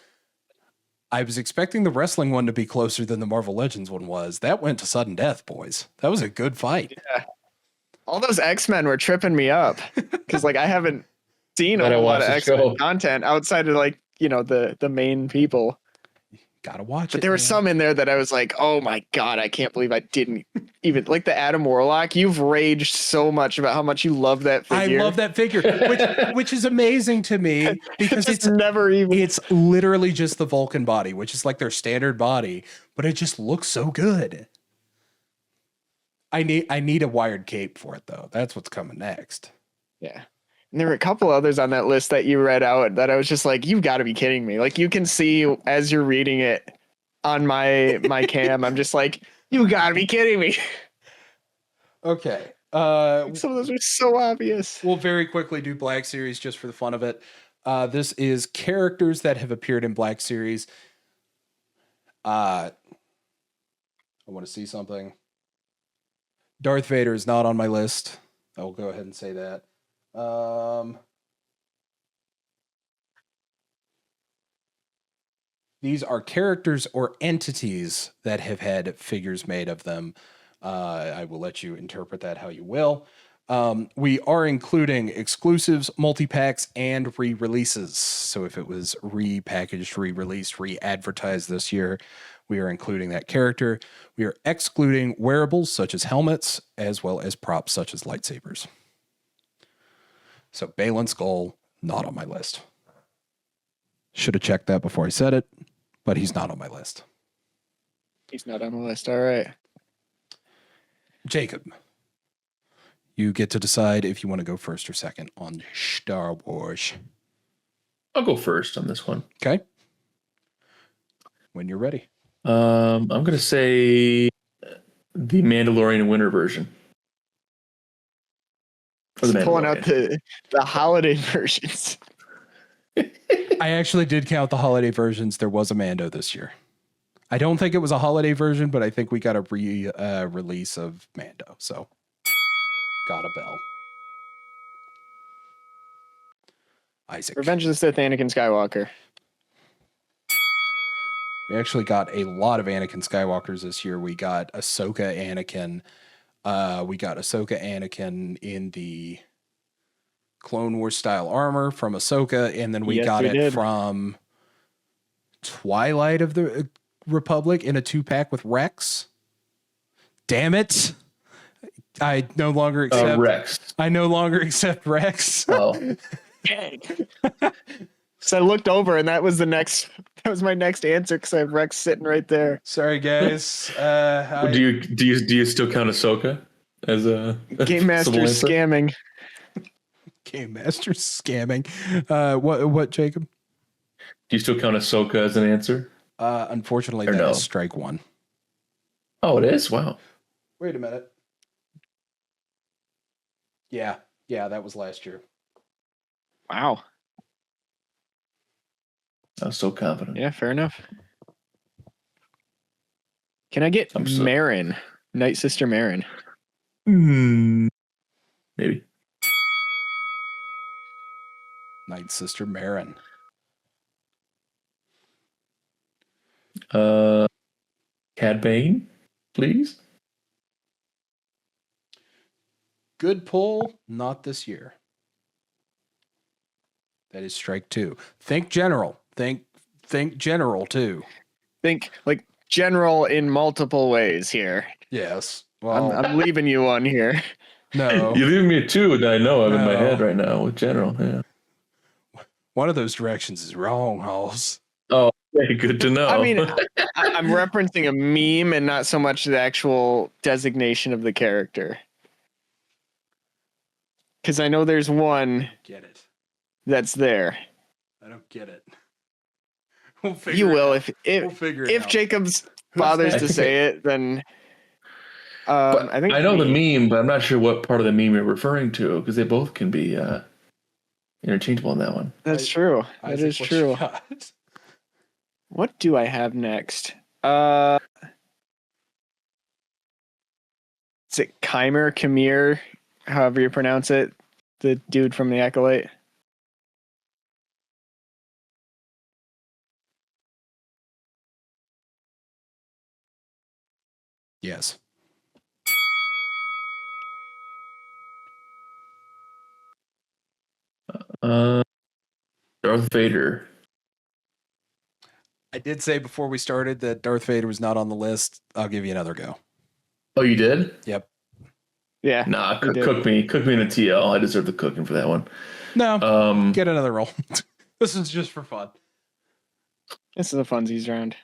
I was expecting the wrestling one to be closer than the Marvel Legends one was. That went to sudden death, boys. That was a good fight. Yeah. All those X-Men were tripping me up because like I haven't seen a Gotta whole lot watch of the X-Men show. content outside of like, the main people. Gotta watch it. But there were man. some in there that I was like, oh my God, I can't believe I didn't even like the Adam Warlock. You've raged so much about how much you love that figure. I love that figure, which is amazing to me because It's never even. it's literally just the Vulcan body, which is like their standard body, but it just looks so good. I need a wired cape for it though. That's what's coming next. Yeah. And there were a couple others on that list that you read out that I was just like, you've got to be kidding me. Like you can see as you're reading it on my cam, I'm just like, you got to be kidding me. Okay. Some of those are so obvious. We'll very quickly do Black Series just for the fun of it. This is characters that have appeared in Black Series. I want to see something. Darth Vader is not on my list. I will go ahead and say that. These are characters or entities that have had figures made of them. I will let you interpret that how you will. We are including exclusives, multi-packs, and re-releases. So if it was repackaged, re-released, re-advertised this year, we are including that character. We are excluding wearables such as helmets, as well as props such as lightsabers. So Balin Skull, not on my list. Should have checked that before I said it, but he's not on my list. He's not on the list. All right. Jacob, you get to decide if you want to go first or second on Star Wars. I'll go first on this one. Okay? When you're ready. I'm gonna say the Mandalorian winter version. Or the Pulling out Mandalorian. the holiday versions. I actually did count the holiday versions. There was a Mando this year. I don't think it was a holiday version, but I think we got a release of Mando. So, got a bell. Isaac. Revenge of the Sith, Anakin Skywalker. We actually got a lot of Anakin Skywalkers this year. We got Ahsoka Anakin. We got Ahsoka Anakin in the Clone Wars style armor from Ahsoka, and then we got it from Twilight of the Republic in a 2-pack with Rex. Damn it. I no longer accept Rex. I no longer accept Rex. Oh. So I looked over, and that was my next answer because I have Rex sitting right there. Sorry, guys. Do you still count Ahsoka as a Game Master scamming? Game Master scamming. What, Jacob? Do you still count Ahsoka as an answer? Unfortunately, that is strike one. Oh, it is? Wow. Wait a minute. Yeah, that was last year. Wow. I was so confident. Yeah, fair enough. Can I get Marin? Night Sister Marin. Maybe. Night Sister Marin. Cad Bane, please. Good pull, not this year. That is strike two. Think general. Think general too. Think like general in multiple ways here. Yes. Well, I'm leaving you one here. No. You're leaving me two that I know of in my head right now with general. Yeah. One of those directions is wrong, Halls. Oh, okay, good to know. I mean, I'm referencing a meme and not so much the actual designation of the character. Because I know there's one Get it. that's there. I don't get it. You will if Jacobs bothers to say it, then I think I know the meme, but I'm not sure what part of the meme you're referring to because they both can be interchangeable in that one. That's true. That is true. What do I have next? Is it Khmer, however you pronounce it? The dude from the Acolyte. Yes. Darth Vader. I did say before we started that Darth Vader was not on the list. I'll give you another go. Oh, you did? Yep. Yeah. Nah, cook me in a TL. I deserve the cooking for that one. No. Get another roll. This is just for fun. This is a funsies round.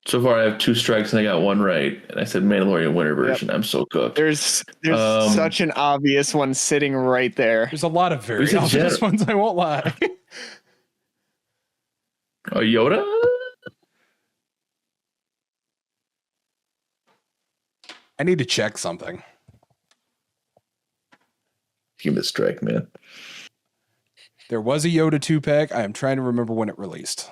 So far, I have 2 strikes and I got 1 right. And I said Mandalorian winter version. Yep. I'm so cooked. There's such an obvious one sitting right there. There's a lot of very obvious ones, I won't lie. Oh, Yoda? I need to check something. Give me a strike, man. There was a Yoda 2-pack. I am trying to remember when it released.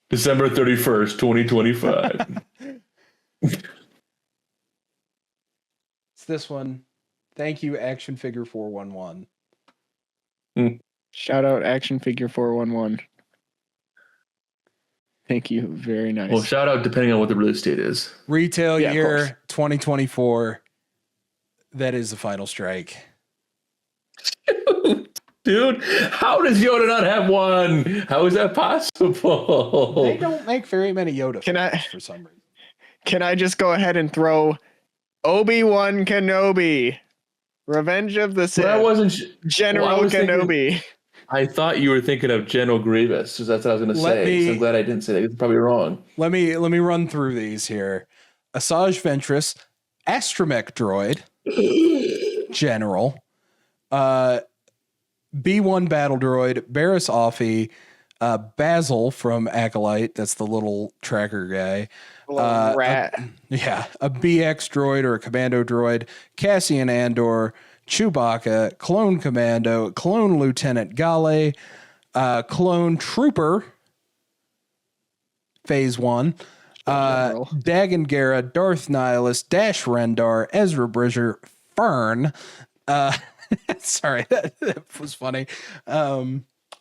December 31st, 2025. It's this one. Thank you, Action Figure 411. Shout out Action Figure 411. Thank you. Very nice. Well, shout out depending on what the release date is. Retail year 2024. That is the final strike. Dude, how does Yoda not have one? How is that possible? They don't make very many Yoda figures for some reason. Can I just go ahead and throw Obi-Wan Kenobi? Revenge of the Sith. Well, I wasn't General Kenobi. I thought you were thinking of General Grievous, because that's what I was going to say. So I'm glad I didn't say that. It's probably wrong. Let me run through these here. Asajj Ventress, Astromech Droid, General, B1 Battle Droid, Barriss Offee, Basil from Acolyte, that's the little tracker guy. Rat. A BX droid or a commando droid, Cassian Andor, Chewbacca, Clone Commando, Clone Lieutenant Gale, Clone Trooper, Phase 1, Dagan Gera, Darth Nihilus, Dash Rendar, Ezra Bridger, Fern, sorry, that was funny.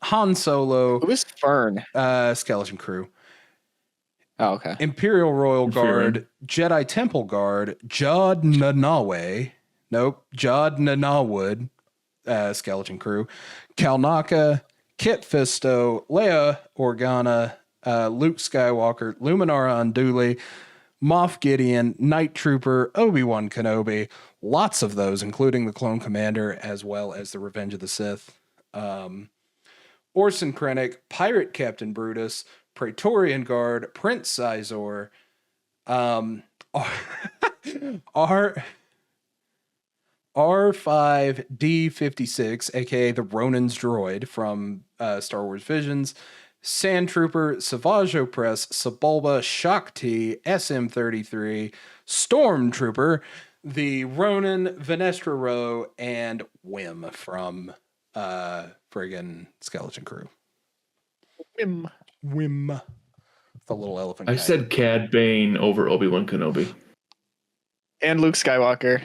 Han Solo, Who is Fern? Skeleton Crew, Oh, okay. Imperial Royal Guard, Jedi Temple Guard, Jod Nanawe, Jod Nanawood, Skeleton Crew, Kalnaka, Kit Fisto, Leia Organa, Luke Skywalker, Luminara Unduli, Moff Gideon, Night Trooper, Obi-Wan Kenobi, lots of those, including the Clone Commander, as well as the Revenge of the Sith. Orson Krennic, Pirate Captain Brutus, Praetorian Guard, Prince Sizor, R5D56, aka the Ronin's droid from Star Wars Visions, Sand Trooper, Savage Opress, Sebulba, Shakti, SM33, Stormtrooper, the Ronin, Venestra Row, and Wim from friggin' Skeleton Crew. Wim. The little elephant I guy. said Cad Bane over Obi-Wan Kenobi. And Luke Skywalker.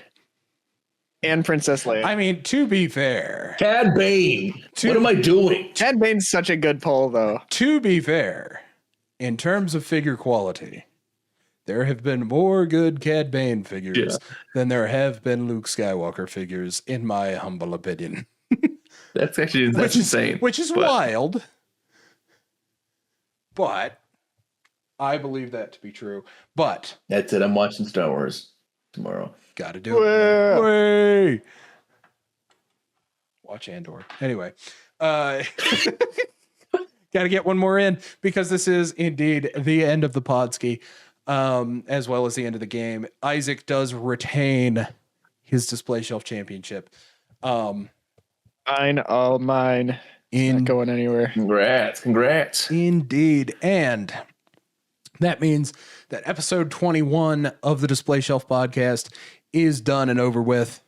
And Princess Leia. I mean, to be fair. Cad Bane! What am I doing? Cad Bane's such a good pull, though. To be fair, in terms of figure quality, there have been more good Cad Bane figures than there have been Luke Skywalker figures, in my humble opinion. That's insane. Which is wild. But I believe that to be true. But that's it. I'm watching Star Wars tomorrow. Gotta do it. Way. Watch Andor. Anyway. Gotta get one more in because this is indeed the end of the Podski, as well as the end of the game. Isaac does retain his Display Shelf Championship. Mine, all mine. Not going anywhere. Congrats. Indeed. And that means that episode 21 of the Display Shelf Podcast is done and over with.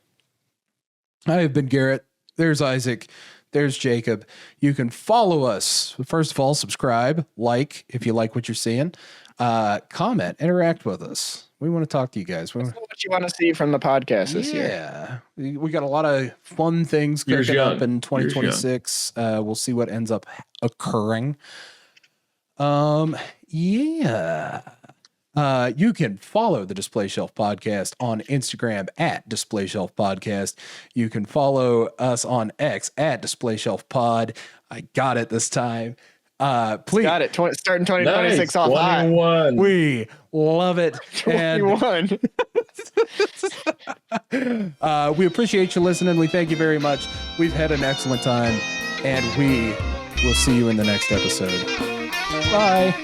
I have been Garrett. There's Isaac. There's Jacob. You can follow us. First of all, subscribe, like if you like what you're seeing, comment, interact with us. We want to talk to you guys. What you want to see from the podcast this year? Yeah, we got a lot of fun things cooking up in 2026. We'll see what ends up occurring. Yeah. You can follow the Display Shelf Podcast on Instagram at Display Shelf Podcast. You can follow us on X at Display Shelf Pod. I got it this time. Please. Got it. Starting 2026 off 21. We love it. 21. We appreciate you listening. We thank you very much. We've had an excellent time, and we will see you in the next episode. Bye.